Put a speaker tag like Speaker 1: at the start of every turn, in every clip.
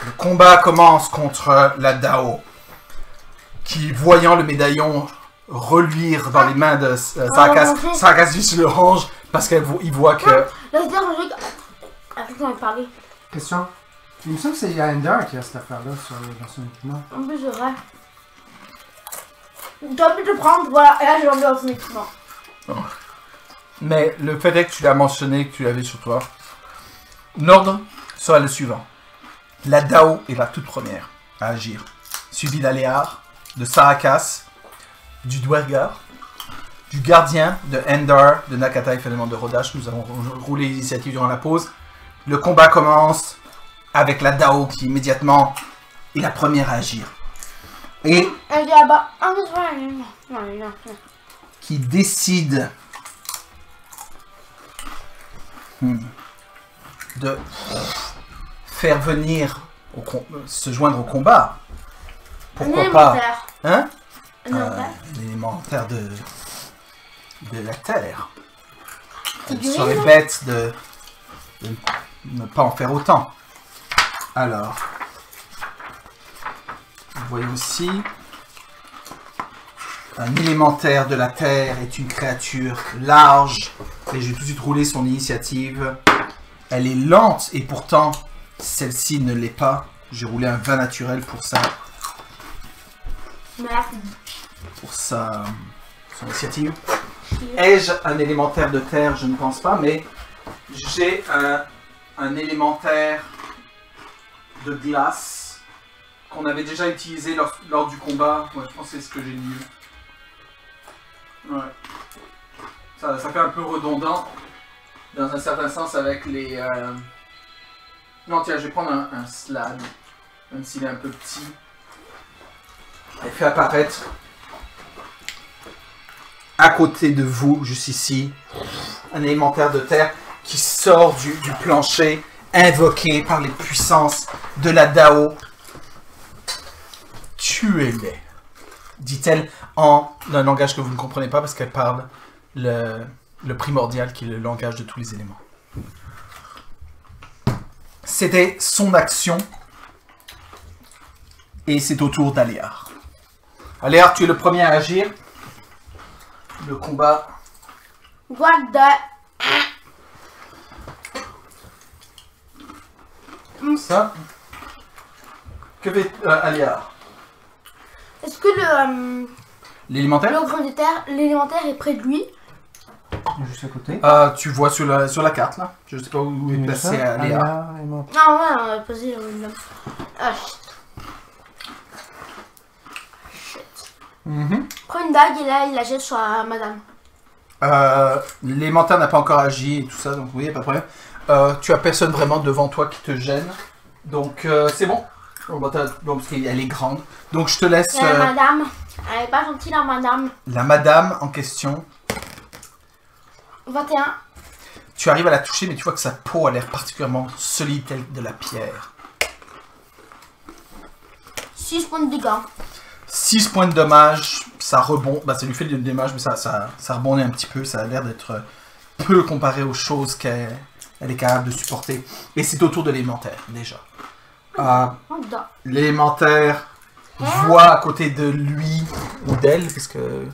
Speaker 1: Le combat commence contre la Dao, qui, voyant le médaillon reluire dans les mains de Sarakas juste le range parce qu'il voit que...
Speaker 2: Après qu'on ait parlé.
Speaker 3: Question. Il me semble que c'est Ender qui a cette affaire-là dans son équipement.
Speaker 2: En plus, c'est vrai. Tu as pu te prendre, voilà, et là j'ai enlevé dans son équipement.
Speaker 1: Oh. Mais le fait est que tu l'as mentionné, que tu l'avais sur toi. L'ordre sera le suivant. La Dao est la toute première à agir, suivie d'Aléar, de Sarakas, du Dwergar, du gardien, de Endar, de Nakatai, finalement de Rodash. Nous avons roulé l'initiative durant la pause. Le combat commence avec la Dao qui immédiatement est la première à agir. Et
Speaker 2: Elle dit là-bas.
Speaker 1: qui décide de faire venir, se joindre au combat. Pourquoi pas? Hein? L'élémentaire de la Terre. Il serait bête de ne pas en faire autant. Alors, vous voyez aussi, un élémentaire de la Terre est une créature large, et je vais tout de suite rouler son initiative. Elle est lente, et pourtant, celle-ci ne l'est pas. J'ai roulé un 20 naturel pour ça. Pour sa son initiative. Ai-je un élémentaire de terre? Je ne pense pas, mais j'ai un élémentaire de glace qu'on avait déjà utilisé lors du combat. Ouais, je pense que c'est ce que j'ai lu. Ouais. Ça fait un peu redondant dans un certain sens avec les... Non, tiens, je vais prendre un slab, même s'il est un peu petit. Et fait apparaître à côté de vous, juste ici, un élémentaire de terre qui sort du plancher, invoqué par les puissances de la Dao. Tuez-les, dit-elle en un langage que vous ne comprenez pas parce qu'elle parle le primordial qui est le langage de tous les éléments. C'était son action et c'est au tour d'Aléar. Aléar, tu es le premier à agir. Le combat.
Speaker 2: What the...
Speaker 1: Ça. Que fait Aléar?
Speaker 2: Est-ce que
Speaker 1: l'élémentaire?
Speaker 2: L'élémentaire est près de lui?
Speaker 3: Juste à côté.
Speaker 1: Tu vois sur la carte là. Je sais pas où est placé Aléar.
Speaker 2: Non, ouais, on va poser Ah, prends une dague et là il la jette sur madame.
Speaker 1: L'élémentaire n'a pas encore agi et tout ça, donc oui, pas de problème. Tu as personne vraiment devant toi qui te gêne. Donc c'est bon. Parce qu'elle est grande. Donc je te laisse.
Speaker 2: La madame. Elle est pas gentille la madame.
Speaker 1: La madame en question.
Speaker 2: 21.
Speaker 1: Tu arrives à la toucher, mais tu vois que sa peau a l'air particulièrement solide, telle de la pierre.
Speaker 2: 6 points de dégâts.
Speaker 1: 6 points de dommage, ça rebond, bah ça lui fait du dommage, mais ça rebondit un petit peu, ça a l'air d'être peu comparé aux choses qu'elle est capable de supporter. Et c'est au tour de l'élémentaire, déjà. L'élémentaire voit à côté de lui, ou d'elle, parce que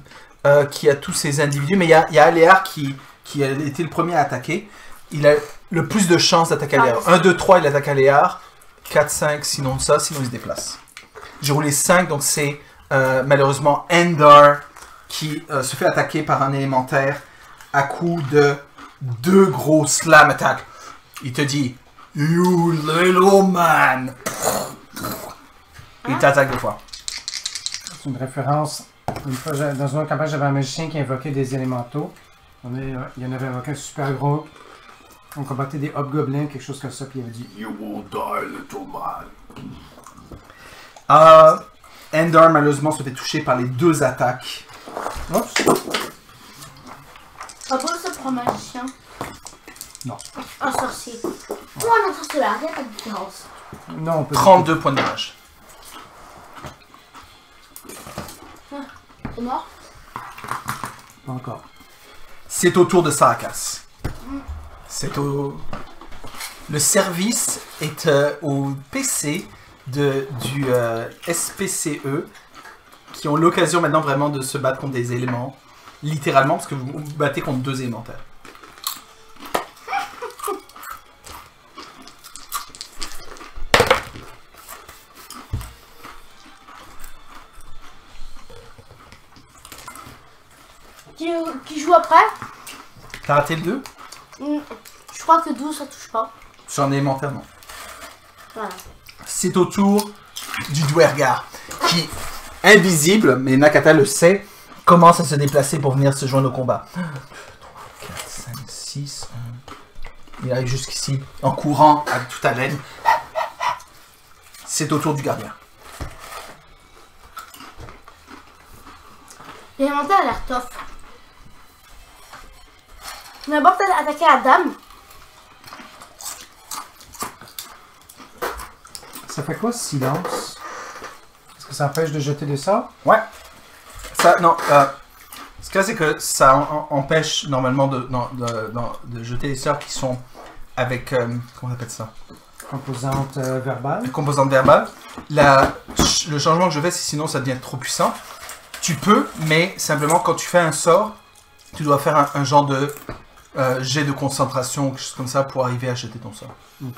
Speaker 1: qui a tous ces individus, mais il y a Aléar qui a été le premier à attaquer. Il a le plus de chances d'attaquer Aléar. 1, 2, 3, il attaque Aléar. 4, 5, sinon il se déplace. J'ai roulé 5, donc c'est malheureusement Endar qui se fait attaquer par un élémentaire à coup de 2 gros slam attack. Il te dit « You little man !» Il t'attaque 2 fois.
Speaker 3: C'est une référence. Une fois, dans une autre campagne, j'avais un magicien qui invoquait des élémentaux. Il y en avait invoqué un super gros. On combattait des hobgoblins, quelque chose comme ça, puis il avait dit « You will die, little man !»
Speaker 1: Endar, malheureusement, se fait toucher par les 2 attaques. Oups.
Speaker 2: Pas beau ça pour un magicien.
Speaker 1: Non.
Speaker 2: Un sorcier. Ou un sorcier, il n'y a pas de différence.
Speaker 3: Non, on peut
Speaker 1: 32 points de dommage.
Speaker 2: T'es mort?
Speaker 3: Pas encore.
Speaker 1: C'est au tour de Sarakas. Le service est au PC du SPCE qui ont l'occasion maintenant vraiment de se battre contre des éléments, littéralement, parce que vous vous battez contre 2 élémentaires.
Speaker 2: Qui joue après?
Speaker 1: T'as raté le 2?
Speaker 2: Je crois que 12 ça touche pas.
Speaker 1: Sur un élémentaire, non.
Speaker 2: Voilà.
Speaker 1: C'est au tour du Dwergar, qui, invisible, mais Nakata le sait, commence à se déplacer pour venir se joindre au combat. 1, 2, 3, 4, 5, 6... Il arrive jusqu'ici, en courant, avec toute haleine. C'est au tour du gardien.
Speaker 2: L'élémentaire a l'air tough. On va d'abord peut-être attaquer la dame.
Speaker 3: Ça fait quoi, silence? Est-ce que ça empêche de jeter des sorts?
Speaker 1: Ouais. Ça, non. Ce cas, c'est que ça empêche normalement de jeter les sorts qui sont avec... comment on appelle ça?
Speaker 3: Composante verbale.
Speaker 1: Les composantes verbales. Le changement que je fais, c'est sinon ça devient trop puissant. Tu peux, mais simplement quand tu fais un sort, tu dois faire un genre de jet de concentration ou quelque chose comme ça pour arriver à jeter ton sort.
Speaker 3: Ok.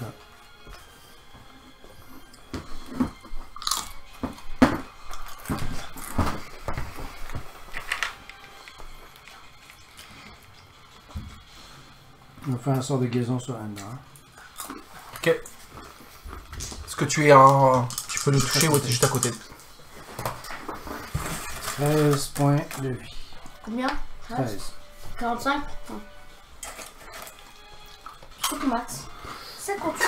Speaker 3: On va faire un sort de guérison sur Ender.
Speaker 1: Ok. Est-ce que tu es en... Tu peux le toucher ou tu es juste à côté?
Speaker 3: 13 points de vie.
Speaker 2: Combien?
Speaker 3: 13.
Speaker 2: 45? Non. Écoute max. 58.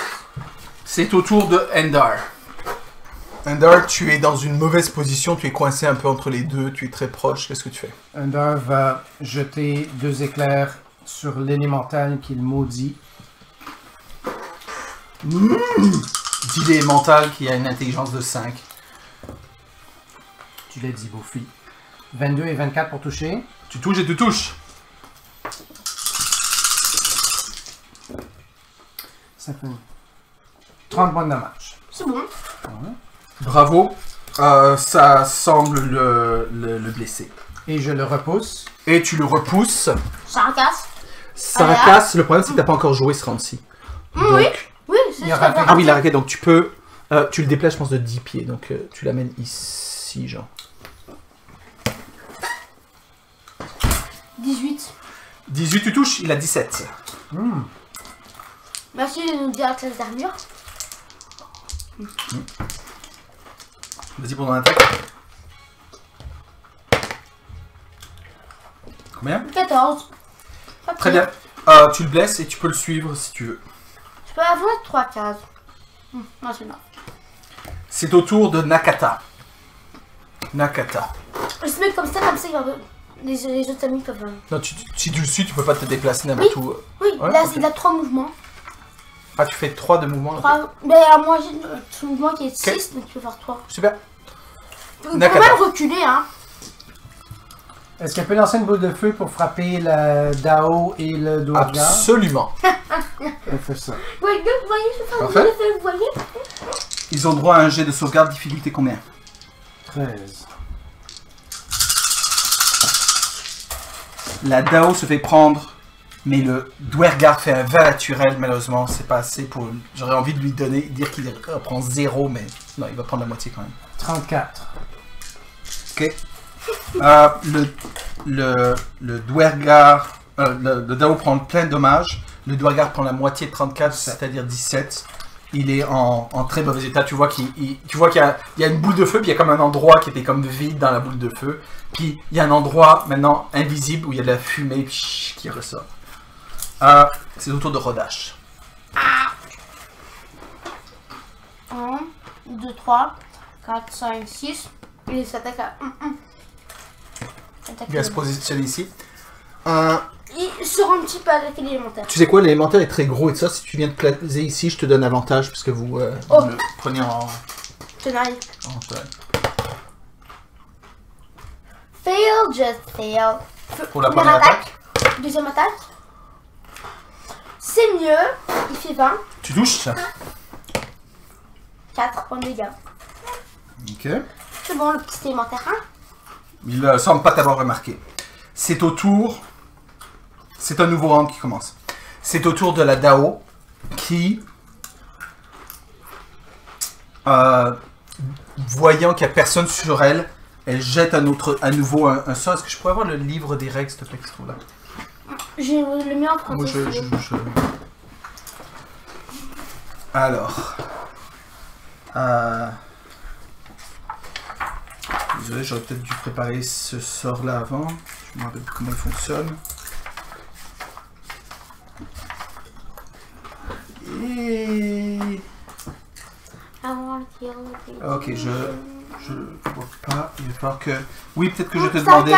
Speaker 1: C'est au tour de Endar. Endar, tu es dans une mauvaise position, tu es coincé un peu entre les deux, tu es très proche, qu'est-ce que tu fais?
Speaker 3: Ender va jeter 2 éclairs sur l'élémental qu'il maudit.
Speaker 1: Dis l'élémental qui a une intelligence de 5.
Speaker 3: Tu l'as dit, Bouffi. 22 et 24 pour toucher.
Speaker 1: Tu touches et tu touches.
Speaker 3: Ça fait 30 points de dommage.
Speaker 2: C'est bon.
Speaker 3: Ouais.
Speaker 1: Bravo. Ça semble le blesser.
Speaker 3: Et je le repousse.
Speaker 1: Et tu le repousses.
Speaker 2: Ça casse.
Speaker 1: Ça
Speaker 2: Ah,
Speaker 1: casse. Le problème, c'est que tu n'as pas encore joué ce round-ci.
Speaker 2: Oui. Oui, c'est
Speaker 3: Il y a
Speaker 2: ça.
Speaker 3: raté.
Speaker 1: Ah oui, la raquette, donc tu peux... tu le déplaces, je pense, de 10 pieds. Donc tu l'amènes ici, genre.
Speaker 2: 18.
Speaker 1: 18, tu touches. Il a 17.
Speaker 2: Merci de nous dire la classe d'armure.
Speaker 1: Vas-y pour ton attaque. Combien?
Speaker 2: 14.
Speaker 1: Très bien. Tu le blesses et tu peux le suivre si tu veux.
Speaker 2: Je peux avoir 3 cases. Non, c'est non.
Speaker 1: C'est au tour de Nakata. Nakata.
Speaker 2: Je se met comme ça, il va... les autres amis peuvent...
Speaker 1: Non, si tu le suis, tu peux pas te déplacer n'importe où.
Speaker 2: Oui,
Speaker 1: Ouais,
Speaker 2: là,
Speaker 1: ok.
Speaker 2: il a 3 mouvements.
Speaker 1: Ah, tu fais 3 de mouvements.
Speaker 2: 3... Mais à moi, j'ai ce mouvement qui est 6,
Speaker 1: Ok.
Speaker 2: donc tu peux faire 3.
Speaker 1: Super.
Speaker 2: Tu peux
Speaker 1: Nakata.
Speaker 2: même reculer, hein.
Speaker 3: Est-ce qu'elle peut lancer une boule de feu pour frapper le Dao et le Dwargar?
Speaker 1: Absolument.
Speaker 3: Elle fait ça.
Speaker 2: Oui, vous voyez, je fais un
Speaker 1: Parfait.
Speaker 2: bout de feu, vous voyez.
Speaker 1: Ils ont droit à un jet de sauvegarde, difficulté combien?
Speaker 3: 13.
Speaker 1: La Dao se fait prendre, mais le Dwergar fait un 20 naturel, malheureusement, c'est pas assez pour... J'aurais envie de lui donner, dire qu'il prend 0, mais non, il va prendre la moitié quand même.
Speaker 3: 34.
Speaker 1: Ok. Le Dwergar... le Dao prend plein de dommages, le Dwergar prend la moitié de 34, c'est-à-dire 17. Il est en très mauvais état, tu vois qu'il y a une boule de feu, puis il y a comme un endroit qui était comme vide dans la boule de feu. Puis il y a un endroit maintenant invisible où il y a de la fumée qui ressort. C'est au tour de Rodash.
Speaker 2: 1, 2, 3, 4, 5, 6. Et il s'attaque à...
Speaker 1: Il va se positionner ici.
Speaker 2: Il sort un petit peu avec l'élémentaire.
Speaker 1: Tu sais quoi, l'élémentaire est très gros et ça, si tu viens de placer ici, je te donne avantage puisque vous, vous le prenez en...
Speaker 2: Tenaille.
Speaker 1: tenaille.
Speaker 2: Fail, just fail.
Speaker 1: Pour la
Speaker 2: Première
Speaker 1: première attaque.
Speaker 2: Deuxième attaque. C'est mieux. Il fait 20.
Speaker 1: Tu touches ça.
Speaker 2: 4 points de dégâts.
Speaker 1: Ok.
Speaker 2: C'est bon, le petit élémentaire 1.
Speaker 1: Il ne semble pas t'avoir remarqué. C'est au tour... C'est un nouveau round qui commence. C'est au tour de la Dao qui... voyant qu'il n'y a personne sur elle, elle jette à nouveau un sort. Est-ce que je pourrais avoir le livre des règles, s'il te plaît, qui se trouve là?
Speaker 2: J'ai le mien en français.
Speaker 1: Moi, Alors... Désolé, j'aurais peut-être dû préparer ce sort-là avant. Je me rappelle comment il fonctionne. Et... Ok, je vois pas. Il va falloir que... Oui, peut-être que je te demandais...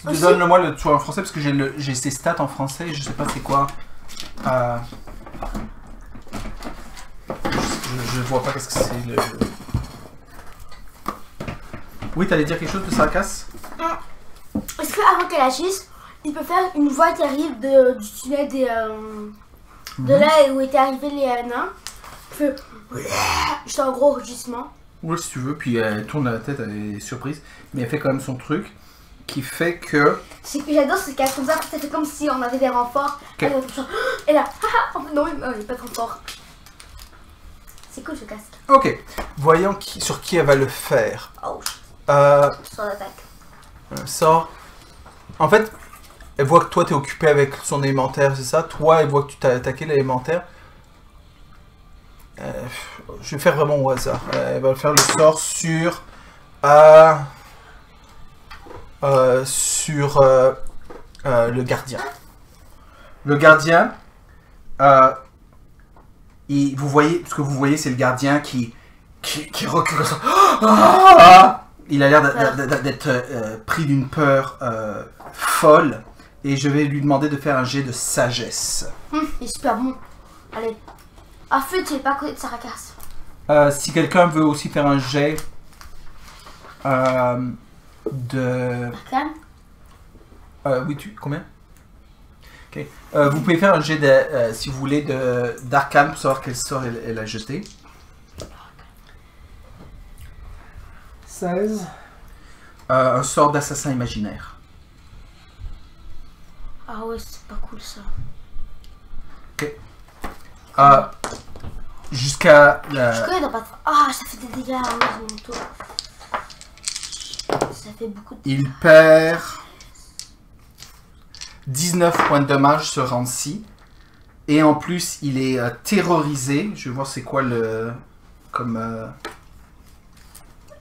Speaker 1: Donne-le-moi le tour en français, parce que j'ai ses stats en français et je sais pas c'est quoi. Je vois pas qu'est-ce que c'est le... Oui, t'allais dire quelque chose de Sarkas?
Speaker 2: Est-ce qu'avant qu'elle agisse, il peut faire une voix qui arrive du tunnel de là où étaient arrivés les nains? Il fait... Juste un gros rugissement.
Speaker 1: Oui, si tu veux, puis elle tourne la tête, elle est surprise, mais elle fait quand même son truc, qui fait que...
Speaker 2: Ce que j'adore, c'est qu'elle comme ça fait comme si on avait des renforts.
Speaker 1: Okay.
Speaker 2: Et là, non, il n'est pas de renfort. C'est cool ce casque.
Speaker 1: Ok, voyons sur qui elle va le faire.
Speaker 2: Oh,
Speaker 1: sort d'attaque. Un sort. En fait, elle voit que toi t'es occupé avec son élémentaire, c'est ça? Toi, elle voit que tu t'as attaqué l'élémentaire. Je vais faire vraiment au hasard. Elle va faire le sort sur... le gardien. Le gardien... vous voyez, ce que vous voyez, c'est le gardien qui recule comme ça. Il a l'air d'être pris d'une peur folle. Et je vais lui demander de faire un jet de sagesse.
Speaker 2: Il est super bon. Allez. Ah, feu, tu n'es pas à côté de Sarkas.
Speaker 1: Si quelqu'un veut aussi faire un jet de...
Speaker 2: Arcane?
Speaker 1: Oui, combien? Ok. Vous pouvez faire un jet de, si vous voulez, d'arcane pour savoir quel sort elle a jeté.
Speaker 3: 16.
Speaker 1: Un sort d'assassin imaginaire.
Speaker 2: Ah ouais, c'est pas cool ça.
Speaker 1: Ok. Jusqu'à la...
Speaker 2: Je connais dans pas de... Ah, ça fait des dégâts, oui, c'est mon tour. Ça fait beaucoup de dégâts.
Speaker 1: Il perd 19 points de dommage ce round-ci. Et en plus, il est terrorisé. Je vais voir c'est quoi le... Comme...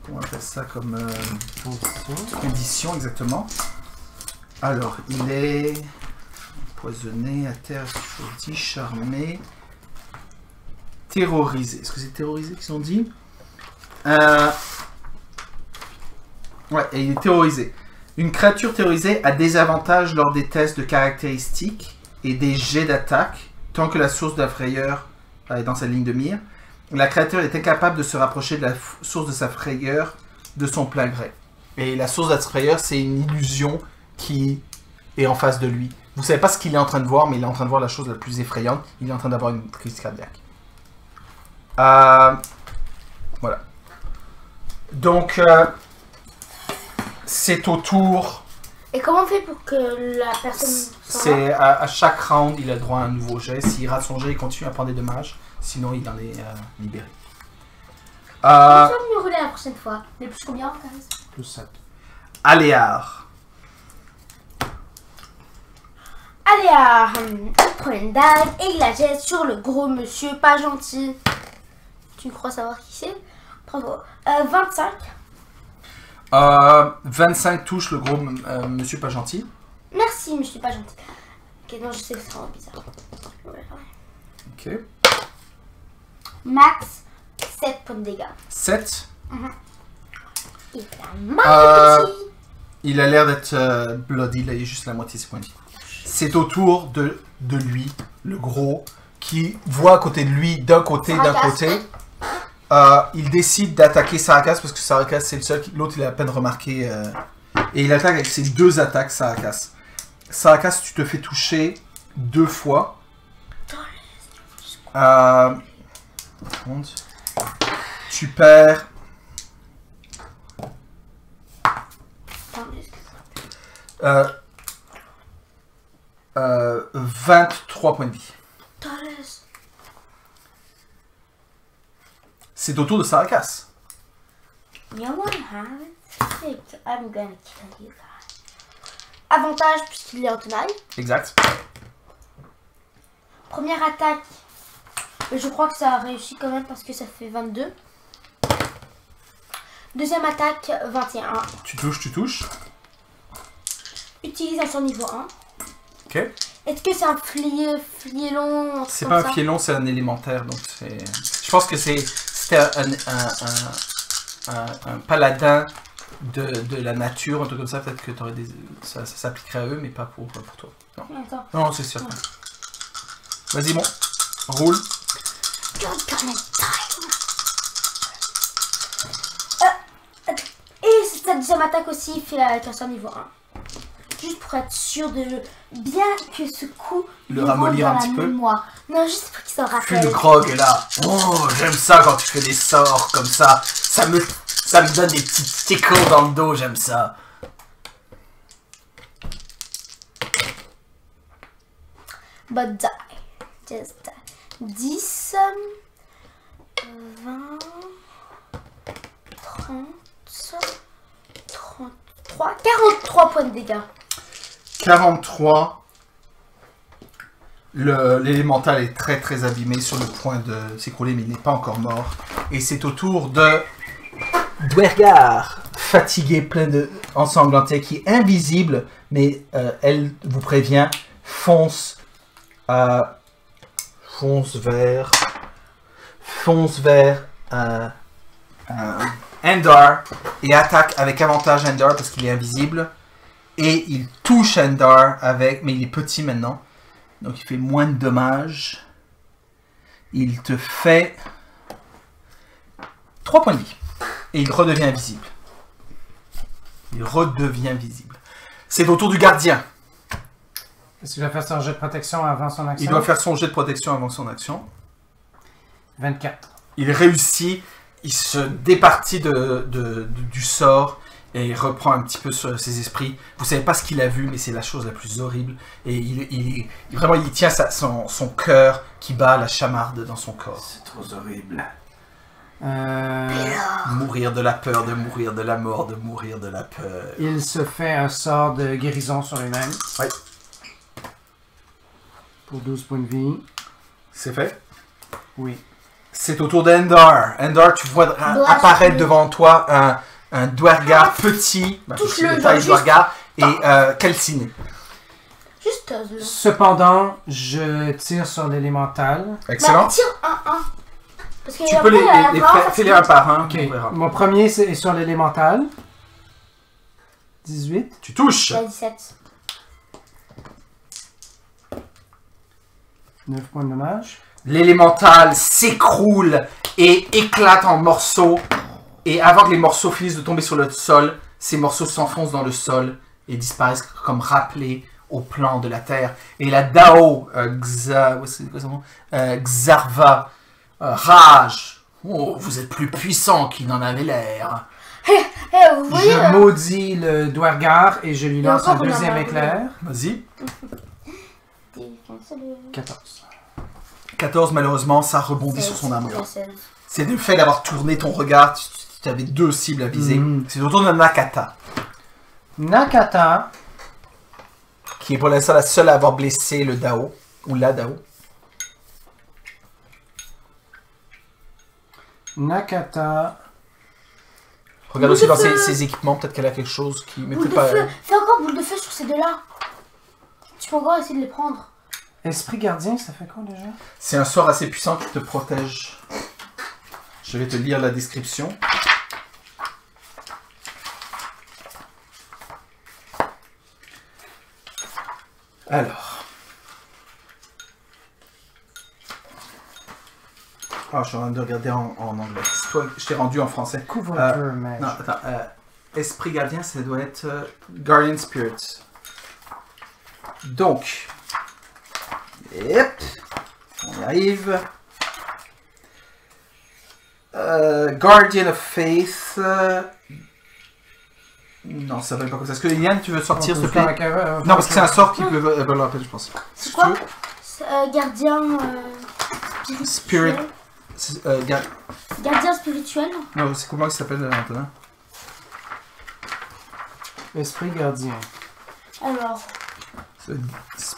Speaker 1: comment on appelle ça? Comme... condition, exactement. Alors, il est... empoisonné, à terre, dit, charmé... Terrorisé. Est-ce que c'est terrorisé qu'ils ont dit? Ouais, et il est terrorisé. Une créature terrorisée a des avantages lors des tests de caractéristiques et des jets d'attaque, tant que la source de la frayeur est dans sa ligne de mire. La créature est incapable de se rapprocher de la source de sa frayeur de son plein gré. Et la source de sa frayeur, c'est une illusion qui est en face de lui. Vous savez pas ce qu'il est en train de voir, mais il est en train de voir la chose la plus effrayante. Il est en train d'avoir une crise cardiaque. Voilà. Donc, c'est au tour...
Speaker 2: Et comment on fait pour que la personne...
Speaker 1: C'est à chaque round, il a droit à un nouveau jet. S'il rate son jet, il continue à prendre des dommages. Sinon, il en est libéré.
Speaker 2: Je vais me rouler la prochaine fois. Mais plus combien, Caris?
Speaker 3: Plus 7.
Speaker 1: Aléar.
Speaker 2: Aléar, il prend une dague et il la jette sur le gros monsieur pas gentil. Tu crois savoir qui c'est? Bravo. 25.
Speaker 1: 25 touches le gros monsieur pas gentil.
Speaker 2: Merci, monsieur pas gentil. Ok, non, je sais que c'est vraiment bizarre.
Speaker 1: Ok.
Speaker 2: Max, 7 points de dégâts.
Speaker 1: 7.
Speaker 2: Il a mal petit.
Speaker 1: Il a l'air d'être bloody, là, il est juste la moitié de ses points de vie. C'est au tour de lui, le gros, qui voit à côté de lui, d'un côté. Il décide d'attaquer Sarkas parce que Sarkas c'est le seul, l'autre il a à peine remarqué. Et il attaque avec ses deux attaques, Sarkas. Sarkas, tu te fais toucher 2 fois. Tu perds 23 points de vie. C'est au tour de Saracas.
Speaker 2: You wanna have it? I'm gonna kill you guys. Avantage puisqu'il est en tenaille.
Speaker 1: Exact.
Speaker 2: Première attaque. Mais je crois que ça a réussi quand même parce que ça fait 22. Deuxième attaque, 21.
Speaker 1: Tu touches.
Speaker 2: Utilise un sort niveau 1.
Speaker 1: Ok.
Speaker 2: Est-ce que c'est un fielon?
Speaker 1: C'est pas un fielon, c'est un élémentaire. Donc c'est. Je pense que c'était un paladin de la nature, un truc comme ça. Peut-être que t'aurais ça s'appliquerait à eux, mais pas pour toi. Non,
Speaker 2: Attends.
Speaker 1: non, c'est certain. Vas-y, bon. Roule.
Speaker 2: Et cette deuxième attaque aussi, il fait avec un sort niveau 1. Juste pour être sûr de bien que ce coup
Speaker 1: le ramollir un petit peu.
Speaker 2: Mémoire. Non, juste pour qu'il s'en rappelle.
Speaker 1: Plus de grog là. Oh, j'aime ça quand tu fais des sorts comme ça. Ça me donne des petits tickles dans le dos, j'aime ça.
Speaker 2: But die. Just die. 10, 20, 30, 33, 43 points de dégâts.
Speaker 1: 43. L'élémental est très très abîmé sur le point de s'écrouler, mais il n'est pas encore mort. Et c'est au tour de Dwergar, fatigué, plein de ensanglanté, qui est invisible, mais elle vous prévient, fonce vers Endar et attaque avec avantage Endar parce qu'il est invisible. Et il touche Endar avec, mais il est petit maintenant, donc il fait moins de dommages. Il te fait 3 points de vie. Et il redevient invisible. C'est au tour du gardien.
Speaker 3: Est-ce qu'il va faire son jet de protection avant son action?
Speaker 1: Il doit faire son jet de protection avant son action.
Speaker 3: 24.
Speaker 1: Il réussit, il se départit du sort et reprend un petit peu sur ses esprits. Vous savez pas ce qu'il a vu, mais c'est la chose la plus horrible. Et il tient son cœur qui bat la chamarde dans son corps.
Speaker 3: C'est trop horrible.
Speaker 1: Mourir de la peur, de mourir de la mort, de mourir de la peur.
Speaker 3: Il se fait un sort de guérison sur lui-même.
Speaker 1: Oui.
Speaker 3: Pour 12 points de vie.
Speaker 1: C'est fait?
Speaker 3: Oui.
Speaker 1: C'est au tour d'Endar. Endar, tu vois apparaître devant toi un Dwergar petit,
Speaker 2: touche-le,
Speaker 1: taille Dwergar, et calciné.
Speaker 2: Juste
Speaker 3: Cependant, je tire sur l'élémental.
Speaker 1: Excellent.
Speaker 2: Tire 1-1. Parce que
Speaker 1: tu peux les un par un.
Speaker 3: Okay. Mon premier est sur l'élémental. 18.
Speaker 1: Tu touches.
Speaker 2: 17.
Speaker 3: 9 points de dommage.
Speaker 1: L'élémental s'écroule et éclate en morceaux. Et avant que les morceaux finissent de tomber sur le sol, ces morceaux s'enfoncent dans le sol et disparaissent comme rappelés au plan de la terre. Et la Dao Xarva rage. Oh, vous êtes plus puissant qu'il n'en avait l'air.
Speaker 2: Vous voyez,
Speaker 3: je maudis le Dwergar et je lui lance un deuxième éclair.
Speaker 1: Vas-y.
Speaker 3: 14.
Speaker 1: 14, malheureusement, ça rebondit sur son armure. C'est le fait d'avoir tourné ton regard, tu avais deux cibles à viser. C'est autour de Nakata.
Speaker 3: Nakata,
Speaker 1: qui est pour l'instant la seule à avoir blessé le Dao, ou la Dao.
Speaker 3: Nakata.
Speaker 1: Regarde aussi dans ses équipements, peut-être qu'elle a quelque chose qui... Mais
Speaker 2: boule de
Speaker 1: pas...
Speaker 2: feu. Fais encore boule de feu sur ces deux-là. Tu peux encore essayer de les prendre.
Speaker 3: Esprit gardien, ça fait quoi déjà?
Speaker 1: C'est un sort assez puissant qui te protège. Je vais te lire la description. Alors. Ah, je suis en train de regarder en anglais. Toi, je t'ai rendu en français.
Speaker 3: Couvre-feu, mec.
Speaker 1: Non, attends. Esprit gardien, ça doit être Guardian Spirit. Donc. Yep. On y arrive. Guardian of Faith. Non, ça s'appelle pas comme ça. Est-ce que Yann, tu veux sortir, s'il te plaît? Non, parce que c'est un sort qui peut l'appeler, je pense.
Speaker 2: C'est quoi? Gardien...
Speaker 1: Spirit.
Speaker 2: Gardien spirituel.
Speaker 1: Non, c'est comment ça s'appelle, Antonin?
Speaker 3: Esprit gardien.
Speaker 2: Alors...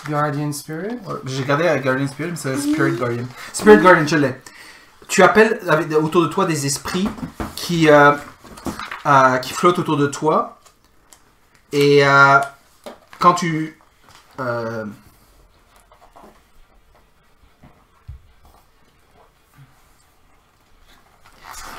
Speaker 3: Guardian Spirit?
Speaker 1: Ouais, j'ai gardé Guardian Spirit, mais c'est Spirit Guardian. Spirit Guardian, je l'ai. Tu appelles autour de toi des esprits qui flottent autour de toi. Et quand tu...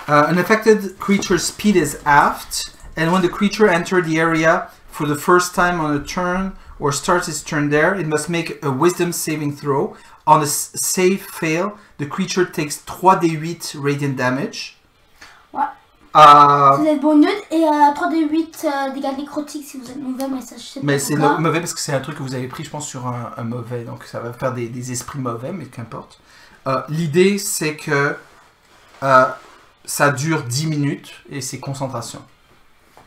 Speaker 1: an affected creature's speed is aft, and when the creature enters the area for the first time on a turn or starts its turn there, it must make a wisdom saving throw. On a save fail, the creature takes 3d8 radiant damage.
Speaker 2: Ouais. Vous êtes bon neutre et 3d8 dégâts nécrotiques si vous êtes mauvais, mais ça je sais pas.
Speaker 1: Mais c'est mauvais parce que c'est un truc que vous avez pris, je pense, sur un mauvais, donc ça va faire des esprits mauvais, mais qu'importe. L'idée, c'est que ça dure 10 minutes et c'est concentration.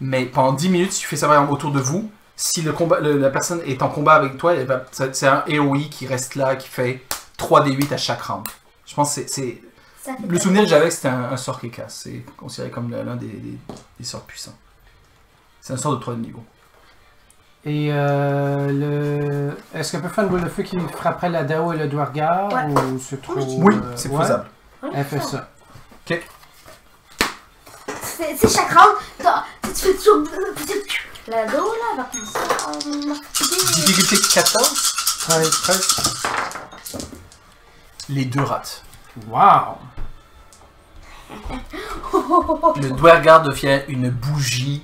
Speaker 1: Mais pendant 10 minutes, si tu fais ça par exemple autour de vous, si la personne est en combat avec toi, c'est un AOE qui reste là, qui fait 3d8 à chaque round. Je pense que c'est... Le souvenir que j'avais, c'était un sort qui casse. C'est considéré comme l'un des sorts puissants. C'est un sort de 3 niveaux.
Speaker 3: Et est-ce qu'elle peut faire une boule de feu qui frapperait la Dao et le Dwargar?
Speaker 2: Ouais.
Speaker 3: Ou c'est trop...
Speaker 1: Oui, c'est faisable.
Speaker 3: Elle fait ça.
Speaker 1: Ok.
Speaker 2: C'est chaque round, tu fais toujours... La Dao là, va commencer.
Speaker 1: Difficulté 14.
Speaker 3: 13.
Speaker 1: Les deux ratent.
Speaker 3: Wow!
Speaker 1: Le Dwargar devient une bougie,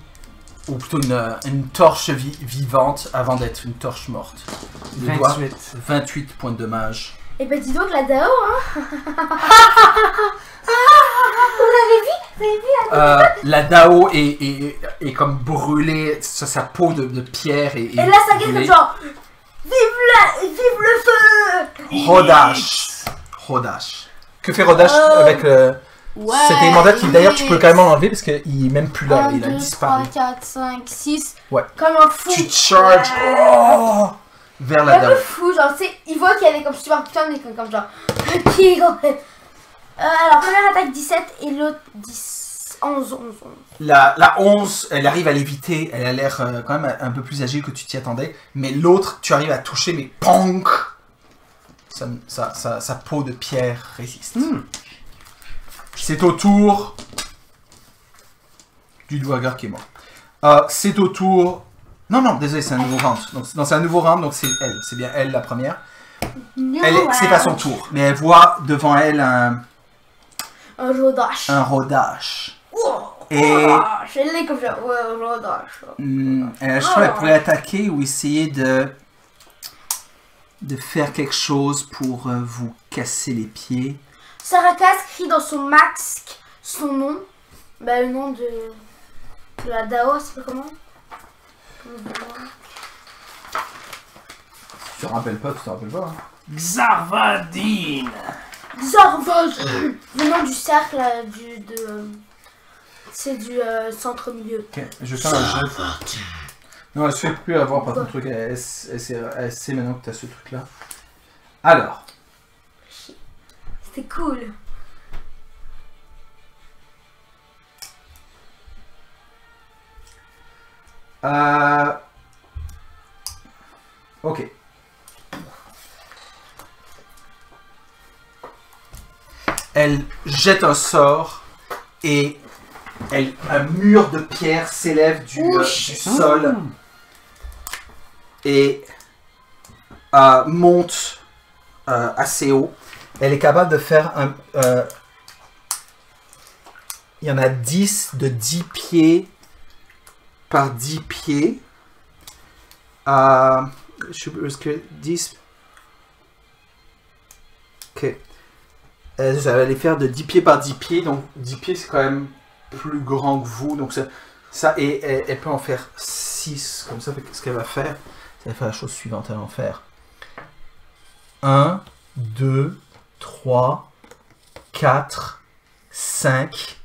Speaker 1: ou plutôt une torche vivante avant d'être une torche morte. 28 points de dommage.
Speaker 2: Et ben dis donc la Dao, hein. Vous l'avez vu?
Speaker 1: La Dao est comme brûlée, sa peau de pierre et
Speaker 2: là ça gagne comme genre vive le feu.
Speaker 1: Rodash. Que fait Rodash avec cet élémentaire qui d'ailleurs tu peux carrément l'enlever parce qu'il est même plus là,
Speaker 2: 1,
Speaker 1: il a
Speaker 2: 2,
Speaker 1: disparu.
Speaker 2: 3, 4, 5, 6.
Speaker 1: Ouais.
Speaker 2: Comme un fou.
Speaker 1: Tu charges vers la Dao.
Speaker 2: Un peu fou, genre tu sais, il voit qu'il y avait comme super putain mais comme genre qui alors première attaque 17 et l'autre 10 11.
Speaker 1: La 11, elle arrive à l'éviter, elle a l'air quand même un peu plus agile que tu t'y attendais, mais l'autre, tu arrives à toucher, mais PONK! Sa peau de pierre résiste. C'est au tour du Dwargar qui est mort. C'est au tour... Non, désolé, c'est un nouveau round. Donc, c'est un nouveau round, donc c'est elle. C'est bien elle, la première. C'est pas son tour, mais elle voit devant elle un Rodash. Et
Speaker 2: je l'ai comme ça. Ouais, Rodash.
Speaker 1: elle pourrait attaquer ou essayer de faire quelque chose pour vous casser les pieds.
Speaker 2: Sarakas crie dans son masque son nom. Bah, le nom de la Dao, c'est comment?
Speaker 1: Tu te rappelles pas, hein.
Speaker 3: Xarvadine!
Speaker 2: Xarvadine! Le nom du cercle, c'est du centre-milieu.
Speaker 1: Ok, je vais faire un jeu. Non, elle se fait plus avoir par ton truc. Elle sait maintenant que tu as ce truc-là. Alors.
Speaker 2: C'était cool.
Speaker 1: Ok. Elle jette un sort et un mur de pierre s'élève du sol et monte assez haut. Elle est capable de faire un... il y en a 10 de 10 pieds par 10 pieds. Est-ce que 10... Ok. Ça va les faire de 10 pieds par 10 pieds. Donc 10 pieds c'est quand même plus grand que vous. Donc ça et elle peut en faire 6. Comme ça, ce qu'elle va faire, ça va faire la chose suivante. Elle va en faire 1, 2, 3, 4, 5,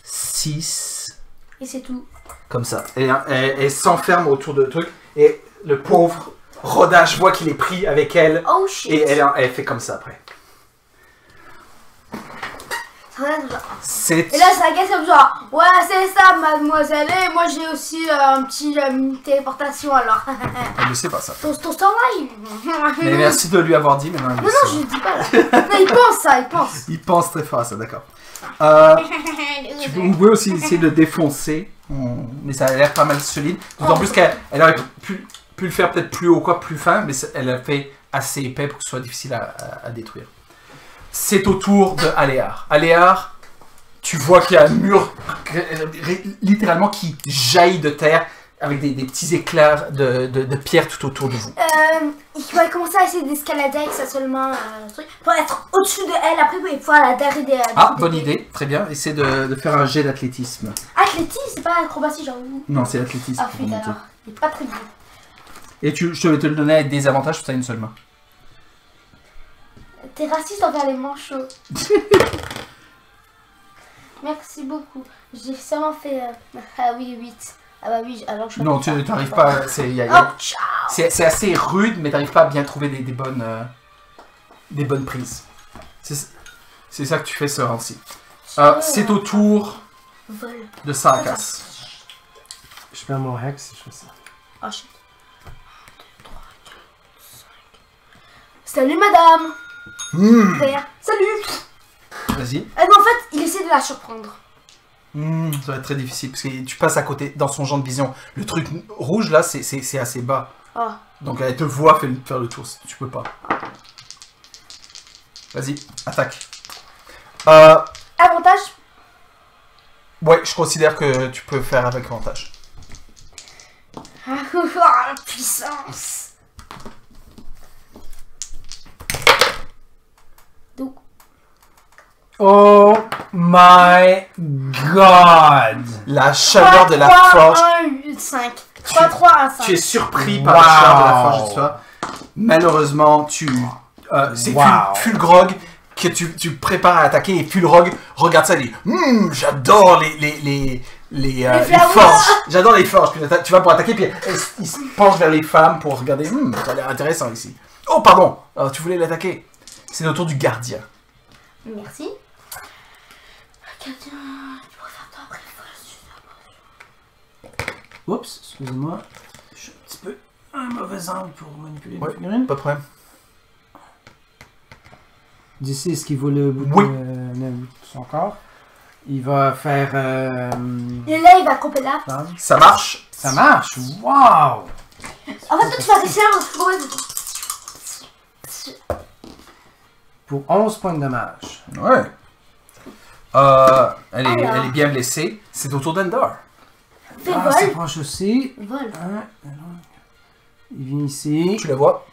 Speaker 1: 6,
Speaker 2: Et c'est tout.
Speaker 1: comme ça. Et elle s'enferme autour de truc. Et le pauvre Rodage voit qu'il est pris avec elle.
Speaker 2: Oh shit.
Speaker 1: Et elle fait comme ça après. C'est...
Speaker 2: Et là, ça agace comme genre, ouais, c'est ça, mademoiselle. Et moi, j'ai aussi un petit téléportation alors.
Speaker 1: Elle ne sait pas ça.
Speaker 2: Ton stand là,
Speaker 1: Mais merci de lui avoir dit. Maintenant,
Speaker 2: Non, je ne dis pas là. Non, il pense ça, il pense.
Speaker 1: Il pense très fort à ça, d'accord. Vous pouvez aussi essayer de défoncer. Mais ça a l'air pas mal solide. D'autant plus qu'elle aurait pu le faire peut-être plus haut, quoi, plus fin. Mais elle a fait assez épais pour que ce soit difficile à détruire. C'est au tour de Aléar. Aléar, tu vois qu'il y a un mur littéralement qui jaillit de terre avec des petits éclairs de pierre tout autour de vous.
Speaker 2: Il va commencer à essayer d'escalader avec ça seulement truc, pour être au-dessus de elle. Après, il faut la derrière des.
Speaker 1: Bonne idée, très bien. Essaie de faire un jet d'athlétisme.
Speaker 2: Athlétisme, c'est pas acrobatie, genre.
Speaker 1: Non, c'est athlétisme.
Speaker 2: Ah, putain, alors. Il est pas très bon.
Speaker 1: Et je vais te le donner avec des avantages, parce que tu as une seule main.
Speaker 2: T'es raciste envers les manchots. Merci beaucoup. J'ai seulement fait. Ah oui, 8. Ah bah oui, alors je.
Speaker 1: Non, tu n'arrives pas. C'est assez rude, mais tu n'arrives pas à bien trouver des bonnes prises. C'est ça que tu fais ce rang-ci. C'est au tour de Sarakas.
Speaker 3: Je perds mon hex si je fais ça.
Speaker 2: Oh shit. 1, 2, 3, 4, 5. Salut madame! Salut!
Speaker 1: Vas-y.
Speaker 2: Mais en fait, il essaie de la surprendre.
Speaker 1: Ça va être très difficile parce que tu passes à côté dans son champ de vision. Le truc rouge là, c'est assez bas.
Speaker 2: Oh.
Speaker 1: Donc elle te voit faire le tour. Tu peux pas. Vas-y, attaque.
Speaker 2: Avantage?
Speaker 1: Ouais, je considère que tu peux faire avec avantage.
Speaker 2: La puissance! Donc.
Speaker 3: Oh my god!
Speaker 1: La chaleur de la
Speaker 2: 3,
Speaker 1: forge.
Speaker 2: 1, 5. 3, 3, 1, 5.
Speaker 1: Tu es surpris par la chaleur de la forge de toi. Malheureusement, c'est Fulgrog que tu prépares à attaquer et Fulgrog regarde ça et dit j'adore les forges. J'adore les forges. Puis tu vas pour attaquer puis il se penche vers les femmes pour regarder. Ça a l'air intéressant ici. Oh pardon, alors, tu voulais l'attaquer. C'est le tour du gardien.
Speaker 2: Merci. Gardien, tu pourrais faire toi après.
Speaker 3: Oups, excusez-moi. Je suis un petit peu un mauvais angle pour manipuler
Speaker 1: Ouais,
Speaker 3: la figurine.
Speaker 1: pas de problème.
Speaker 3: D'ici, est-ce qu'il vaut le bout
Speaker 1: Oui.
Speaker 3: de son corps? Il va faire...
Speaker 2: Et là, il va couper là.
Speaker 1: Ça marche.
Speaker 3: Ça marche! Wow!
Speaker 2: En fait, toi, tu vas réussir à
Speaker 3: Pour 11 points de dommage.
Speaker 1: Ouais. Elle est bien blessée. C'est au tour d'Endor.
Speaker 2: Fais
Speaker 3: Ah,
Speaker 2: vol.
Speaker 3: c'est proche aussi.
Speaker 2: Vol.
Speaker 3: Il vient ici.
Speaker 1: Tu la vois.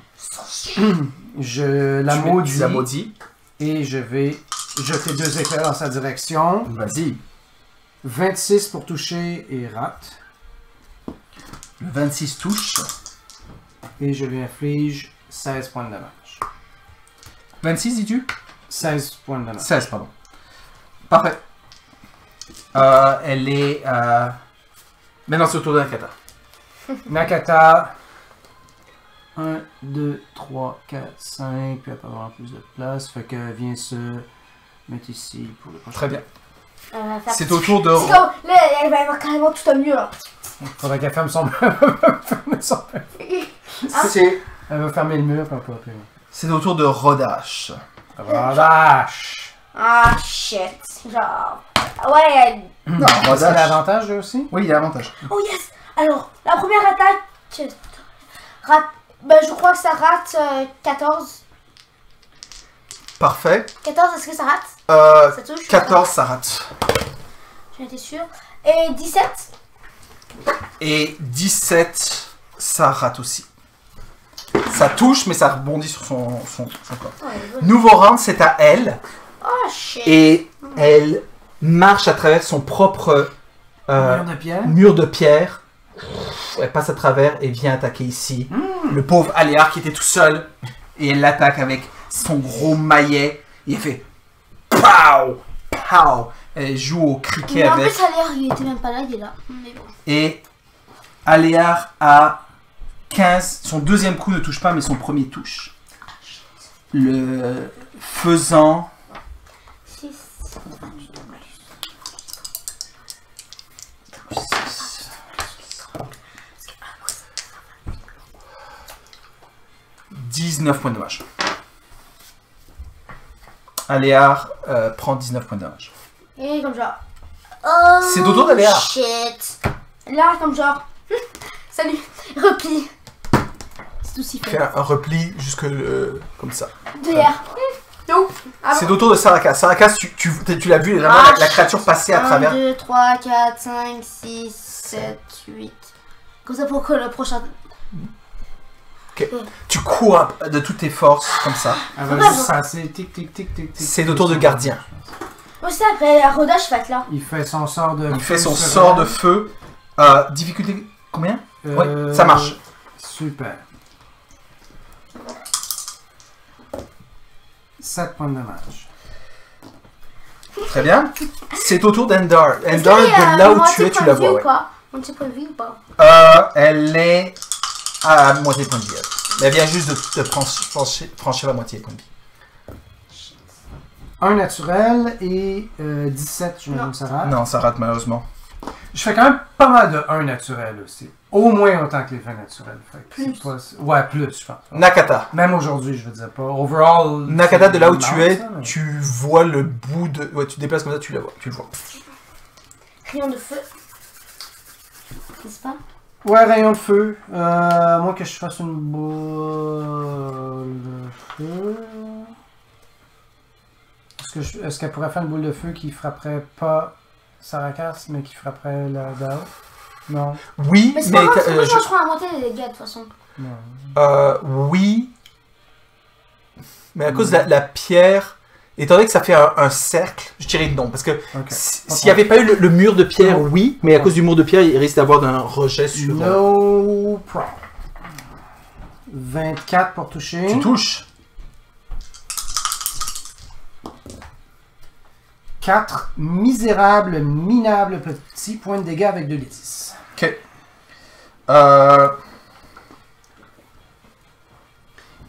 Speaker 3: Je la
Speaker 1: Tu
Speaker 3: maudis.
Speaker 1: la maudis.
Speaker 3: Et je vais jeter 2 éclairs dans sa direction.
Speaker 1: Vas-y.
Speaker 3: 26 pour toucher et rate.
Speaker 1: Le 26 touche.
Speaker 3: Et je lui inflige 16 points de dommage.
Speaker 1: 26, dis-tu?
Speaker 3: 16 points de dommage.
Speaker 1: 16, pardon. Parfait. Elle est... Maintenant, c'est au tour de Nakata.
Speaker 3: Nakata. 1, 2, 3, 4, 5. Puis elle peut avoir plus de place. Fait qu'elle vient se mettre ici pour le prochain.
Speaker 1: Très bien.
Speaker 2: C'est
Speaker 1: au tour de...
Speaker 2: Là, elle va avoir carrément tout un mur.
Speaker 3: Faudrait qu'elle ferme son
Speaker 1: C'est...
Speaker 3: Elle va fermer le mur. Puis on peut appeler.
Speaker 1: C'est au tour de Rodash.
Speaker 3: Rodash!
Speaker 2: Ah, shit. Genre. Ouais.
Speaker 1: Non,
Speaker 3: C'est
Speaker 1: Rodash.
Speaker 3: l'avantage lui aussi?
Speaker 1: Oui, il y a avantage.
Speaker 2: Oh, yes. Alors, la première attaque. Je crois que ça rate 14.
Speaker 1: Parfait.
Speaker 2: 14, est-ce que ça rate? Ça touche?
Speaker 1: 14, ça rate.
Speaker 2: J'en étais sûre. Et 17?
Speaker 1: Et 17, ça rate aussi. Ça touche, mais ça rebondit sur son corps.
Speaker 2: Ouais,
Speaker 1: Nouveau round, c'est à elle.
Speaker 2: oh, shit.
Speaker 1: Et elle marche à travers son propre
Speaker 3: Mur de pierre.
Speaker 1: mur de pierre. Elle passe à travers et vient attaquer ici. Le pauvre Aléar qui était tout seul. Et elle l'attaque avec son gros maillet. Et elle fait POW! pow. Elle joue au cricket
Speaker 2: Mais en
Speaker 1: avec.
Speaker 2: plus, Aléar, il était même pas là, il est là. Mais bon.
Speaker 1: Et Aléar a 15. Son deuxième coup ne touche pas, mais son premier touche. Le faisant
Speaker 2: 6.
Speaker 1: 19 points de dommage. Aléar prend 19 points de dommage.
Speaker 2: Et comme genre. Oh,
Speaker 1: C'est Dodo d'Aléar.
Speaker 2: Shit. Là, comme genre. Salut. Repli. C'est tout si
Speaker 1: Fait
Speaker 2: fait.
Speaker 1: un repli jusque comme ça.
Speaker 2: Derrière. Donc.
Speaker 1: C'est autour de Saraka. Saraka, tu l'as vu, vraiment, la créature passer à travers.
Speaker 2: 1, 2, 3, 4, 5, 6, 7, 8. Comme ça pour que le prochain.
Speaker 1: Ok. Tu cours de toutes tes forces, comme ça.
Speaker 3: Elle va juste passer, tic, tic, tic, tic, tic.
Speaker 1: C'est le tour de gardien.
Speaker 2: Aussi après, la rodage va être là.
Speaker 3: Il fait son sort de
Speaker 1: Il fait
Speaker 3: feu
Speaker 1: son
Speaker 3: sur
Speaker 1: sort
Speaker 3: elle.
Speaker 1: de feu. Difficulté combien?
Speaker 3: Euh,
Speaker 1: Ouais, ça marche.
Speaker 3: Super. 7 points de dommage.
Speaker 1: Très bien. C'est au tour d'Endar.
Speaker 2: Est-ce
Speaker 1: Endar,
Speaker 2: qu'il y a
Speaker 1: de là où
Speaker 2: moitié
Speaker 1: tu es, tu
Speaker 2: point
Speaker 1: la
Speaker 2: de vue
Speaker 1: vois.
Speaker 2: ou
Speaker 1: Ouais.
Speaker 2: pas? Moitié point de vue ou pas?
Speaker 1: Elle est à moitié point de vie. Elle vient juste de franchir la moitié point de vie.
Speaker 3: Un naturel et 17, je me
Speaker 2: Non.
Speaker 3: que ça rate.
Speaker 1: Non, ça rate malheureusement.
Speaker 3: Je fais quand même pas mal de 1 naturel aussi. Au moins autant que les 20 naturels. Fait que c'est
Speaker 2: Plus.
Speaker 3: pas- ouais, plus, je pense.
Speaker 1: Nakata.
Speaker 3: Même aujourd'hui, je veux dire pas. Overall.
Speaker 1: Nakata, de là où
Speaker 3: c'est
Speaker 1: tu es,
Speaker 3: marrant, ça, mais-
Speaker 1: tu vois le bout de... Ouais, tu te déplaces comme ça, tu la vois. Tu le vois.
Speaker 2: Rayon de feu. N'est-ce pas?
Speaker 3: Ouais, rayon de feu. Moi que je fasse une boule de feu. Est-ce qu'elle pourrait faire une boule de feu qui frapperait pas Sarakas, mais qui frapperait la dalle? Non.
Speaker 1: Oui,
Speaker 2: Mais c'est
Speaker 1: mais...
Speaker 2: pas grave, parce que moi,
Speaker 1: je-
Speaker 2: je prends à monter les dégâts de toute façon.
Speaker 3: Non.
Speaker 1: oui. Mais à cause de la pierre... Étant donné que ça fait un cercle, je dirais non. Parce que
Speaker 3: Ok.
Speaker 1: s'il n'y avait pas eu le mur de pierre, oui. Mais à cause du mur de pierre, il risque d'avoir un rejet sur...
Speaker 3: No problem. 24 pour toucher.
Speaker 1: Tu touches.
Speaker 3: 4 misérables, minables petits points de dégâts avec 2d10.
Speaker 1: Ok.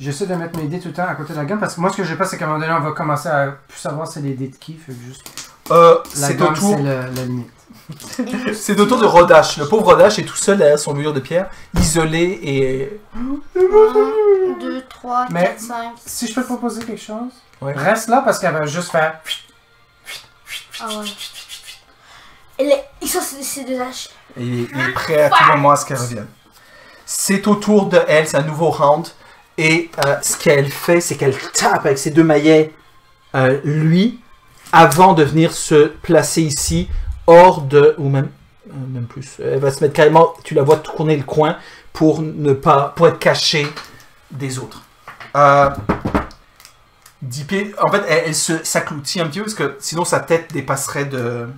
Speaker 3: J'essaie de mettre mes dés tout le temps à côté de la gomme parce que moi ce que j'ai pas c'est qu'à un moment donné on va commencer à plus savoir c'est les dés de qui. Fait que juste la
Speaker 1: C'est au
Speaker 3: gomme
Speaker 1: tour...
Speaker 3: c'est la limite.
Speaker 1: C'est au tour de Rodash. Le pauvre Rodash est tout seul derrière son mur de pierre, isolé et...
Speaker 2: 1, 2, 3,
Speaker 3: Mais-
Speaker 2: 4, 5.
Speaker 3: Si je peux te proposer quelque chose,
Speaker 1: Ouais.
Speaker 3: reste là parce qu'elle va juste faire.
Speaker 2: Ah ouais. Et les... Ils sont ces deux haches.
Speaker 1: Et il est prêt à tout moment à ce qu'elle revienne. C'est au tour de elle, c'est un nouveau round. Et ce qu'elle fait, c'est qu'elle tape avec ses deux maillets lui, avant de venir se placer ici, hors de... Ou même plus. Elle va se mettre carrément, tu la vois tourner le coin pour ne pas... pour être cachée des autres. 10 pieds... En fait, elle s'accloutit un petit peu, parce que sinon sa tête dépasserait de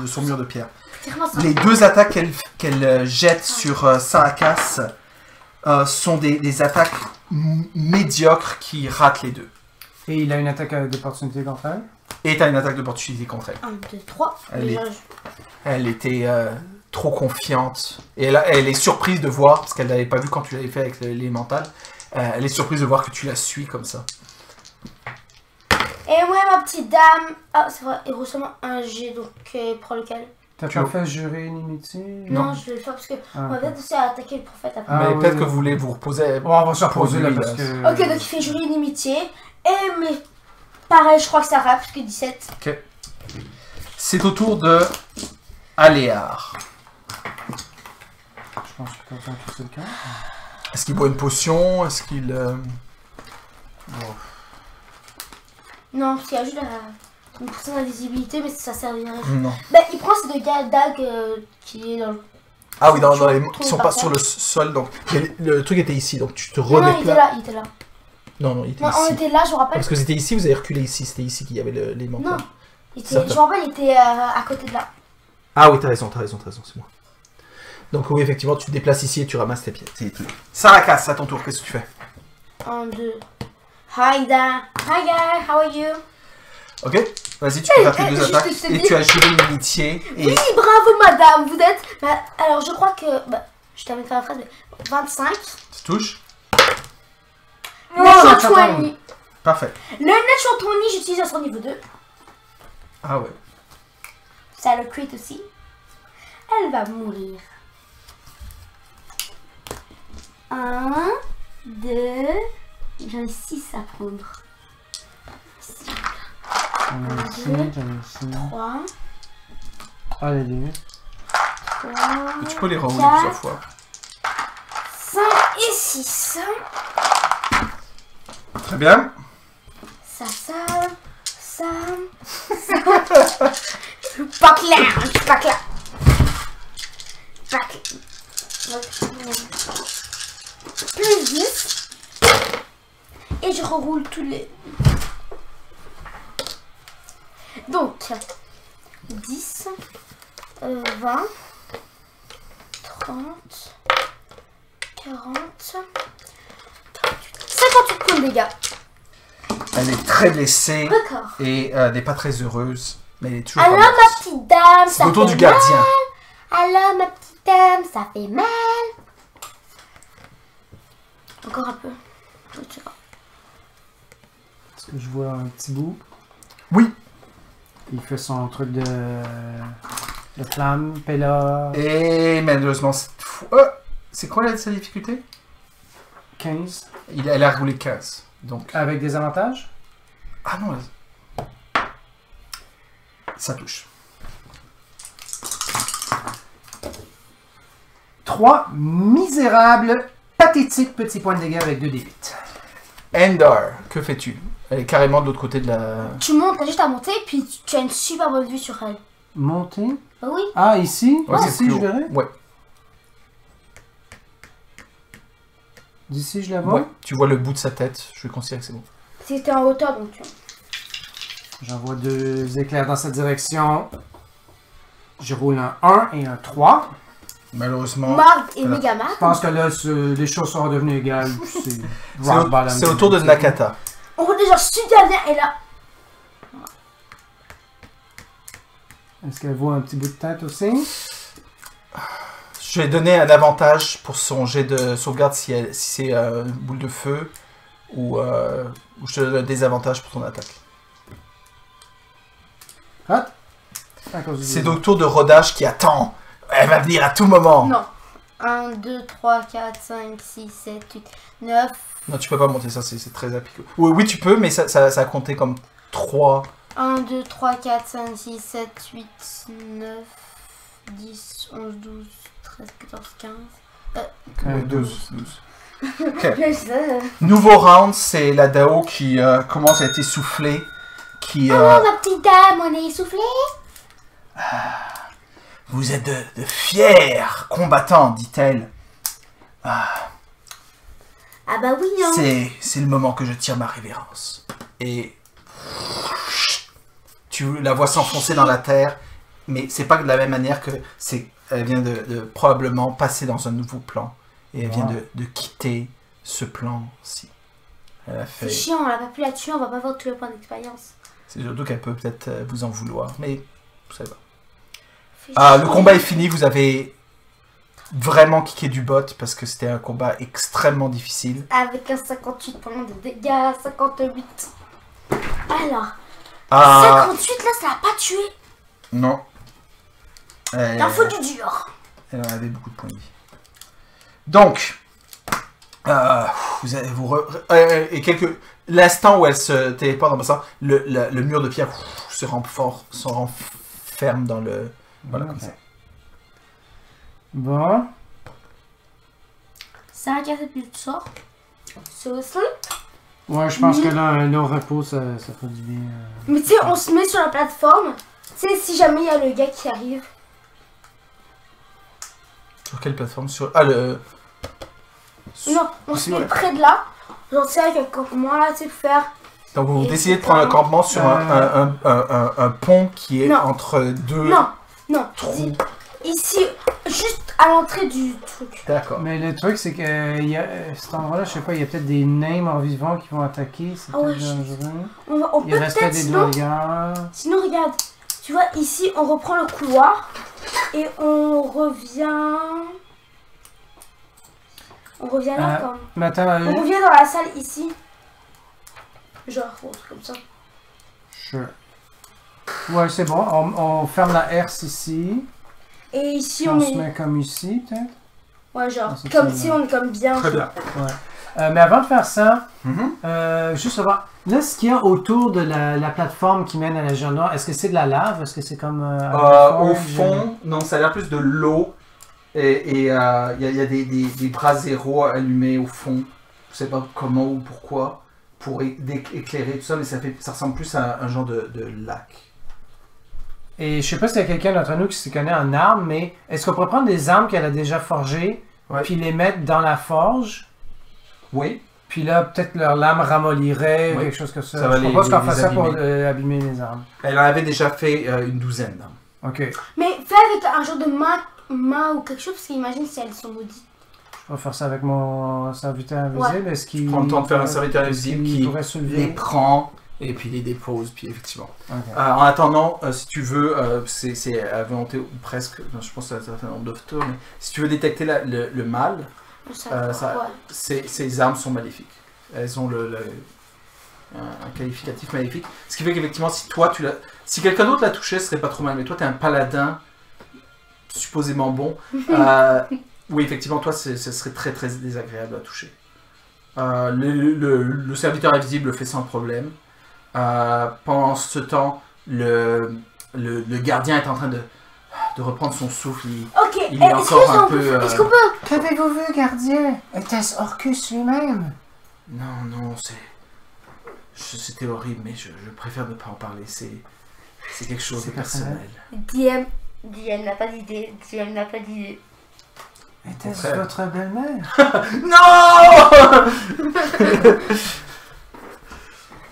Speaker 1: son mur de pierre.
Speaker 2: Tire-moi ça.
Speaker 1: Les deux attaques qu'elle jette sur Sarakas sont des attaques médiocres qui ratent les deux.
Speaker 3: Et il a une attaque d'opportunité contre elle.
Speaker 1: Et tu as une attaque d'opportunité contre elle.
Speaker 2: 1, 2, 3.
Speaker 1: Elle était trop confiante. Et elle est surprise de voir, parce qu'elle n'avait pas vu quand tu l'avais fait avec l'élémental, elle est surprise de voir que tu la suis comme ça.
Speaker 2: Et moi, ma petite dame. Ah, c'est vrai, il reçoit seulement un G, donc prends lequel?
Speaker 3: T'as pas fait jurer inimitié?
Speaker 2: Non, je vais le faire parce que on va peut-être aussi attaquer le prophète après.
Speaker 3: Ah,
Speaker 1: Mais
Speaker 3: oui,
Speaker 1: peut-être
Speaker 3: oui.
Speaker 1: que vous voulez vous reposer.
Speaker 3: Bon, on va se reposer là
Speaker 1: lui,
Speaker 3: parce
Speaker 1: là.
Speaker 3: que.
Speaker 2: Ok, donc il fait jurer inimitié. Et mais pareil, je crois que ça rate parce que 17.
Speaker 1: Ok. C'est au tour de Aléar.
Speaker 3: Je pense que je peux faire tout le cas.
Speaker 1: Est-ce qu'il boit une potion? Est-ce qu'il...
Speaker 3: Bon.
Speaker 2: Non, parce qu'il y a juste une pourcent d'invisibilité, mais ça servirait.
Speaker 1: Non.
Speaker 2: Ben, il prend ces deux dagues qui est dans le.
Speaker 1: Ah oui, ils
Speaker 2: Trouve
Speaker 1: sont
Speaker 2: par
Speaker 1: pas
Speaker 2: terre.
Speaker 1: sur le sol, donc le truc était ici, donc tu te
Speaker 2: Non, non, il était
Speaker 1: redéplaces.
Speaker 2: là, il était là.
Speaker 1: Non, il était
Speaker 2: Non, on
Speaker 1: ici.
Speaker 2: était là, je me rappelle.
Speaker 1: Parce que c'était ici, vous avez reculé ici, c'était ici qu'il y avait l'élémental.
Speaker 2: Non, il était,
Speaker 1: Certain.
Speaker 2: je me rappelle, il était à côté de là.
Speaker 1: Ah oui, t'as raison, c'est moi. Donc oui, effectivement, tu te déplaces ici et tu ramasses tes pieds. Sarakas, à ton tour, qu'est-ce que tu fais?
Speaker 2: 1, 2. Hi, Dan. Hi, guy, how are you?
Speaker 1: Ok? Vas-y, tu peux faire tes deux
Speaker 2: juste
Speaker 1: attaques.
Speaker 2: te
Speaker 1: Et
Speaker 2: dis-
Speaker 1: tu as juré une amitié. Et...
Speaker 2: Oui, bravo madame, vous êtes... Bah, alors je crois que... Bah, je t'avais fait la phrase, mais 25.
Speaker 1: Tu touches?
Speaker 2: Natural 20.
Speaker 1: Parfait.
Speaker 2: Le Natural 20, j'utilise à son niveau 2.
Speaker 1: Ah ouais.
Speaker 2: Ça le crit aussi. Elle va mourir. 1, 2... J'en ai 6 à prendre.
Speaker 3: J'en ai ici.
Speaker 2: 3,
Speaker 3: Ah, les deux.
Speaker 2: 3,
Speaker 1: Et tu peux les rerouler
Speaker 2: 4,
Speaker 1: plusieurs fois.
Speaker 2: 5 et 6.
Speaker 1: Très bien.
Speaker 2: Ça. Je suis pas clair, je suis pas clair. Plus 10. Et je reroule tous les... Donc, 10, 20, 30, 40, 58 points de dégâts.
Speaker 1: Elle est très blessée
Speaker 2: D'accord.
Speaker 1: et n'est pas très heureuse. Mais elle est toujours
Speaker 2: Alors
Speaker 1: pas
Speaker 2: ma
Speaker 1: morte.
Speaker 2: petite dame,
Speaker 1: C'est
Speaker 2: ça
Speaker 1: au tour
Speaker 2: fait
Speaker 1: du gardien.
Speaker 2: mal. Alors ma petite dame, ça fait mal. Encore un peu.
Speaker 3: Est-ce que je vois un petit bout?
Speaker 1: Oui.
Speaker 3: Il fait son truc de flamme, Pella.
Speaker 1: Et malheureusement, c'est quoi sa difficulté?
Speaker 3: 15.
Speaker 1: Elle a roulé 15. Donc...
Speaker 3: Avec des avantages?
Speaker 1: Ah non, ça touche.
Speaker 3: 3 misérables, pathétiques petits points de dégâts avec 2 d8.
Speaker 1: Endar, que fais-tu? Elle est carrément de l'autre côté de la...
Speaker 2: Tu montes, t'as juste à monter, puis tu as une super bonne vue sur elle.
Speaker 3: Monter?
Speaker 2: Bah oui.
Speaker 3: Ah, ici?
Speaker 1: Ouais, c'est
Speaker 3: Ici,
Speaker 1: plus
Speaker 3: je
Speaker 1: haut.
Speaker 3: verrai?
Speaker 1: Ouais.
Speaker 3: D'ici, je la vois?
Speaker 1: Ouais. Tu vois le bout de sa tête. Je vais considérer que c'est bon.
Speaker 2: C'était en hauteur, donc tu vois.
Speaker 3: J'envoie 2 éclairs dans cette direction. Je roule un 1 et un 3.
Speaker 1: Malheureusement...
Speaker 2: Marg et
Speaker 1: voilà.
Speaker 2: Megaman.
Speaker 3: Je pense que là, les choses sont redevenues égales.
Speaker 1: C'est au tour de Nakata.
Speaker 2: On voit déjà super bien, et là...
Speaker 3: Est-ce qu'elle voit un petit bout de tête aussi?
Speaker 1: Je vais donner un avantage pour son jet de sauvegarde si c'est une boule de feu ou je te donne un désavantage pour ton attaque.
Speaker 3: Ah! À cause du
Speaker 1: C'est au tour de Rodage qui attend. Elle va venir à tout moment.
Speaker 2: Non. 1, 2, 3, 4, 5, 6, 7, 8, 9...
Speaker 1: Non, tu peux pas monter ça, c'est très appliqué. Oui, tu peux, mais ça a compté comme 3.
Speaker 2: 1, 2, 3, 4, 5, 6, 7, 8, 9, 10, 11, 12, 13, 14, 15...
Speaker 1: 12.
Speaker 2: Okay.
Speaker 1: Nouveau round, c'est la Dao qui commence à être essoufflée. Qui,
Speaker 2: Alors ma petite dame, on est essoufflé?
Speaker 1: Vous êtes de fiers combattants, dit-elle.
Speaker 2: Ah bah oui, hein.
Speaker 1: C'est le moment que je tire ma révérence. Et tu la vois s'enfoncer dans la terre, mais c'est pas de la même manière que elle vient de probablement passer dans un nouveau plan. Et elle vient de quitter ce plan-ci. Elle a fait...
Speaker 2: C'est chiant, on l'a pas pu la tuer, on va pas avoir tous les points d'expérience.
Speaker 1: C'est surtout qu'elle peut peut-être vous en vouloir, mais ça va.
Speaker 2: Fait
Speaker 1: Le
Speaker 2: chier.
Speaker 1: combat est fini, vous avez vraiment kické du bot parce que c'était un combat extrêmement difficile.
Speaker 2: Avec un 58 points de dégâts, 58. Alors, 58 là, ça l'a pas tué.
Speaker 1: Non.
Speaker 2: Il en faut du dur.
Speaker 1: Elle en avait beaucoup de points de vie. Donc, l'instant où elle se téléporte dans le sang, le mur de pierre se renferme dans le... Voilà, comme ça.
Speaker 3: Bon.
Speaker 2: C'est un café plus de sort. C'est aussi.
Speaker 3: Ouais, je pense que là, un long repos, ça fait du bien.
Speaker 2: Mais tu sais, on se met sur la plateforme. Tu sais, si jamais il y a le gars qui arrive.
Speaker 1: Sur quelle plateforme? Le...
Speaker 2: Non, on
Speaker 1: Ici,
Speaker 2: se met
Speaker 1: ouais.
Speaker 2: près de là. Genre, tu sais, avec un campement là, tu sais, pour faire.
Speaker 1: Donc vous
Speaker 2: Et
Speaker 1: décidez de
Speaker 2: c'est
Speaker 1: prendre un
Speaker 2: pas-
Speaker 1: campement sur un pont qui est
Speaker 2: Non.
Speaker 1: entre deux
Speaker 2: Non, non.
Speaker 1: trous.
Speaker 2: Ici, juste à l'entrée du truc.
Speaker 1: D'accord.
Speaker 3: Mais le truc, c'est que cet endroit-là, je sais pas, il y a peut-être des names en vivant qui vont attaquer. C'est
Speaker 2: Ah ouais,
Speaker 3: peut-être dangereux.
Speaker 2: On
Speaker 3: Il
Speaker 2: peut
Speaker 3: reste
Speaker 2: peut-être
Speaker 3: des
Speaker 2: sinon...
Speaker 3: doigts.
Speaker 2: Sinon, regarde. Tu vois, ici, on reprend le couloir. Et on revient... On revient là, comme...
Speaker 3: Mais attends,
Speaker 2: On revient dans la salle, ici. Genre, un truc comme ça.
Speaker 3: sure. Ouais, c'est bon. On ferme la herse ici.
Speaker 2: Et ici,
Speaker 3: Puis
Speaker 2: on
Speaker 3: on
Speaker 2: est...
Speaker 3: se met comme ici, peut-être.
Speaker 2: Ouais, genre,
Speaker 3: Ah, c'est
Speaker 2: comme
Speaker 3: ça,
Speaker 2: si
Speaker 3: là.
Speaker 2: on est comme bien.
Speaker 1: Très bien.
Speaker 3: Mais avant de faire ça,
Speaker 1: Mhm.
Speaker 3: juste savoir, là, ce qu'il y a autour de la plateforme qui mène à la Géant Noire, est-ce que c'est de la lave? Est-ce que c'est comme...
Speaker 1: Au fond, non, ça a l'air plus de l'eau. Et il y a des bras zéro allumés au fond. Je sais pas comment ou pourquoi. Pour éclairer tout ça, mais ça ressemble plus à un genre de lac.
Speaker 3: Et je sais pas s'il y a quelqu'un d'entre nous qui se connaît en armes, mais est-ce qu'on pourrait prendre des armes qu'elle a déjà forgées,
Speaker 1: Ouais.
Speaker 3: puis les mettre dans la forge,
Speaker 1: Oui.
Speaker 3: puis là, peut-être leur lame ramollirait,
Speaker 1: Oui.
Speaker 3: quelque chose comme ça.
Speaker 1: Ça va
Speaker 3: Je
Speaker 1: les-
Speaker 3: propose qu'on
Speaker 1: les
Speaker 3: fasse ça pour
Speaker 1: abîmer.
Speaker 3: abîmer les armes.
Speaker 1: Elle en avait déjà fait une douzaine.
Speaker 3: Ok.
Speaker 2: Mais fais avec un genre de main ou quelque chose, parce qu'imagine si elles sont maudites.
Speaker 3: Je vais faire ça avec mon serviteur invisible.
Speaker 2: Ouais.
Speaker 3: Est-ce qu'il
Speaker 1: Prends le temps de faire un serviteur
Speaker 3: est-ce
Speaker 1: invisible
Speaker 3: qu'il
Speaker 1: qui
Speaker 3: pourrait
Speaker 1: les
Speaker 3: soulever?
Speaker 1: prend et puis les dépose, puis effectivement.
Speaker 3: Ok.
Speaker 1: En attendant, si tu veux, c'est à volonté ou presque, non, je pense que ça va faire un nombre de tours, mais si tu veux détecter le mal,
Speaker 2: Ça,
Speaker 1: ça-
Speaker 2: ouais.
Speaker 1: ces armes sont maléfiques. Elles ont un qualificatif maléfique. Ce qui fait qu'effectivement, si quelqu'un d'autre la touchait, ce serait pas trop mal, mais toi, t'es un paladin supposément bon. Oui, effectivement, toi, ce serait très très désagréable à toucher. Le serviteur invisible le fait sans problème. Pendant ce temps, le gardien est en train de reprendre son souffle.
Speaker 2: Ok,
Speaker 1: Il est
Speaker 2: est-ce
Speaker 1: encore
Speaker 2: qu'on
Speaker 1: un
Speaker 2: peut...
Speaker 1: peu,
Speaker 2: Est-ce qu'on peut...
Speaker 3: Qu'avez-vous vu, gardien? Était-ce Orcus lui-même?
Speaker 1: Non, c'était horrible, mais je préfère ne pas en parler. C'est quelque chose de
Speaker 3: C'est personnel.
Speaker 1: personnel.
Speaker 2: DM n'a pas d'idée. DM n'a pas d'idée.
Speaker 3: Était-ce
Speaker 1: Frère.
Speaker 3: votre belle-mère?
Speaker 1: Non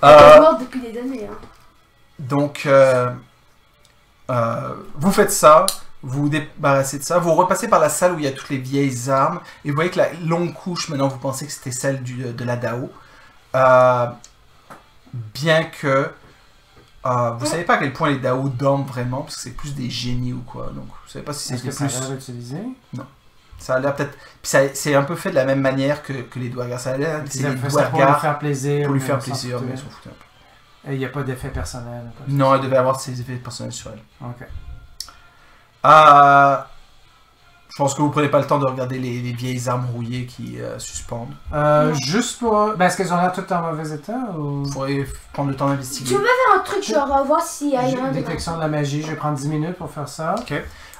Speaker 2: Elle est morte depuis des années. Hein.
Speaker 1: Donc, vous faites ça, vous vous débarrassez de ça, vous repassez par la salle où il y a toutes les vieilles armes, et vous voyez que la longue couche, maintenant vous pensez que c'était celle de la Dao. Bien que vous savez pas à quel point les Dao dorment vraiment, parce que c'est plus des génies ou quoi, donc vous savez pas si
Speaker 3: Est-ce
Speaker 1: c'était
Speaker 3: que ça a
Speaker 1: plus...
Speaker 3: l'air utilisé?
Speaker 1: Ça a l'air peut-être... Puis c'est un peu fait de la même manière que les Douargars. Ça a l'air c'est
Speaker 3: Ils
Speaker 1: des
Speaker 3: ont fait ça pour lui
Speaker 1: Douargars
Speaker 3: faire plaisir.
Speaker 1: pour lui
Speaker 3: mais
Speaker 1: faire
Speaker 3: on s'en
Speaker 1: plaisir,
Speaker 3: foutait.
Speaker 1: mais ils s'en foutaient un peu.
Speaker 3: Et il n'y a pas d'effet personnel. pas de-
Speaker 1: Non, elle devait avoir ses effets personnels sur elle.
Speaker 3: Ok.
Speaker 1: Je pense que vous prenez pas le temps de regarder les vieilles armes rouillées qui suspendent.
Speaker 3: Juste pour... Ben, est-ce qu'elles ont l'air toutes en mauvais état ou...
Speaker 1: Vous pourrez prendre le temps d'investiguer.
Speaker 2: Tu peux faire un truc, genre voir s'il y a
Speaker 3: J'ai
Speaker 2: rien de...
Speaker 3: détection de la magie, je vais prendre 10 minutes pour faire ça.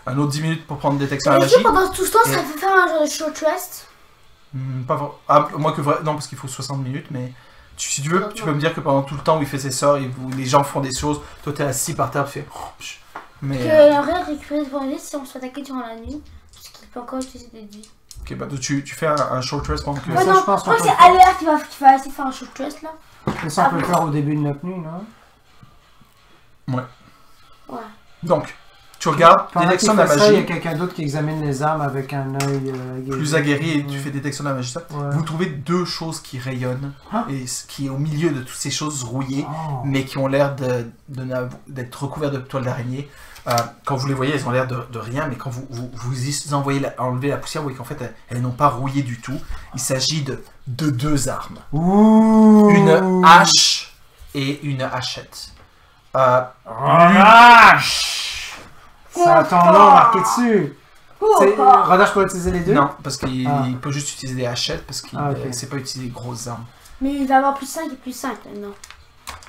Speaker 1: Un autre 10 minutes pour prendre détection à la
Speaker 2: Est-ce que
Speaker 1: magie.
Speaker 2: pendant tout ce temps, ça
Speaker 1: Et-
Speaker 2: peut faire un genre de short rest?
Speaker 1: Pas moi que vrai. Non, parce qu'il faut 60 minutes, mais si tu veux, tu peux me dire que pendant tout le temps où il fait ses sorts, les gens font des choses, toi t'es assis par terre, tu fais. Mais.
Speaker 2: Que j'aimerais récupérer ce bonus si on se fait attaquer durant la nuit. Parce qu'il peut encore utiliser des dés.
Speaker 1: Ok, bah tu fais un short rest pendant que.
Speaker 3: Ouais,
Speaker 2: Ouais,
Speaker 3: ça,
Speaker 2: non,
Speaker 3: je pense
Speaker 2: je
Speaker 3: qu'on
Speaker 2: crois que
Speaker 3: peut
Speaker 2: c'est
Speaker 3: le faire.
Speaker 2: Aléa qui va essayer de faire un short rest là.
Speaker 3: Mais ça, on peut le faire au début de notre nuit, non?
Speaker 2: Ouais.
Speaker 1: Donc, tu regardes,
Speaker 3: Pendant
Speaker 1: détection
Speaker 3: qu'il
Speaker 1: de la
Speaker 3: fait ça, il y a
Speaker 1: magie,
Speaker 3: quelqu'un d'autre qui examine les armes avec un œil
Speaker 1: plus aguerri, et tu
Speaker 3: Ouais.
Speaker 1: fais détection de la magie. Ça.
Speaker 3: Ouais.
Speaker 1: Vous trouvez deux choses qui rayonnent,
Speaker 3: Ah.
Speaker 1: et qui est au milieu de toutes ces choses rouillées,
Speaker 3: Oh.
Speaker 1: mais qui ont l'air d'être recouvertes de toiles d'araignée. Quand vous les voyez, elles ont l'air de rien, mais quand vous y enlevez la poussière, vous voyez qu'en fait, elles n'ont pas rouillé du tout. Il s'agit de deux armes.
Speaker 3: Ouh.
Speaker 1: Une hache et une hachette.
Speaker 3: Vache! Ça a ton nom marqué dessus. Rodage peut utiliser les deux?
Speaker 1: Non, parce qu'il
Speaker 3: Ah.
Speaker 1: il peut juste utiliser des hachettes, parce qu'il
Speaker 3: Ah, ok.
Speaker 1: ne sait pas utiliser des grosses armes.
Speaker 2: Mais il va avoir plus 5 et plus 5 maintenant.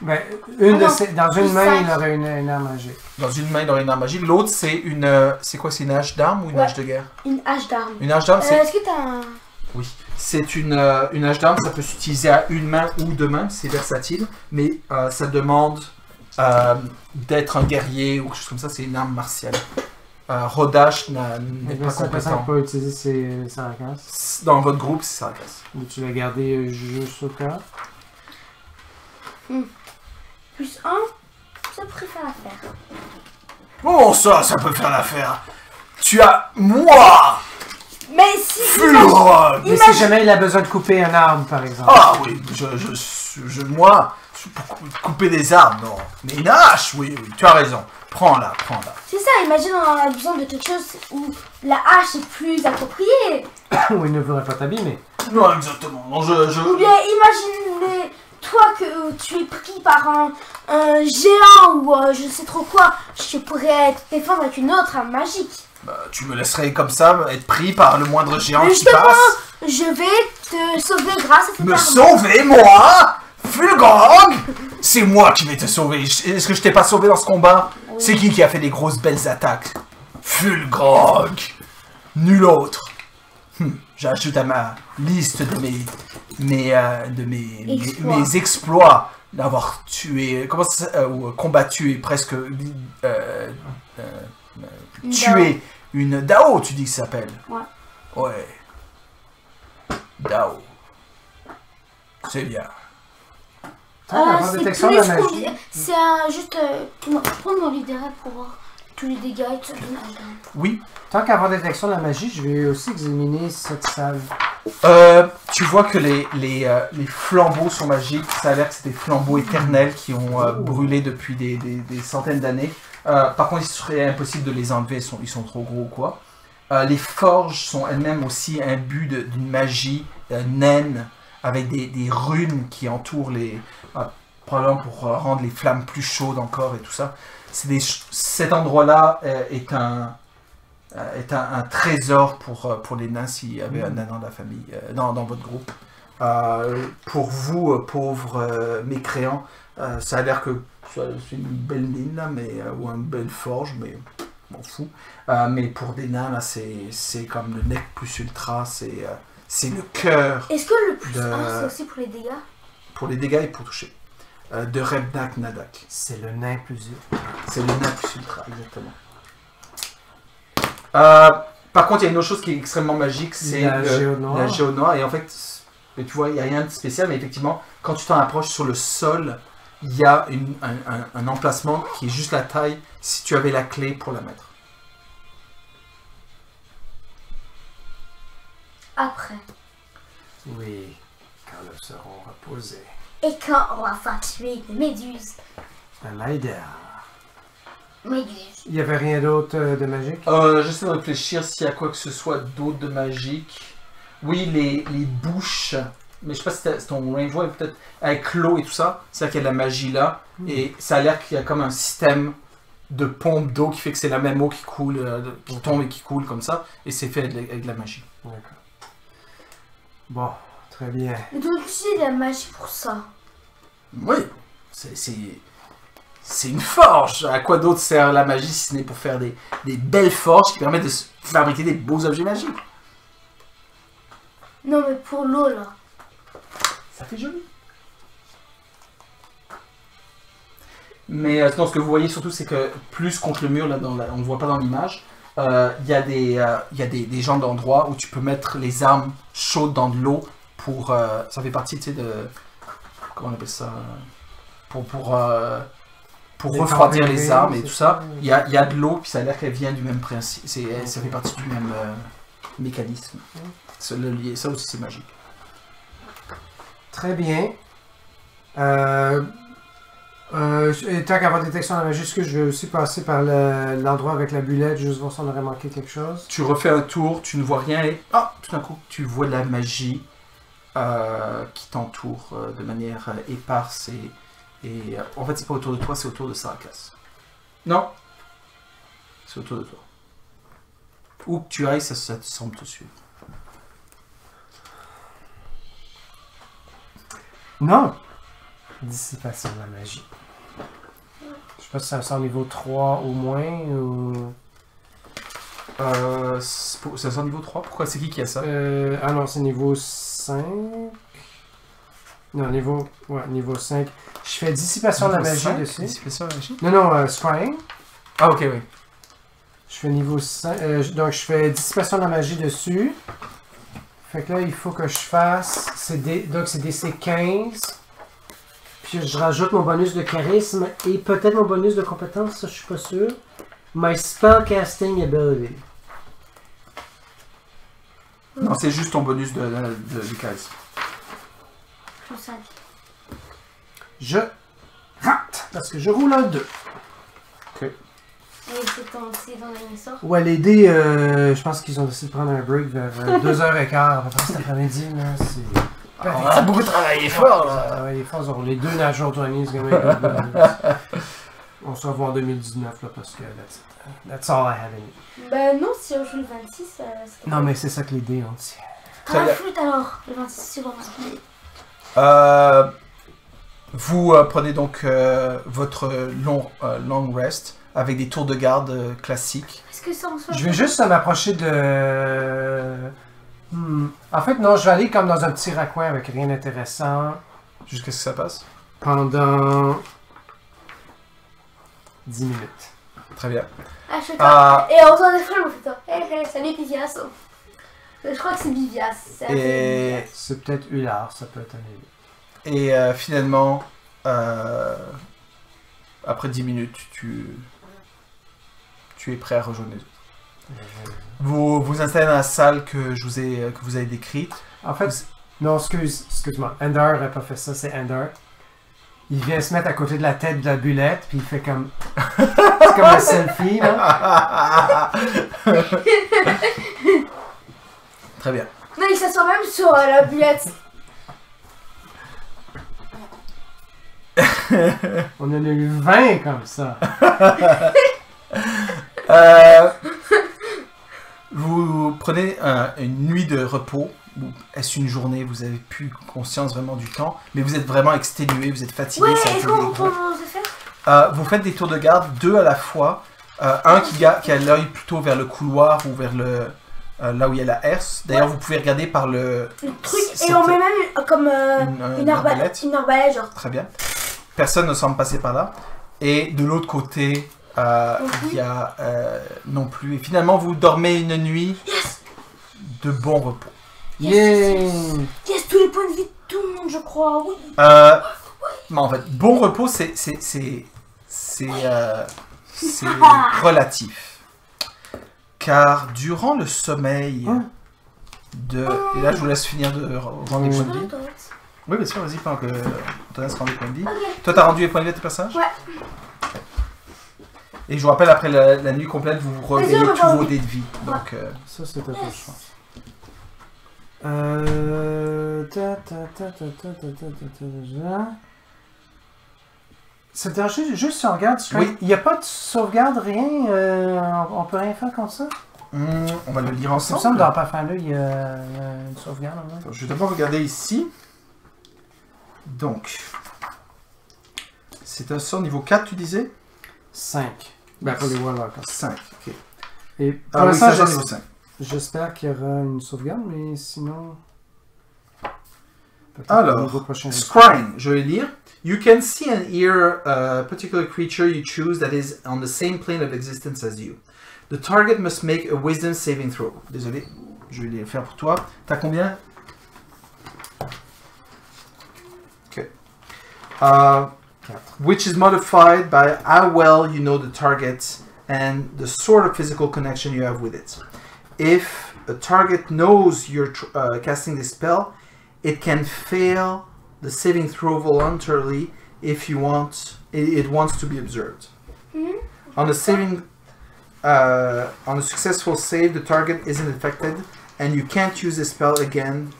Speaker 3: Ben,
Speaker 2: Ah non,
Speaker 3: dans une
Speaker 2: plus
Speaker 3: main,
Speaker 2: cinq.
Speaker 3: il aurait une arme magique.
Speaker 1: Dans une main, il aurait une arme magique. L'autre, c'est une... c'est quoi, c'est une hache d'arme ou une
Speaker 2: Ouais.
Speaker 1: hache de guerre?
Speaker 2: Une hache d'arme.
Speaker 1: Une hache d'arme, c'est...
Speaker 2: Est-ce que t'as un...
Speaker 1: Oui. C'est une hache d'arme, ça peut s'utiliser à une main ou deux mains, c'est versatile, mais ça demande d'être un guerrier ou quelque chose comme ça, c'est une arme martiale. Rodash n'est
Speaker 3: Mais
Speaker 1: pas
Speaker 3: ça, personne
Speaker 1: compétent.
Speaker 3: peut utiliser sa racasse.
Speaker 1: Dans votre groupe, c'est ça la classe.
Speaker 3: Ou tu l'as gardé juste au cas.
Speaker 2: Plus 1, ça préfère à faire.
Speaker 1: Oh, ça peut faire l'affaire. Tu as moi
Speaker 2: Mais si...
Speaker 1: Fulrog!
Speaker 3: Mais si jamais il a besoin de couper un arbre, par exemple.
Speaker 1: Ah oui, moi, pour couper des arbres, non. Mais une hache, oui, tu as raison. Prends-la.
Speaker 2: C'est ça, imagine on a besoin de quelque chose où la hache est plus appropriée.
Speaker 3: Ou il ne voudrait pas t'abîmer.
Speaker 1: Non, exactement. Non,
Speaker 2: Ou bien imagine toi que tu es pris par un géant ou je sais trop quoi. Je pourrais te défendre avec une autre arme magique.
Speaker 1: Bah, tu me laisserais comme ça être pris par le moindre géant
Speaker 2: Mais
Speaker 1: qui
Speaker 2: justement,
Speaker 1: passe.
Speaker 2: je vais te sauver grâce à cette
Speaker 1: Me
Speaker 2: arme.
Speaker 1: sauver, moi? Fulgrog? C'est moi qui vais te sauver. Est-ce que je t'ai pas sauvé dans ce combat?
Speaker 2: Oui.
Speaker 1: C'est qui a fait des grosses belles attaques? Fulgrog. Nul autre. J'ajoute à ma liste de mes exploits d'avoir tué, ou combattu et presque tué une Dao, tu dis que ça s'appelle?
Speaker 2: Ouais.
Speaker 1: Ouais. Dao. C'est bien.
Speaker 2: C'est plus compliqué. C'est juste prendre mon littéraire pour voir tous les dégâts et tout ça.
Speaker 1: Oui.
Speaker 3: Tant qu'avoir détection de la magie, je vais aussi examiner cette salle.
Speaker 1: Tu vois que les flambeaux sont magiques. Ça a l'air que c'est des flambeaux éternels qui ont brûlé depuis des centaines d'années. Par contre, il serait impossible de les enlever. Ils sont trop gros ou quoi. Les forges sont elles-mêmes aussi imbues d'une magie naine avec des runes qui entourent les... probablement pour rendre les flammes plus chaudes encore et tout ça. Cet endroit-là est un trésor pour les nains s'il y avait un nain dans la famille, dans votre groupe. Pour vous, pauvres mécréants, ça a l'air que c'est une belle mine là, ou une belle forge, mais m'en fous. Mais pour des nains, là, c'est comme le nec plus ultra, c'est le cœur.
Speaker 2: Est-ce que le plus 1 c'est aussi pour les dégâts?
Speaker 1: Pour les dégâts et pour toucher. De Rebnak Nadak.
Speaker 3: C'est le nain plus ultra.
Speaker 1: C'est le nain plus ultra, exactement. Par contre, il y a une autre chose qui est extrêmement magique, c'est la géonoire. Et en fait, tu vois, il n'y a rien de spécial, mais effectivement, quand tu t'en approches sur le sol, il y a un emplacement qui est juste la taille si tu avais la clé pour la mettre.
Speaker 2: Après.
Speaker 3: Oui, quand nous serons reposés.
Speaker 2: Et quand on va faire tuer une méduse. Méduse.
Speaker 3: Il n'y avait rien d'autre de magique?
Speaker 1: J'essaie de réfléchir s'il y a quoi que ce soit d'autre de magique. Oui, les bouches. Mais je sais pas si c'est ton range, ouais, peut-être avec l'eau et tout ça. C'est-à-dire qu'il y a de la magie là. Et ça a l'air qu'il y a comme un système de pompe d'eau qui fait que c'est la même eau qui coule, qui tombe et qui coule comme ça. Et c'est fait avec de la magie.
Speaker 3: D'accord. Bon, très bien.
Speaker 2: Mais tu utiliser de la magie pour ça?
Speaker 1: Oui, c'est une forge. À quoi d'autre sert la magie si ce n'est pour faire des belles forges qui permettent de fabriquer des beaux objets magiques?
Speaker 2: Non, mais pour l'eau là.
Speaker 1: Ça fait joli. Mais sinon, ce que vous voyez surtout, c'est que plus contre le mur, là, on ne le voit pas dans l'image, il y a des genres d'endroits où tu peux mettre les armes chaudes dans de l'eau pour... ça fait partie, tu sais, de... Comment on appelle ça? Pour refroidir les armes et tout ça. Il y a de l'eau, puis ça a l'air qu'elle vient du même principe. Ça fait partie du même mécanisme. Ça aussi, c'est magique.
Speaker 3: Très bien. Tant qu'avoir détection de la magie, est-ce que je vais aussi passer par l'endroit avec la bullette, juste voir si on aurait manqué quelque chose?
Speaker 1: Tu refais un tour, tu ne vois rien et... tout d'un coup, tu vois la magie qui t'entoure de manière éparse et en fait, c'est pas autour de toi, c'est autour de Sarakas. Non. C'est autour de toi. Où que tu ailles, ça te semble te suivre.
Speaker 3: Non! Dissipation de la magie. Je sais pas si ça au niveau 3 au moins ou...
Speaker 1: Ça sort niveau 3? Pourquoi? C'est qui a ça?
Speaker 3: Ah non, c'est niveau 5. Non, niveau 5. Je fais dissipation de la magie dessus.
Speaker 1: Dissipation de la magie?
Speaker 3: Non, scrying.
Speaker 1: Ah, ok, oui.
Speaker 3: Je fais niveau 5. Donc, je fais dissipation de la magie dessus. Fait que là, il faut que je fasse... Donc, c'est DC 15. Puis, je rajoute mon bonus de charisme et peut-être mon bonus de compétence, ça, je suis pas sûr. My spellcasting ability.
Speaker 1: Non, c'est juste ton bonus du charisme.
Speaker 2: Plus 5.
Speaker 3: Je rate parce que je roule un 2.
Speaker 2: Et c'est dans les sorts.
Speaker 3: Ouais, les dés, je pense qu'ils ont décidé de prendre un break vers 2h15 à peu près cet après-midi.
Speaker 1: On a beaucoup travaillé fort, là.
Speaker 3: Ouais, les forces ont les 2 Natural 20s, on se revoit en 2019, là, parce que that's all I have in it.
Speaker 2: Ben non, si on joue le 26, c'est...
Speaker 3: Non, mais c'est ça que les dés ont dit.
Speaker 1: Très
Speaker 2: Ah,
Speaker 1: bien.
Speaker 2: flûte alors. Le 26, c'est bon.
Speaker 1: Vous prenez donc votre long rest avec des tours de garde classiques.
Speaker 2: Est-ce que ça en soit...
Speaker 3: Je vais juste m'approcher de... En fait, non, je vais aller comme dans un petit raccoin avec rien d'intéressant
Speaker 1: Jusqu'à ce que ça passe.
Speaker 3: pendant 10 minutes.
Speaker 1: Très bien.
Speaker 2: Ah, je fais quoi? Et on entend des frères, on fait ça. Hey, salut Bivias. Je crois que c'est Bivias.
Speaker 1: Et,
Speaker 3: C'est peut-être Ular, ça peut être un
Speaker 1: et finalement, après 10 minutes, tu es prêt à rejoindre les autres. Vous vous installez dans la salle que vous avez décrite.
Speaker 3: En fait, non, excuse-moi. Ender n'aurait pas fait ça, c'est Ender. Il vient se mettre à côté de la tête de la bulette, puis il fait comme... c'est comme un selfie, là.
Speaker 1: Très bien.
Speaker 2: Non, il s'assoit même sur la bulette.
Speaker 3: On en a eu 20 comme ça.
Speaker 1: Vous prenez une nuit de repos. Est-ce une journée? Vous avez plus conscience vraiment du temps. Mais vous êtes vraiment exténué, vous êtes fatigué.
Speaker 2: Ouais,
Speaker 1: ça a
Speaker 2: est-ce
Speaker 1: été
Speaker 2: qu'on
Speaker 1: des
Speaker 2: peut
Speaker 1: gros-
Speaker 2: se faire?
Speaker 1: Vous faites des tours de garde, 2 à la fois. Un qui a l'œil plutôt vers le couloir ou vers là où il y a la herse. D'ailleurs, vous pouvez regarder par le
Speaker 2: Truc,
Speaker 1: c'est
Speaker 2: et on met même comme une
Speaker 1: arbalète.
Speaker 2: arbalète, genre.
Speaker 1: Très bien. Personne ne semble passer par là. Et de l'autre côté, il y a non plus. Et finalement, vous dormez une nuit de bon repos.
Speaker 3: Yay!
Speaker 2: Yes, tous les points de vie de tout le monde, je crois, oui.
Speaker 1: Mais en fait, bon repos, c'est relatif. Car durant le sommeil et là, je vous laisse finir de rendre les points de vie. Oui, bien sûr, vas-y, pendant que on te laisse rendre les points de vie.
Speaker 2: Ok.
Speaker 1: Toi, t'as rendu les points de vie à tes personnages?
Speaker 2: Ouais.
Speaker 1: Et je vous rappelle, après la nuit complète, vous regagnez
Speaker 2: Vas-y, on
Speaker 1: tous
Speaker 2: va
Speaker 1: vos
Speaker 2: voir.
Speaker 1: dés de vie. Donc,
Speaker 3: Ça, c'est à toi, je pense. C'est juste si on regarde,
Speaker 1: Oui.
Speaker 3: il n'y a pas de sauvegarde, rien, on peut rien faire comme ça.
Speaker 1: on va le lire
Speaker 3: Il me semble
Speaker 1: ensemble.
Speaker 3: dans Pathfinder, il y a une sauvegarde. Hein?
Speaker 1: Je vais d'abord regarder ici. Donc, c'est un sort niveau 4, tu disais?
Speaker 3: 5. Ben, pour les Warlocks.
Speaker 1: 5, ok.
Speaker 3: Et pour
Speaker 1: Ah oui,
Speaker 3: l'instant,
Speaker 1: sagesse niveau 5.
Speaker 3: j'espère qu'il y aura une sauvegarde, mais sinon... peut-être
Speaker 1: Alors,
Speaker 3: au niveau prochain.
Speaker 1: Scrying, je vais lire. You can see and hear a particular creature you choose that is on the same plane of existence as you. The target must make a wisdom saving throw. Désolé, je vais les faire pour toi. T'as combien? Ok. Which is modified by how well you know the target and the sort of physical connection you have with it. If a target knows you're casting this spell, it can fail the saving throw voluntarily if you want it wants to be observed. On a successful save, the target isn't affected, and you can't use the spell again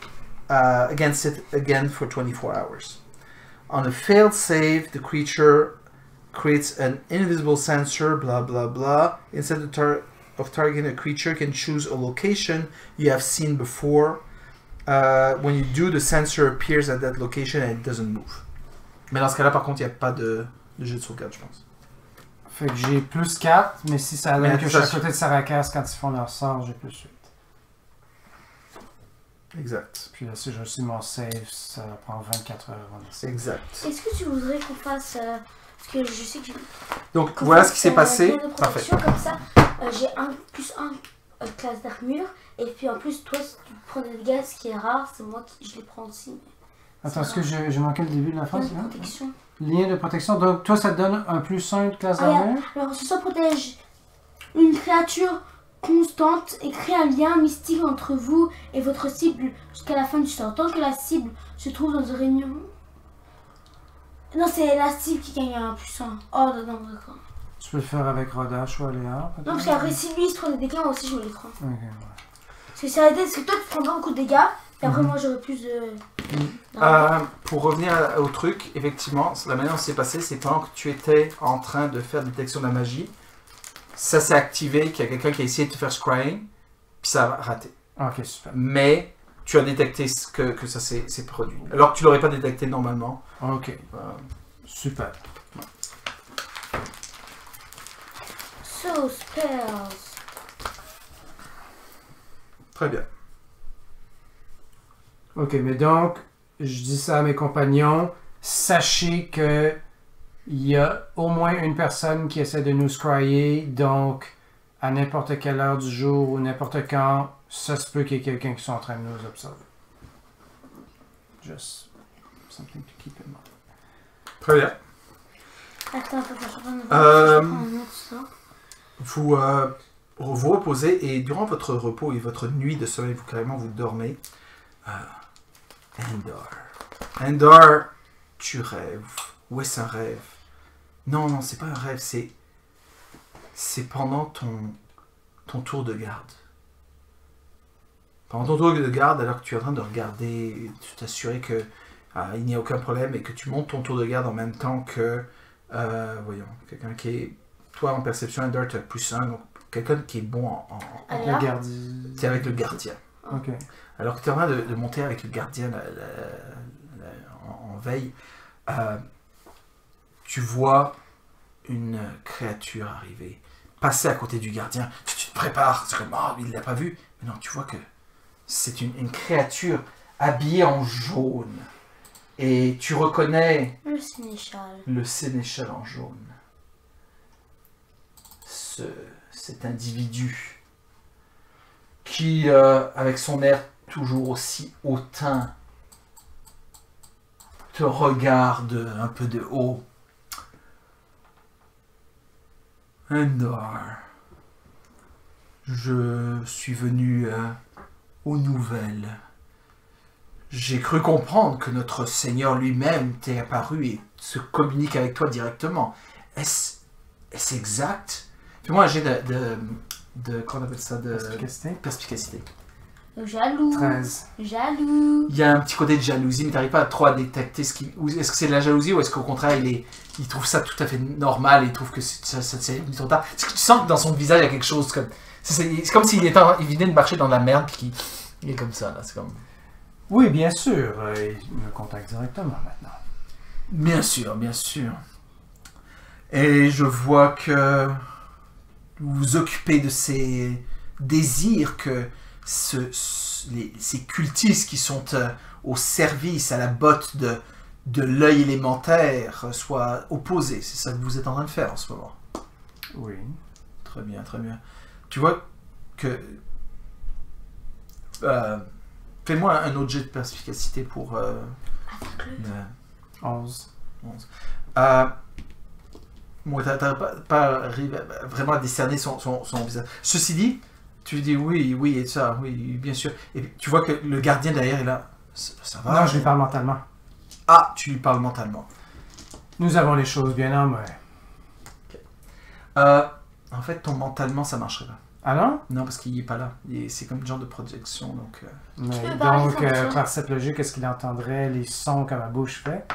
Speaker 1: against it again for 24 hours. On a failed save, the creature creates an invisible sensor, blah blah blah. Instead of targeting a creature, can choose a location you have seen before. When you do, the sensor appears at that location and it doesn't move. Mais dans ce cas-là, par contre, il n'y a pas de jeu de sauvegarde, je pense.
Speaker 3: Fait que j'ai plus 4, mais si ça
Speaker 1: Mais
Speaker 3: donne que je suis à
Speaker 1: ça-
Speaker 3: côté de Saracas quand ils font leur sort, j'ai plus 8.
Speaker 1: Exact.
Speaker 3: Puis là, si j'ai aussi mon save, ça prend 24 heures avant de save.
Speaker 1: Exact.
Speaker 2: Est-ce que tu voudrais qu'on fasse... parce que je sais que...
Speaker 1: Donc,
Speaker 2: qu'on
Speaker 1: voilà
Speaker 2: fasse,
Speaker 1: ce qui s'est passé.
Speaker 2: bien de
Speaker 1: Parfait.
Speaker 2: protection, comme ça, j'ai un plus 1 classe d'armure. Et puis en plus, toi, si tu prends des dégâts, ce qui est rare, c'est moi qui je les prends aussi.
Speaker 3: Attends, est-ce que j'ai manqué le début de la
Speaker 2: Lien
Speaker 3: phrase?
Speaker 2: de
Speaker 3: là?
Speaker 2: protection.
Speaker 3: Lien de protection. Donc, toi, ça te donne un plus 1 de classe
Speaker 2: Ah,
Speaker 3: d'armure?
Speaker 2: alors, si ça protège une créature constante et crée un lien mystique entre vous et votre cible jusqu'à la fin du sort. Tant que la cible se trouve dans une réunion... Non, c'est la cible qui gagne un puissant. Oh, non, d'accord.
Speaker 3: Tu peux le faire avec Rodash ou Aléa.
Speaker 2: Non, parce qu'après, si lui il se prend des dégâts, moi aussi je me les prends.
Speaker 3: Ok, ouais.
Speaker 2: Parce que ça aide, parce que toi tu prends pas beaucoup de dégâts, et après moi j'aurai plus de.
Speaker 1: Pour revenir au truc, effectivement, la manière dont c'est passé, c'est pendant que tu étais en train de faire détection de la magie, ça s'est activé, qu'il y a quelqu'un qui a essayé de te faire scrying, puis ça a raté.
Speaker 3: Ok, super.
Speaker 1: Mais tu as détecté que ça s'est produit. Alors que tu l'aurais pas détecté normalement.
Speaker 3: Ok, super.
Speaker 2: So spells.
Speaker 1: Très bien.
Speaker 3: Ok, mais donc, je dis ça à mes compagnons, sachez que il y a au moins une personne qui essaie de nous scryer, donc à n'importe quelle heure du jour ou n'importe quand, ça se peut qu'il y ait quelqu'un qui soit en train de nous observer. Just something to keep in mind.
Speaker 1: Très bien.
Speaker 2: Attends, je prends un autre ça.
Speaker 1: Vous vous reposez et durant votre repos et votre nuit de sommeil, vous carrément vous dormez. Endor, tu rêves. Ou est-ce un rêve? Non, non, c'est pas un rêve, c'est pendant ton tour de garde. Pendant ton tour de garde, alors que tu es en train de regarder, de t'assurer que il n'y a aucun problème et que tu montes ton tour de garde en même temps que, voyons, quelqu'un qui est, toi en perception, Endor, tu as +1, donc quelqu'un qui est bon
Speaker 3: Le gardien.
Speaker 1: c'est avec le gardien.
Speaker 3: Ok.
Speaker 1: Alors que tu es en train de monter avec le gardien en veille, tu vois une créature arriver, passer à côté du gardien. Tu te prépares, c'est comme, oh, il ne l'a pas vu. Mais non, tu vois que c'est une créature habillée en jaune. Et tu reconnais
Speaker 2: Le sénéchal.
Speaker 1: le sénéchal en jaune. Cet individu qui, avec son air toujours aussi hautain, te regarde un peu de haut. Endor, je suis venu aux nouvelles. J'ai cru comprendre que notre Seigneur lui-même t'est apparu et se communique avec toi directement. Est-ce exact? Fais-moi un jet de comment on appelle ça? De perspicacité.
Speaker 2: Jaloux.
Speaker 3: 13.
Speaker 2: Jaloux.
Speaker 1: Il y a un petit côté de jalousie, mais tu n'arrives pas trop à détecter ce qui... Est-ce que c'est de la jalousie ou est-ce qu'au contraire il trouve ça tout à fait normal et il trouve que c'est venu trop tard? Est-ce que tu sens que dans son visage il y a quelque chose comme... C'est comme s'il il venait de marcher dans la merde puis qu'il est comme ça là, c'est comme...
Speaker 3: Oui, bien sûr. Il me contacte directement maintenant.
Speaker 1: Bien sûr, bien sûr. Et je vois que vous vous occupez de ces désirs que ces cultistes qui sont au service, à la botte de l'œil élémentaire soient opposés. C'est ça que vous êtes en train de faire en ce moment.
Speaker 3: Oui.
Speaker 1: Très bien, très bien. Tu vois que... fais-moi un autre jet de perspicacité pour...
Speaker 3: 11.
Speaker 1: Moi, t'as pas arrivé vraiment à décerner son visage. Ceci dit, tu dis oui, et ça, oui, bien sûr. Et puis, tu vois que le gardien derrière est là. Ça va?
Speaker 3: Non, je lui parle mentalement.
Speaker 1: Ah, tu lui parles mentalement.
Speaker 3: Nous avons les choses bien en main.
Speaker 1: Okay. En fait, ton mentalement, ça marcherait pas.
Speaker 3: Ah non?
Speaker 1: Non, parce qu'il est pas là. C'est comme le genre de projection, donc...
Speaker 3: Mais
Speaker 2: peux parler
Speaker 3: donc,
Speaker 2: sans ça.
Speaker 3: par cette logique, est-ce qu'il entendrait les sons que ma bouche fait?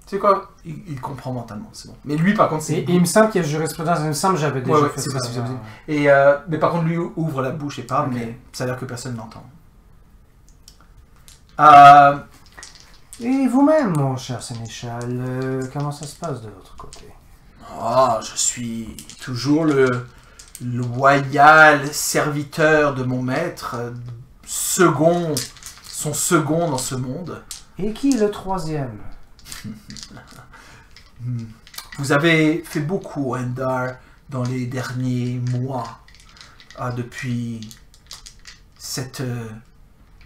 Speaker 1: Tu sais quoi? Il comprend mentalement, c'est bon. Mais lui, par contre, c'est...
Speaker 3: Et il me semble qu'il y a jurisprudence, il me semble que j'avais déjà
Speaker 1: Ouais,
Speaker 3: fait
Speaker 1: c'est
Speaker 3: ça.
Speaker 1: possible, c'est possible. Et, mais par contre, lui ouvre la bouche et parle,
Speaker 3: Ok.
Speaker 1: mais ça a l'air que personne n'entend.
Speaker 3: Et vous-même, mon cher sénéchal, comment ça se passe de l'autre côté?
Speaker 1: Oh, je suis toujours le loyal serviteur de mon maître, son second dans ce monde.
Speaker 3: Et qui est le troisième?
Speaker 1: Vous avez fait beaucoup, Endar, dans les derniers mois, depuis cette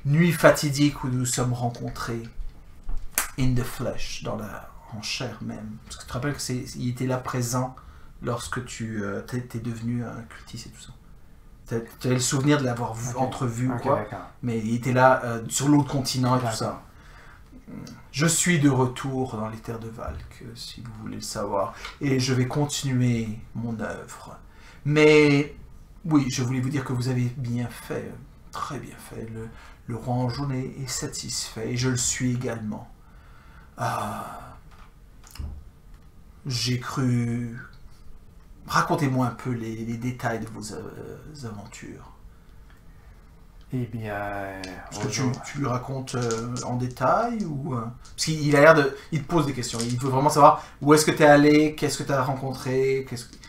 Speaker 1: nuit fatidique où nous nous sommes rencontrés, in the flesh, en chair même. Parce que tu te rappelles qu'il était là présent lorsque tu étais devenu un cultiste et tout ça. Tu avais le souvenir de l'avoir entrevu,
Speaker 3: Ok,
Speaker 1: quoi.
Speaker 3: d'accord.
Speaker 1: Mais il était là sur l'autre continent et tout ça. Je suis de retour dans les terres de Valk, si vous voulez le savoir. Et je vais continuer mon œuvre. Mais oui, je voulais vous dire que vous avez bien fait, très bien fait. Le roi Anjouan est satisfait et je le suis également. J'ai cru... Racontez-moi un peu les détails de vos aventures.
Speaker 3: Eh bien...
Speaker 1: Est-ce que tu lui racontes en détail ou Parce qu'il a l'air de... Il te pose des questions. Il veut vraiment savoir où est-ce que tu es allé, qu'est-ce que tu as rencontré.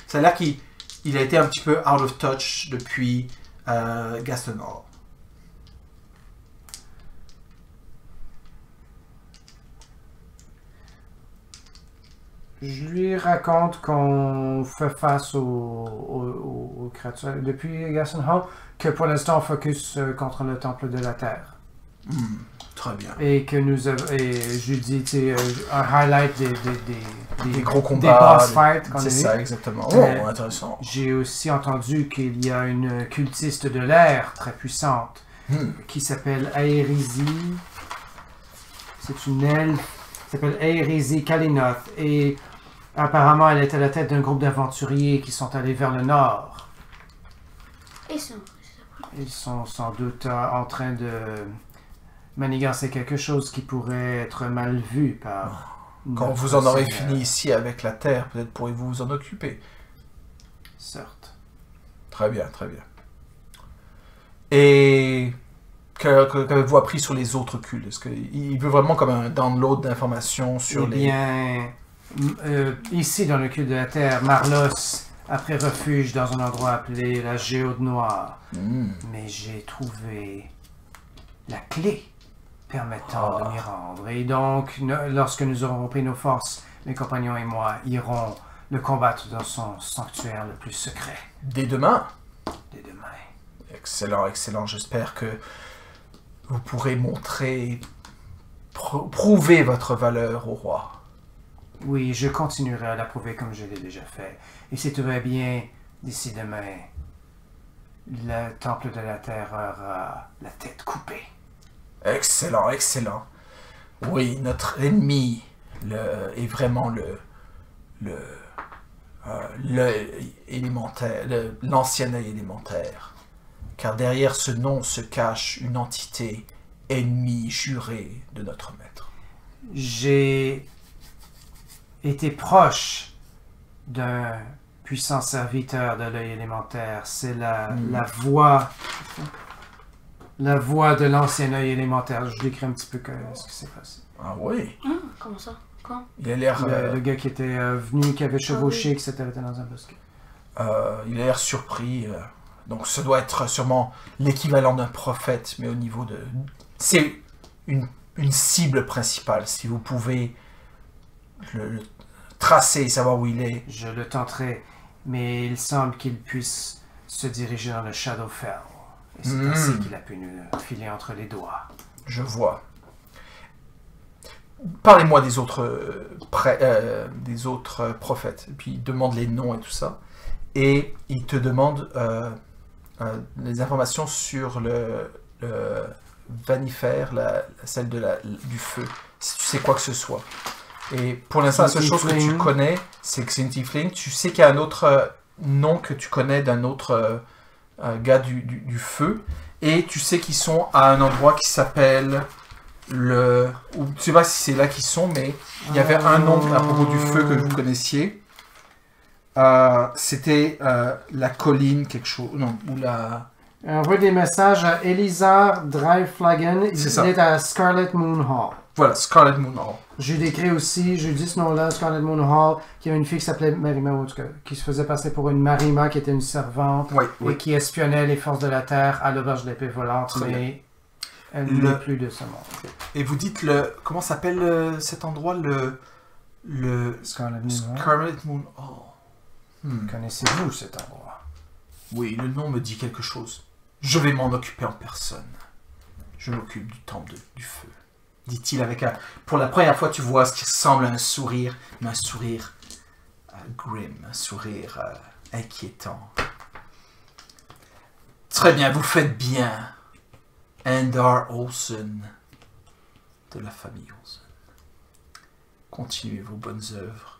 Speaker 1: Ça a l'air qu'il a été un petit peu out of touch depuis Gaston Hall.
Speaker 3: Je lui raconte qu'on fait face aux créatures depuis Gaston Hall, que pour l'instant on focus contre le temple de la Terre.
Speaker 1: Très bien.
Speaker 3: Et que et je lui dis, tu sais, un highlight
Speaker 1: Des gros
Speaker 3: des
Speaker 1: combats.
Speaker 3: boss fights qu'on a
Speaker 1: C'est
Speaker 3: eu.
Speaker 1: ça, exactement. Intéressant.
Speaker 3: J'ai aussi entendu qu'il y a une cultiste de l'air très puissante qui s'appelle Aerisi. C'est une elfe qui s'appelle Aerisi Kalinoth. Et apparemment, elle est à la tête d'un groupe d'aventuriers qui sont allés vers le nord. Ils sont sans doute en train de manigancer quelque chose qui pourrait être mal vu par...
Speaker 1: Quand vous en aurez fini ici avec la Terre, peut-être pourrez-vous vous en occuper.
Speaker 3: Certes.
Speaker 1: Très bien, très bien. Et qu'avez-vous appris sur les autres cultes? Est-ce qu'il veut vraiment comme un download d'informations sur
Speaker 3: Eh bien, ici dans le culte de la Terre, Marlos a pris refuge dans un endroit appelé la Géode Noire. Mais j'ai trouvé la clé permettant de m'y rendre. Et donc, lorsque nous aurons repris nos forces, mes compagnons et moi irons le combattre dans son sanctuaire le plus secret.
Speaker 1: Dès demain?
Speaker 3: Dès demain.
Speaker 1: Excellent, excellent. J'espère que vous pourrez montrer, prouver votre valeur au roi.
Speaker 3: Oui, je continuerai à la prouver comme je l'ai déjà fait. Et si tout va bien, d'ici demain, le temple de la Terre aura la tête coupée.
Speaker 1: Excellent, excellent. Oui, notre ennemi est vraiment l'ancien œil élémentaire. Car derrière ce nom se cache une entité ennemie jurée de notre maître.
Speaker 3: J'ai été proche d'un puissant serviteur de l'œil élémentaire. C'est la voix de l'ancien œil élémentaire. Je décris un petit peu ce qui s'est passé.
Speaker 1: Ah oui?
Speaker 2: Comment ça? Quand?
Speaker 1: Il a l'air...
Speaker 3: Le gars qui était venu, qui avait chevauché, qui s'était arrêté dans un bosquet.
Speaker 1: Il a l'air surpris. Donc ce doit être sûrement l'équivalent d'un prophète, mais au niveau de... C'est une cible principale. Si vous pouvez le tracer et savoir où il est.
Speaker 3: Je le tenterai, mais il semble qu'il puisse se diriger dans le Shadowfell. Et c'est ainsi qu'il a pu nous filer entre les doigts.
Speaker 1: Je vois. Parlez-moi des autres prophètes. Et puis il demande les noms et tout ça. Et il te demande les informations sur le vanifère, celle du feu. Si tu sais quoi que ce soit. Et pour l'instant, la seule chose que tu connais, c'est que c'est une tiefling. Tu sais qu'il y a un autre nom que tu connais d'un autre gars du feu. Et tu sais qu'ils sont à un endroit qui s'appelle ou tu sais pas si c'est là qu'ils sont, mais il y avait un nom à propos du feu que vous connaissiez. C'était la colline quelque chose. Non, ou la...
Speaker 3: Envoie des messages à Elizar Driveflagon. Il est à Scarlet Moon Hall.
Speaker 1: Voilà, Scarlet Moon Hall.
Speaker 3: J'ai décrit aussi, j'ai dit ce nom-là, Scarlet Moon Hall, qui avait une fille qui s'appelait Marima, en tout cas, qui se faisait passer pour une Marima, qui était une servante, et qui espionnait les forces de la Terre à l'auberge de l'épée volante, mais elle n'est plus de ce monde.
Speaker 1: Et vous dites comment s'appelle cet endroit, le
Speaker 3: Scarlet Moon Hall.
Speaker 1: Scarlet Moon Hall.
Speaker 3: Connaissez-vous cet endroit?
Speaker 1: Oui, le nom me dit quelque chose. Je vais m'en occuper en personne. Je m'occupe du temple du feu. Dit-il avec pour la première fois, tu vois ce qui ressemble à un sourire, mais un sourire grim, un sourire inquiétant. Très bien, vous faites bien. Endar Olsen, de la famille Olsen. Continuez vos bonnes œuvres.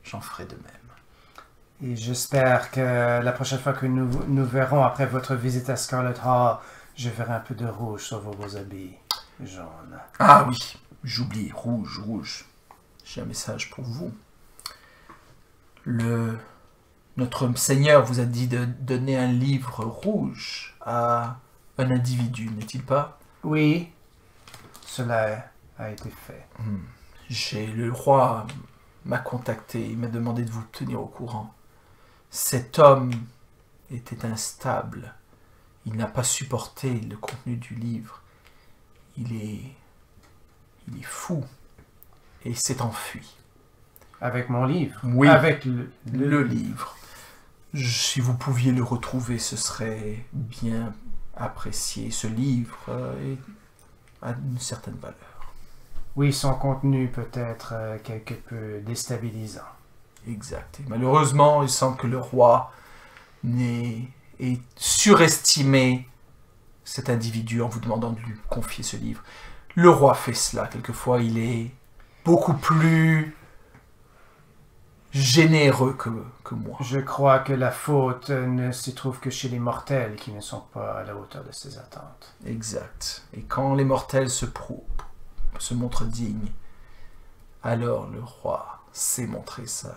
Speaker 1: J'en ferai de même.
Speaker 3: Et j'espère que la prochaine fois que nous verrons après votre visite à Scarlet Hall, je verrai un peu de rouge sur vos beaux habits jaunes.
Speaker 1: Ah oui, j'oublie, rouge, rouge. J'ai un message pour vous. Notre Seigneur vous a dit de donner un livre rouge à un individu, n'est-il pas?
Speaker 3: Oui, cela a été fait.
Speaker 1: Le roi m'a contacté, il m'a demandé de vous tenir au courant. Cet homme était instable. Il n'a pas supporté le contenu du livre. Il est fou et s'est enfui.
Speaker 3: Avec mon livre?
Speaker 1: Oui,
Speaker 3: avec
Speaker 1: le livre. Si vous pouviez le retrouver, ce serait bien apprécié. Ce livre a une certaine valeur.
Speaker 3: Oui, son contenu peut être quelque peu déstabilisant.
Speaker 1: Exact. Et malheureusement, il semble que le roi ait surestimé cet individu en vous demandant de lui confier ce livre. Le roi fait cela. Quelquefois, il est beaucoup plus généreux que moi.
Speaker 3: Je crois que la faute ne s'y trouve que chez les mortels qui ne sont pas à la hauteur de ses attentes.
Speaker 1: Exact. Et quand les mortels se montrent dignes, alors le roi sait montrer sa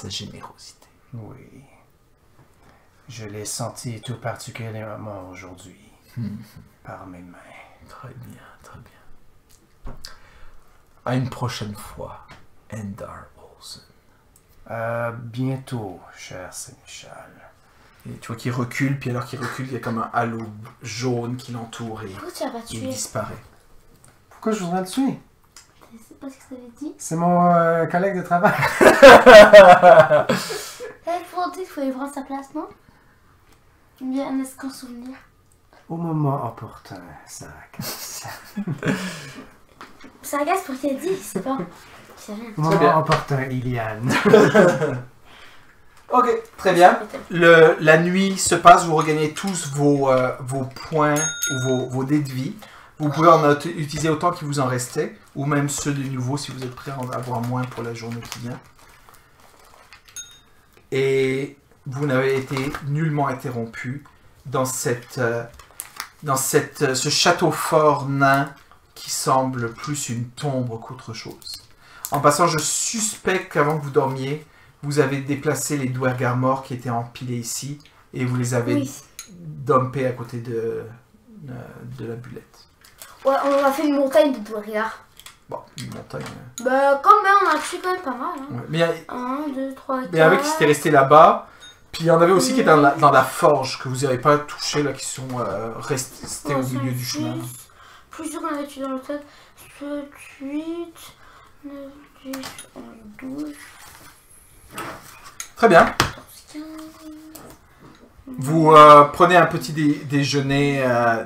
Speaker 1: générosité.
Speaker 3: Oui. Je l'ai senti tout particulièrement aujourd'hui, par mes mains.
Speaker 1: Très bien, très bien. À une prochaine fois, Endar Olsen.
Speaker 3: Bientôt, cher Sénéchal.
Speaker 1: Et tu vois qu'il recule, puis alors qu'il recule, il y a comme un halo jaune qui l'entoure et
Speaker 2: Pourquoi tu l'as pas
Speaker 1: il
Speaker 2: tué?
Speaker 1: disparaît.
Speaker 3: Pourquoi je voudrais le tuer?
Speaker 2: C'est pas ce que ça avait dit.
Speaker 3: C'est mon collègue de travail.
Speaker 2: Il faut dire qu'il fallait prendre sa place, non? Bien, est-ce qu'on souvenir?
Speaker 3: Au moment opportun, ça casse.
Speaker 2: Ça agace pour qu'il a dit, c'est pas. C'est rien.
Speaker 3: Au
Speaker 1: Très bien.
Speaker 3: moment opportun, Iliane.
Speaker 1: Ok, très bien. La nuit se passe, vous regagnez tous vos points ou vos dés de vie. Vous pouvez en utiliser autant qu'il vous en restait, ou même ceux de nouveau si vous êtes prêt à en avoir moins pour la journée qui vient. Et vous n'avez été nullement interrompu dans ce château fort nain qui semble plus une tombe qu'autre chose. En passant, je suspecte qu'avant que vous dormiez, vous avez déplacé les douargards morts qui étaient empilés ici et vous les avez dumpés à côté de la bulette.
Speaker 2: Ouais, on a fait une montagne de douargards.
Speaker 1: Bon, une montagne.
Speaker 2: Bah, quand même, on a tué quand même pas mal. Hein.
Speaker 1: Ouais. Mais
Speaker 2: 1, 2, 3, 4.
Speaker 1: il y en avait qui étaient restés là-bas. Puis il y en avait aussi qui étaient dans la forge que vous n'avez pas touché, là, qui sont restés au milieu du chemin.
Speaker 2: Plusieurs qu'on avait tué dans le tête. 7, 8, 9, 10, 11, 12.
Speaker 1: Très bien.
Speaker 2: 14, 15.
Speaker 1: Vous prenez un petit déjeuner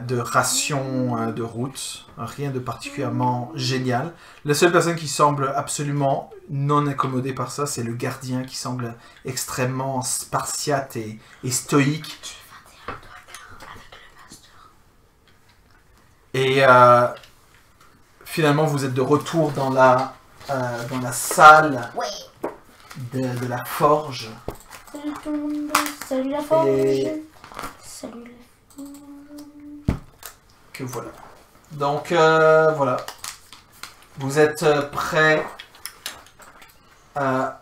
Speaker 1: de ration de route, rien de particulièrement génial. La seule personne qui semble absolument non incommodée par ça, c'est le gardien qui semble extrêmement spartiate et stoïque. Et finalement, vous êtes de retour dans la salle de la forge.
Speaker 2: Salut tout le monde, salut la forge.
Speaker 1: Et-
Speaker 2: Salut la forge.
Speaker 1: Que voilà. Donc voilà. Vous êtes prêts à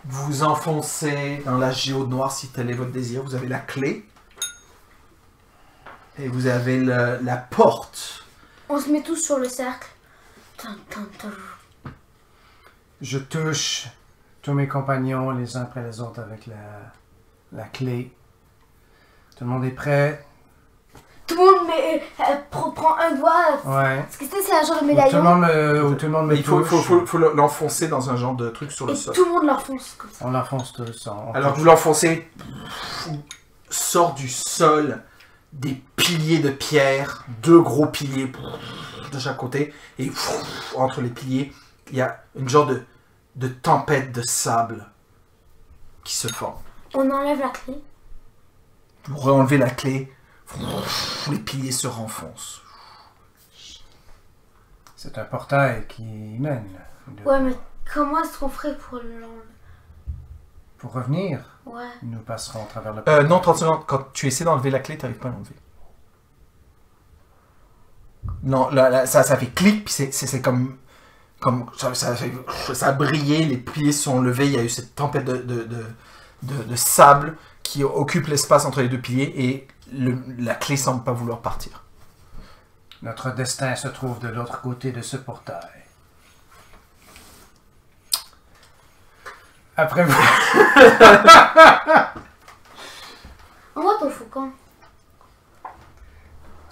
Speaker 1: vous enfoncer dans la géode noire si tel est votre désir. Vous avez la clé. Et vous avez la porte.
Speaker 2: On se met tous sur le cercle. Tum, tum, tum.
Speaker 3: Je touche tous mes compagnons les uns après les autres avec la clé. Tout le monde est prêt?
Speaker 2: Tout le monde prend un doigt.
Speaker 3: Ouais.
Speaker 2: Parce que c'est un genre de
Speaker 3: Ou tout
Speaker 2: médaillon.
Speaker 3: le monde me
Speaker 1: Il faut
Speaker 3: touche.
Speaker 1: l'enfoncer dans un genre de truc sur le
Speaker 2: Et
Speaker 1: sol.
Speaker 2: tout le monde l'enfonce comme ça.
Speaker 3: On l'enfonce tous.
Speaker 1: Alors que vous l'enfoncez, sort du sol des piliers de pierre, 2 gros piliers de chaque côté, et entre les piliers, il y a une genre de tempête de sable qui se forme.
Speaker 2: On enlève la clé.
Speaker 1: Vous renlevez la clé. Les piliers se renfoncent.
Speaker 3: C'est un portail qui mène.
Speaker 2: Ouais, mais comment est-ce qu'on ferait pour l'enlever?
Speaker 3: Pour revenir,
Speaker 2: Ouais.
Speaker 3: nous passerons à travers le
Speaker 1: Non, 30 secondes. Quand tu essaies d'enlever la clé, tu n'arrives pas à l'enlever. Non, ça fait clic, puis c'est comme ça a brillé, les piliers sont levés, il y a eu cette tempête de sable qui occupe l'espace entre les deux piliers et la clé semble pas vouloir partir.
Speaker 3: Notre destin se trouve de l'autre côté de ce portail. Après vous...
Speaker 2: Envoie ton faucon.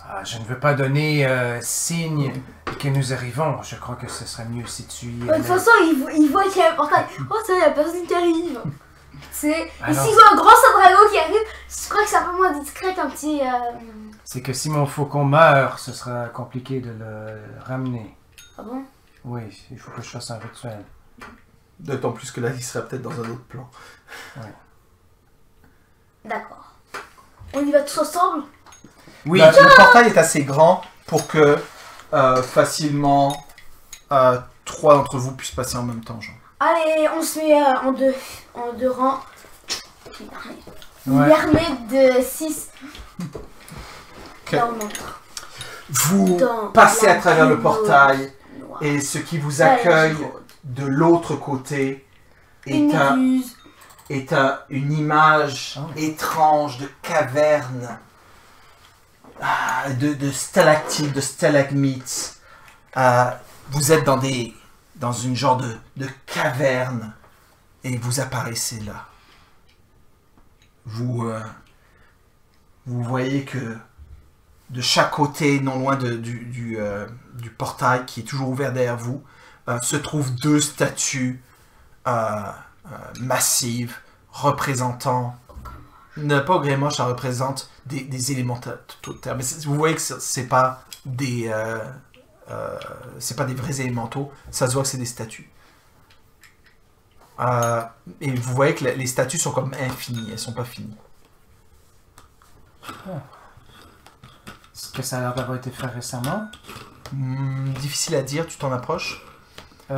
Speaker 3: Ah, je ne veux pas donner signe que nous arrivons. Je crois que ce serait mieux si tu y
Speaker 2: De toute façon, il voit qu'il y a un portail. Oh, ça, il y a personne qui arrive. C'est... Et
Speaker 3: Alors-
Speaker 2: s'il voit un grand sadrago qui arrive, je crois que c'est un peu moins discret qu'un petit...
Speaker 3: C'est que si mon faucon meurt, ce sera compliqué de le ramener.
Speaker 2: Ah bon?
Speaker 3: Oui, il faut que je fasse un rituel.
Speaker 1: D'autant plus que là, il serait peut-être dans un autre plan.
Speaker 2: D'accord. On y va tous ensemble?
Speaker 3: Oui,
Speaker 1: Le portail est assez grand pour que facilement 3 d'entre vous puissent passer en même temps, genre.
Speaker 2: Allez, on se met en deux rangs. Une
Speaker 3: ouais.
Speaker 2: armée de 6.
Speaker 1: Ok.
Speaker 2: Là, on entre.
Speaker 1: Vous
Speaker 2: Dans
Speaker 1: passez
Speaker 2: la
Speaker 1: à travers le
Speaker 2: plus
Speaker 1: portail
Speaker 2: noire.
Speaker 1: et ce qui vous
Speaker 2: Allez,
Speaker 1: accueille
Speaker 2: Giraud.
Speaker 1: de l'autre côté
Speaker 2: Une méduse.
Speaker 1: est une image étrange de caverne, de stalactites, de stalagmites. Vous êtes dans une genre de caverne et vous apparaissez là. Vous voyez que de chaque côté, non loin du portail qui est toujours ouvert derrière vous, se trouvent 2 statues massives représentant, pas Grémoche, ça représente des élémentaires de terre. Mais vous voyez que c'est pas des vrais élémentaux, ça se voit que c'est des statues. Et vous voyez que les statues sont comme infinies, elles sont pas finies.
Speaker 3: Est-ce que ça a l'air d'avoir été fait récemment?
Speaker 1: Difficile à dire, tu t'en approches.
Speaker 3: Ouais.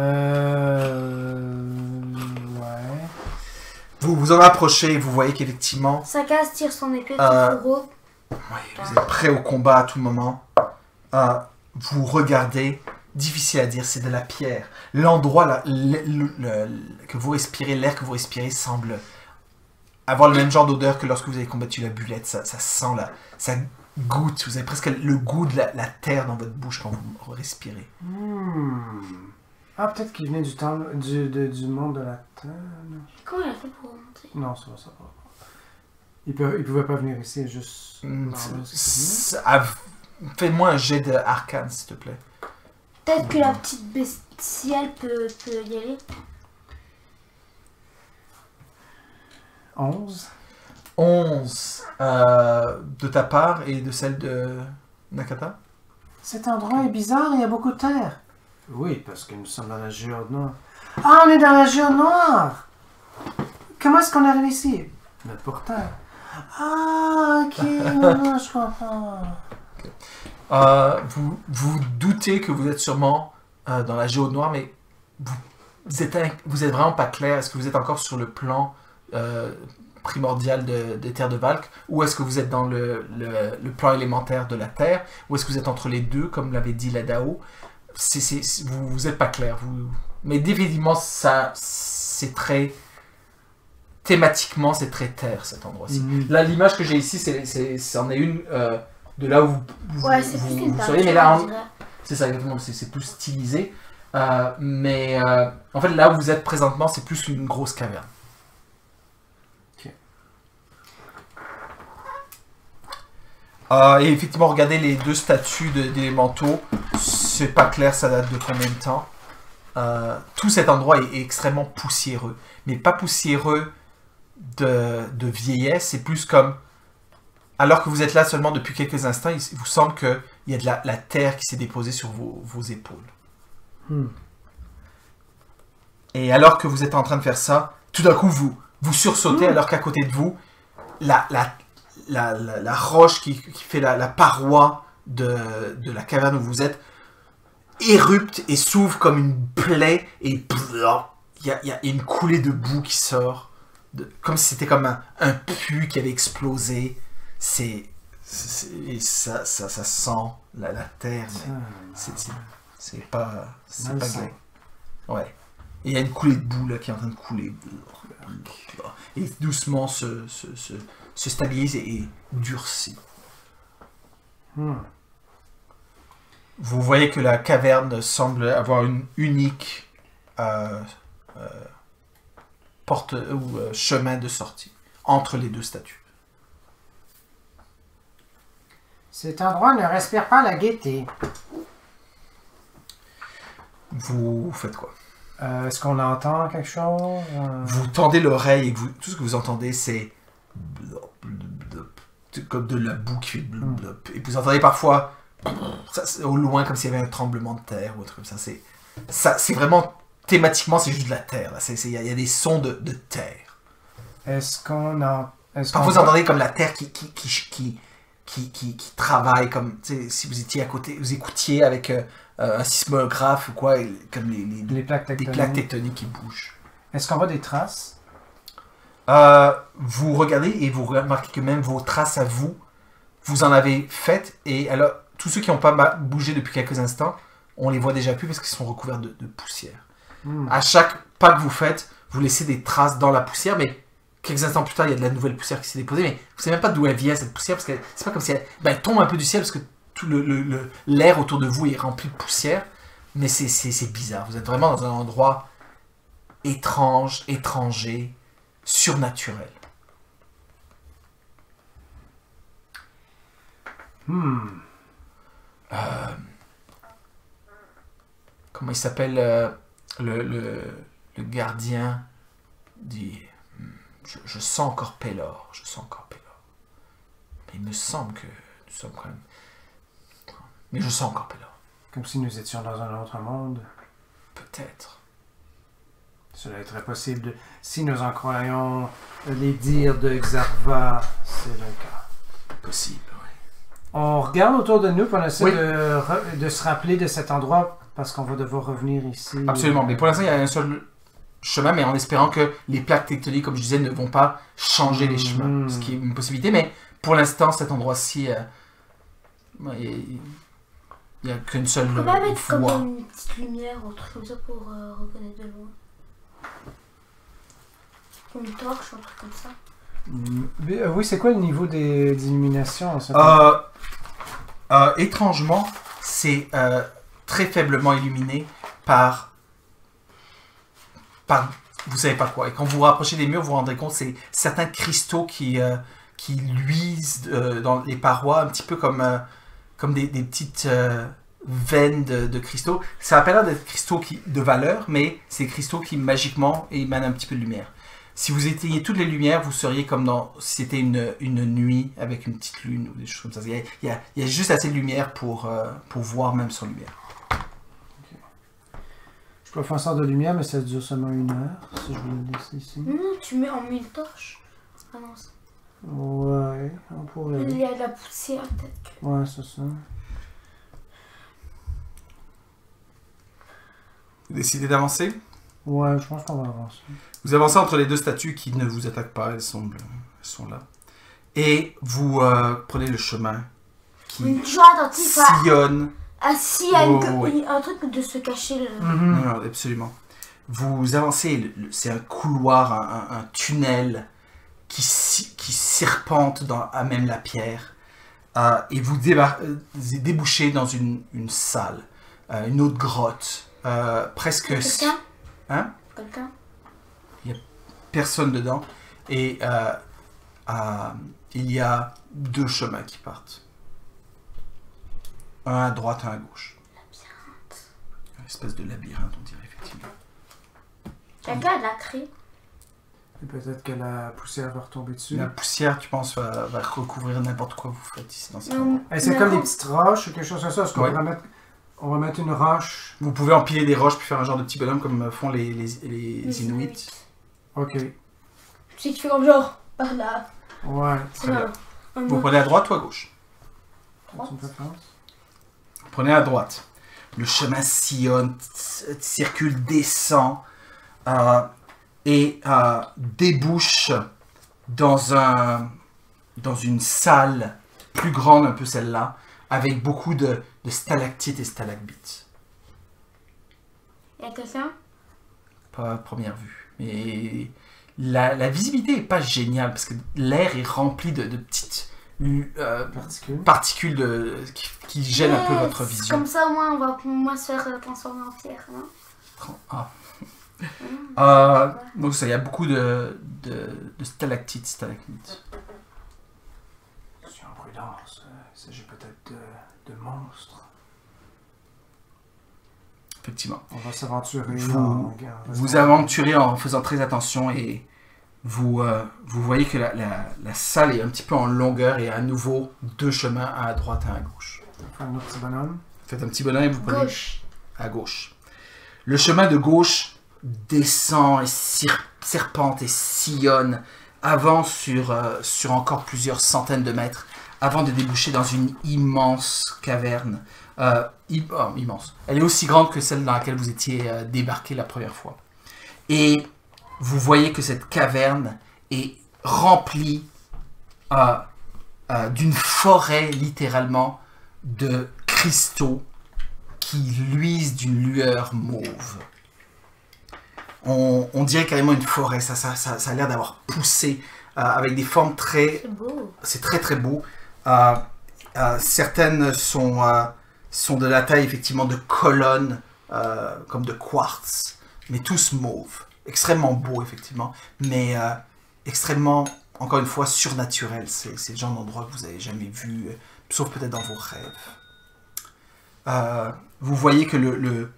Speaker 1: Vous vous en approchez et vous voyez qu'effectivement,
Speaker 2: Sakaz tire son épée de fourreau.
Speaker 1: vous êtes prêt au combat à tout moment. Vous regardez, difficile à dire, c'est de la pierre. L'endroit là, que vous respirez, l'air que vous respirez semble avoir le même genre d'odeur que lorsque vous avez combattu la bulette. Ça sent là, ça goûte. Vous avez presque le goût de la terre dans votre bouche quand vous respirez.
Speaker 3: Ah, peut-être qu'il venait du monde de la Terre.
Speaker 2: Comment il a fait pour remonter?
Speaker 3: Non, ça va. Il pouvait pas venir ici, juste...
Speaker 1: Fais-moi un jet de arcane, s'il te plaît.
Speaker 2: Peut-être que la petite bestiale peut y aller.
Speaker 3: 11.
Speaker 1: 11 de ta part et de celle de Nakata.
Speaker 3: Cet endroit est bizarre, il y a beaucoup de terre. Oui, parce que nous sommes dans la géode noire. Ah, on est dans la géode noire! Comment est-ce qu'on arrive ici? Le portail. Ah, ok, non, je comprends.
Speaker 1: Vous doutez que vous êtes sûrement dans la géode noire, mais vous êtes vraiment pas clair. Est-ce que vous êtes encore sur le plan primordial des terres de Valk, ou est-ce que vous êtes dans le plan élémentaire de la Terre, ou est-ce que vous êtes entre les deux, comme l'avait dit la Dao? Vous êtes pas clair. Mais définitivement, c'est très... Thématiquement, c'est très terre, cet endroit-ci. Là, l'image que j'ai ici, c'en est une de là où
Speaker 2: Ouais, c'est plus une
Speaker 1: seriez, mais là,
Speaker 2: on dirait.
Speaker 1: c'est ça, exactement, c'est plus stylisé. Mais en fait, là où vous êtes présentement, c'est plus une grosse caverne. Et effectivement, regardez les 2 statues d'élémentaux. C'est pas clair, ça date de combien de temps. Tout cet endroit est extrêmement poussiéreux. Mais pas poussiéreux de vieillesse, c'est plus comme... Alors que vous êtes là seulement depuis quelques instants, il vous semble qu'il y a de la terre qui s'est déposée sur vos épaules. Et alors que vous êtes en train de faire ça, tout d'un coup, vous sursautez alors qu'à côté de vous, la roche qui fait la paroi de la caverne où vous êtes érupte et s'ouvre comme une plaie et il y a une coulée de boue qui sort. Comme si c'était comme un puits qui avait explosé. Et ça sent la terre. C'est pas gai. Ouais. Et il y a une coulée de boue là qui est en train de couler. Et doucement se stabilise et durcit. Vous voyez que la caverne semble avoir une unique porte ou chemin de sortie entre les deux statues.
Speaker 3: Cet endroit ne respire pas la gaieté.
Speaker 1: Vous faites quoi?
Speaker 3: Est-ce qu'on entend quelque chose?
Speaker 1: Vous tendez l'oreille et tout ce que vous entendez, c'est comme de la boue qui fait blop, blop. Et vous entendez parfois au loin comme s'il y avait un tremblement de terre ou un truc comme ça. C'est vraiment thématiquement, c'est juste de la terre. Il y a des sons de terre.
Speaker 3: Est-ce qu'on a...
Speaker 1: Parfois vous entendez comme la terre qui travaille, comme si vous étiez à côté, vous écoutiez avec un sismographe ou quoi, comme
Speaker 3: les plaques
Speaker 1: des plaques tectoniques qui bougent.
Speaker 3: Est-ce qu'on voit des traces?
Speaker 1: Vous regardez et vous remarquez que même vos traces à vous en avez faites, et alors tous ceux qui n'ont pas bougé depuis quelques instants, on les voit déjà plus parce qu'ils sont recouverts de poussière. À chaque pas que vous faites, vous laissez des traces dans la poussière, mais quelques instants plus tard, il y a de la nouvelle poussière qui s'est déposée, mais vous ne savez même pas d'où elle vient cette poussière, parce que c'est pas comme si elle tombe un peu du ciel, parce que tout l'air autour de vous est rempli de poussière, mais c'est bizarre. Vous êtes vraiment dans un endroit étrange, étranger, surnaturel. Comment il s'appelle le gardien dit... Je sens encore Pélor, Mais il me semble que nous sommes quand même... Mais je sens encore Pélor.
Speaker 3: Comme si nous étions dans un autre monde.
Speaker 1: Peut-être.
Speaker 3: Cela est très possible. Si nous en croyons les dires de Xarva, c'est le cas.
Speaker 1: Possible, oui.
Speaker 3: On regarde autour de nous pour essayer de se rappeler de cet endroit, parce qu'on va devoir revenir ici.
Speaker 1: Absolument, mais pour l'instant, il y a un seul chemin, mais en espérant que les plaques tectoniques, comme je disais, ne vont pas changer les chemins, ce qui est une possibilité, mais pour l'instant, cet endroit-ci, il n'y a qu'une seule voie.
Speaker 2: On va mettre comme une petite lumière ou un truc comme ça pour reconnaître de loin. Une torche ou un truc comme ça.
Speaker 3: Oui, c'est quoi le niveau d'illumination?
Speaker 1: Étrangement, c'est très faiblement illuminé par vous savez pas quoi. Et quand vous vous rapprochez des murs, vous vous rendrez compte, c'est certains cristaux qui luisent dans les parois, un petit peu comme des petites veines de cristaux. Ça n'a pas l'air d'être cristaux de valeur, mais c'est des cristaux qui magiquement émanent un petit peu de lumière. Si vous éteignez toutes les lumières, vous seriez comme si c'était une nuit avec une petite lune ou des choses comme ça. Il y a juste assez de lumière pour voir même sans lumière.
Speaker 3: Je peux faire un sort de lumière, mais ça dure seulement 1 heure, si je veux le laisser ici.
Speaker 2: Non, tu mets en 1000 torches. Ah non, ça.
Speaker 3: Ouais, on pourrait.
Speaker 2: Il y a de la poussière, peut-être.
Speaker 3: Ouais, c'est ça.
Speaker 1: Vous décidez d'avancer?
Speaker 3: Ouais, je pense qu'on va avancer.
Speaker 1: Vous avancez entre les deux statues qui ne vous attaquent pas, elles sont là. Et vous prenez le chemin qui sillonne.
Speaker 2: Ah si, il y a un truc de se cacher là.
Speaker 1: Non, absolument. Vous avancez, c'est un couloir, un tunnel qui serpente à même la pierre. Et vous débouchez dans une salle, une autre grotte. Presque...
Speaker 2: Quelqu'un?
Speaker 1: Hein?
Speaker 2: Quelqu'un?
Speaker 1: Il n'y a personne dedans. Et il y a 2 chemins qui partent. Un à droite, un à gauche.
Speaker 2: Labyrinthe.
Speaker 1: Une espèce de labyrinthe, on dirait effectivement.
Speaker 2: Quelqu'un a de la craie.
Speaker 3: Et peut-être que la poussière va retomber dessus.
Speaker 1: La poussière, tu penses, va recouvrir n'importe quoi vous faites ici dans cette endroit.
Speaker 3: C'est comme des petites roches ou quelque chose comme ça. Est-ce qu'on on va mettre une roche?
Speaker 1: Vous pouvez empiler des roches puis faire un genre de petit bonhomme comme font les Inuits.
Speaker 3: Ok.
Speaker 2: Tu sais, tu fais comme genre par là.
Speaker 3: Ouais.
Speaker 1: Très bien. Vous prenez à droite ou à gauche?
Speaker 3: C'est une préférence?
Speaker 1: Prenez à droite. Le chemin sillonne, circule, descend et débouche dans une salle plus grande, un peu celle-là, avec beaucoup de stalactites et stalagmites.
Speaker 2: Il y a quelqu'un?
Speaker 1: Pas à première vue. Mais la visibilité n'est pas géniale parce que l'air est rempli de petites particules qui gênent un peu votre vision.
Speaker 2: Comme ça, au moins, on va moins se faire transformer en pierre, non?
Speaker 1: Donc ça, il y a beaucoup de stalactites, stalagmites.
Speaker 3: Je suis en prudence. Il s'agit peut-être de monstres.
Speaker 1: Effectivement.
Speaker 3: On va s'aventurer.
Speaker 1: Vous aventurez en faisant très attention et vous voyez que la salle est un petit peu en longueur et à nouveau 2 chemins à droite et à gauche.
Speaker 3: On va faire un autre petit bonhomme.
Speaker 1: Faites un petit bonhomme et vous prenez
Speaker 2: Gauche.
Speaker 1: à gauche. Le chemin de gauche descend et serpente et sillonne, avance sur encore plusieurs centaines de mètres avant de déboucher dans une immense caverne. Immense. Elle est aussi grande que celle dans laquelle vous étiez débarqué la première fois. Et vous voyez que cette caverne est remplie d'une forêt, littéralement, de cristaux qui luisent d'une lueur mauve. On dirait carrément une forêt, ça a l'air d'avoir poussé avec des formes très...
Speaker 2: C'est beau.
Speaker 1: C'est très très beau. Certaines sont de la taille effectivement de colonnes, comme de quartz, mais tous mauves. Extrêmement beau effectivement, mais extrêmement, encore une fois, surnaturel. C'est le genre d'endroit que vous n'avez jamais vu, sauf peut-être dans vos rêves. Vous voyez que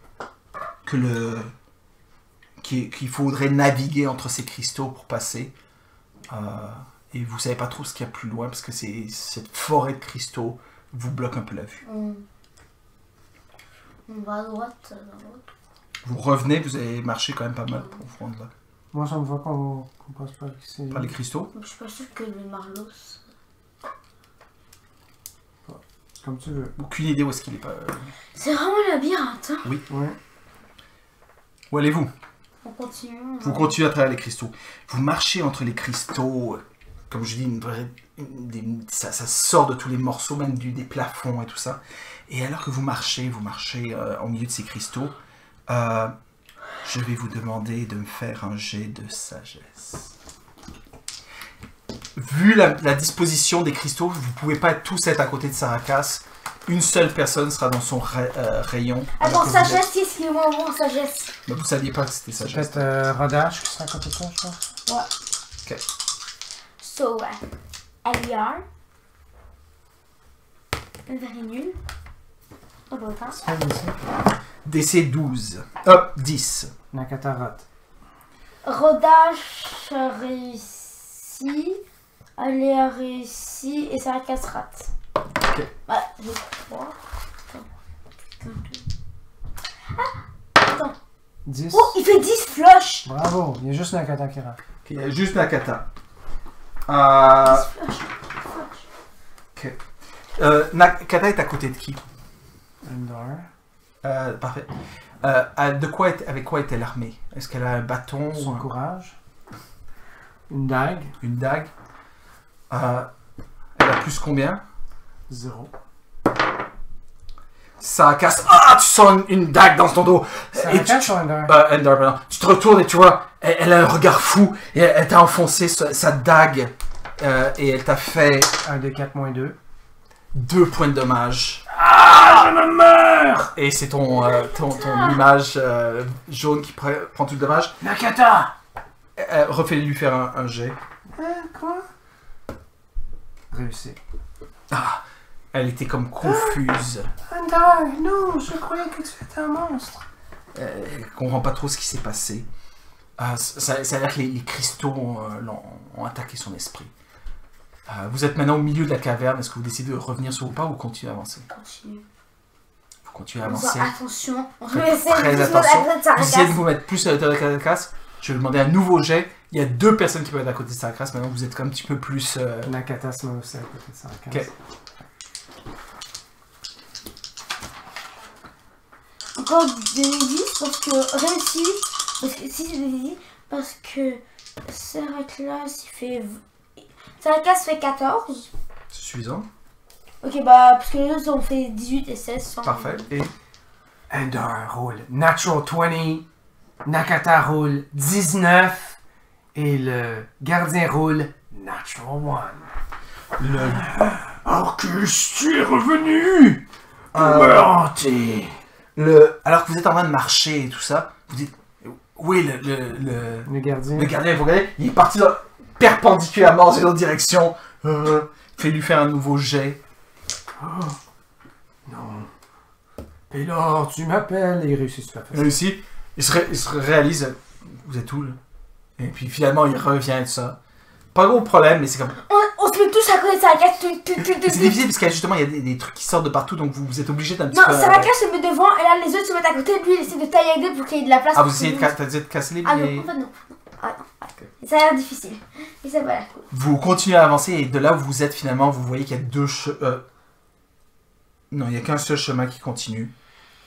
Speaker 1: qu'il faudrait naviguer entre ces cristaux pour passer. Et vous savez pas trop ce qu'il y a plus loin, parce que cette forêt de cristaux vous bloque un peu la vue.
Speaker 2: On va à droite,
Speaker 1: Vous revenez, vous avez marché quand même pas mal pour vous rendre là.
Speaker 3: Moi, ça me va qu'on passe par ici.
Speaker 1: Par les cristaux.
Speaker 2: Je suis pas sûre que le Marlos...
Speaker 3: Comme tu veux.
Speaker 1: Aucune idée où est-ce qu'il est pas.
Speaker 2: C'est vraiment un labyrinthe, hein?
Speaker 1: Oui.
Speaker 3: Ouais.
Speaker 1: Où allez-vous?
Speaker 2: On continue.
Speaker 1: Vous continuez à travers les cristaux. Vous marchez entre les cristaux. Comme je dis, ça sort de tous les morceaux, même des plafonds et tout ça. Et alors que vous marchez au milieu de ces cristaux, je vais vous demander de me faire un jet de sagesse. Vu la disposition des cristaux, vous ne pouvez pas tous être à côté de Sarakass. Une seule personne sera dans son rayon.
Speaker 2: Attends, sagesse, qu'est-ce qui est moins bon, sagesse?
Speaker 1: Mais vous ne saviez pas que c'était
Speaker 3: C'est
Speaker 1: sagesse.
Speaker 3: peut-être Rodage qui sera à côté de toi, je pense.
Speaker 2: Ouais.
Speaker 1: Ok.
Speaker 2: So, LER. Very nul. On va autant.
Speaker 3: C'est pas ici.
Speaker 1: DC 12. 10.
Speaker 3: Nakata rate.
Speaker 2: Rodage réussi. Aléa réussi. Et ça casse rate.
Speaker 1: Ok.
Speaker 2: Ouais, j'ai 3. Attends.
Speaker 3: 10.
Speaker 2: Oh, il fait 10 flush.
Speaker 3: Bravo, il y a juste Nakata qui rate.
Speaker 1: Ok, il y a juste Nakata.
Speaker 2: 10 flush.
Speaker 1: Ok. Nakata est à côté de qui?
Speaker 3: Endor.
Speaker 1: Parfait. Avec quoi est-elle armée? Est-ce qu'elle a un bâton
Speaker 3: Son
Speaker 1: ou
Speaker 3: courage. Une dague.
Speaker 1: une dague? Elle a plus combien?
Speaker 3: 0.
Speaker 1: Ça casse. Ah, tu sens une dague dans ton dos.
Speaker 3: Ça
Speaker 1: Et
Speaker 3: cache sur Endor.
Speaker 1: Endor, pardon. Tu te retournes et tu vois, elle a un regard fou et elle t'a enfoncé sa dague et elle t'a fait
Speaker 3: 1 de 4 moins 2.
Speaker 1: 2 points de dommage.
Speaker 3: Ah, je me meurs!
Speaker 1: Et c'est ton image jaune qui prend tout le dommage.
Speaker 3: Nakata!
Speaker 1: Refais-lui faire un jet.
Speaker 3: Quoi? Réussi.
Speaker 1: Ah, elle était comme confuse.
Speaker 3: Endor, non, je croyais que tu étais un monstre.
Speaker 1: Elle comprend pas trop ce qui s'est passé. Ça a l'air que les cristaux ont attaqué son esprit. Vous êtes maintenant au milieu de la caverne. Est-ce que vous décidez de revenir sur vos pas ou continuer à avancer?
Speaker 2: Continue.
Speaker 1: Vous continuez à avancer.
Speaker 2: Attention. On se
Speaker 1: Faites très attention. Vous essayez de vous mettre plus à l'intérieur de la casse. Je vais demander un nouveau jet Il y a 2 personnes qui peuvent être à côté de Sarkas. Maintenant, vous êtes comme un petit peu plus...
Speaker 3: Nakata se met aussi à côté de Sarkas.
Speaker 1: Ok.
Speaker 2: Encore des 10 parce que réussi. Parce que si c'est des 10, parce que Sarkas il fait. Sarkas fait 14.
Speaker 1: C'est suffisant.
Speaker 2: Ok, bah, parce que les autres ont fait 18 et 16. Sans...
Speaker 1: Parfait. Et
Speaker 3: Endor roule Natural 20. Nakata roule 19. Et le gardien roule Natural 1.
Speaker 1: le...
Speaker 3: Arcus, tu es revenu pour me hanter.
Speaker 1: Alors que vous êtes en train de marcher et tout ça, vous dites... Oui,
Speaker 3: Le gardien.
Speaker 1: le gardien, vous regardez, il est parti perpendiculairement dans une autre direction. Fais-lui faire un nouveau jet.
Speaker 3: Oh, non. Paylor, tu m'appelles. Et il réussit super facile.
Speaker 1: Réussi. Il se réalise, vous êtes où là? Et puis finalement, il revient et tout ça. Pas gros problème, mais c'est comme...
Speaker 2: On se met tous à côté de Sarkas.
Speaker 1: C'est difficile parce qu'il justement, il y a des trucs qui sortent de partout, donc vous êtes obligé d'un petit
Speaker 2: Non,
Speaker 1: peu...
Speaker 2: Sarkas se met devant et là les autres se mettent à côté. Lui il essaie de tailler pour qu'il y ait de la place.
Speaker 1: Ah,
Speaker 2: pour
Speaker 1: vous essayez
Speaker 2: que
Speaker 1: t'as essayé de casser les...
Speaker 2: Ah non, en fait non. Ah non. Ça a l'air difficile. Et ça va l'air cool.
Speaker 1: Vous continuez à avancer et de là où vous êtes finalement, vous voyez qu'il y a 2 chemins... Non, il n'y a qu'un seul chemin qui continue.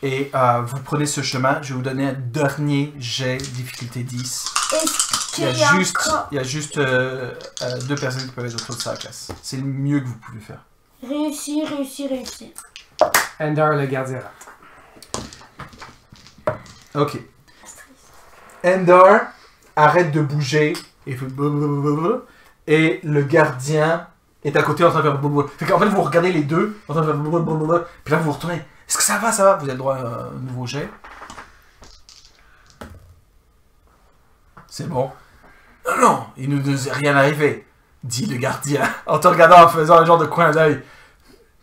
Speaker 1: Et vous prenez ce chemin, je vais vous donner un dernier jet, difficulté 10.
Speaker 2: Est-ce
Speaker 1: Il y
Speaker 2: qu'il
Speaker 1: a
Speaker 2: y a
Speaker 1: juste,
Speaker 2: encore...
Speaker 1: il y a juste 2 personnes qui peuvent être autour de sa classe. C'est le mieux que vous pouvez faire.
Speaker 2: Réussi, réussi, réussi.
Speaker 3: Endor, le gardien rate.
Speaker 1: Ok. Endor arrête de bouger et fait blablabla, et le gardien est à côté en train de faire blablabla. Fait qu'en fait vous regardez les deux en train de faire blablabla, puis là vous vous retournez. Est-ce que ça va, ça va? Vous avez le droit à un nouveau jet. C'est bon. Non, non, il ne nous est rien arrivé, dit le gardien en te regardant en faisant un genre de coin d'œil.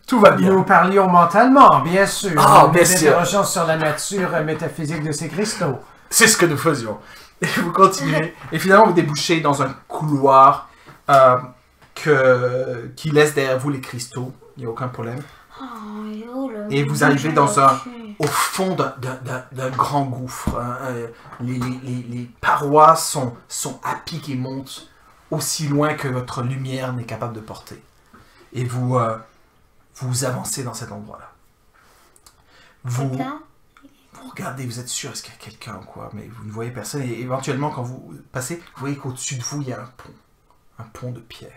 Speaker 1: Tout va bien.
Speaker 3: Nous parlions mentalement, bien sûr.
Speaker 1: Ah,
Speaker 3: Nous
Speaker 1: bien
Speaker 3: nous
Speaker 1: sûr.
Speaker 3: interrogeons sur la nature métaphysique de ces cristaux.
Speaker 1: C'est ce que nous faisions. Et vous continuez. Et finalement, vous débouchez dans un couloir qui laisse derrière vous les cristaux. Il n'y a aucun problème. Et vous arrivez au fond d'un grand gouffre. Les parois sont à pic et montent aussi loin que votre lumière n'est capable de porter. Et vous avancez dans cet endroit-là. Vous regardez, vous êtes sûr, est-ce qu'il y a quelqu'un ou quoi, mais vous ne voyez personne. Et éventuellement, quand vous passez, vous voyez qu'au-dessus de vous, il y a un pont de pierre.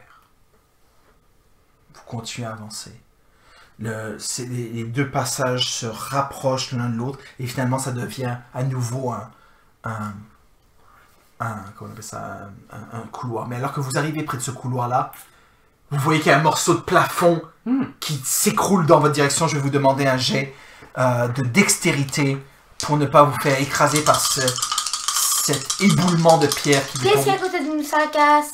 Speaker 1: Vous continuez à avancer. Les 2 passages se rapprochent l'un de l'autre, et finalement, ça devient à nouveau comment on appelle ça, un couloir. Mais alors que vous arrivez près de ce couloir-là, vous voyez qu'il y a un morceau de plafond qui s'écroule dans votre direction. Je vais vous demander un jet de dextérité pour ne pas vous faire écraser par cet éboulement de pierre qui vous
Speaker 2: Qu'est-ce
Speaker 1: tombe.
Speaker 2: qu'il y a à côté de nous, Sarkas?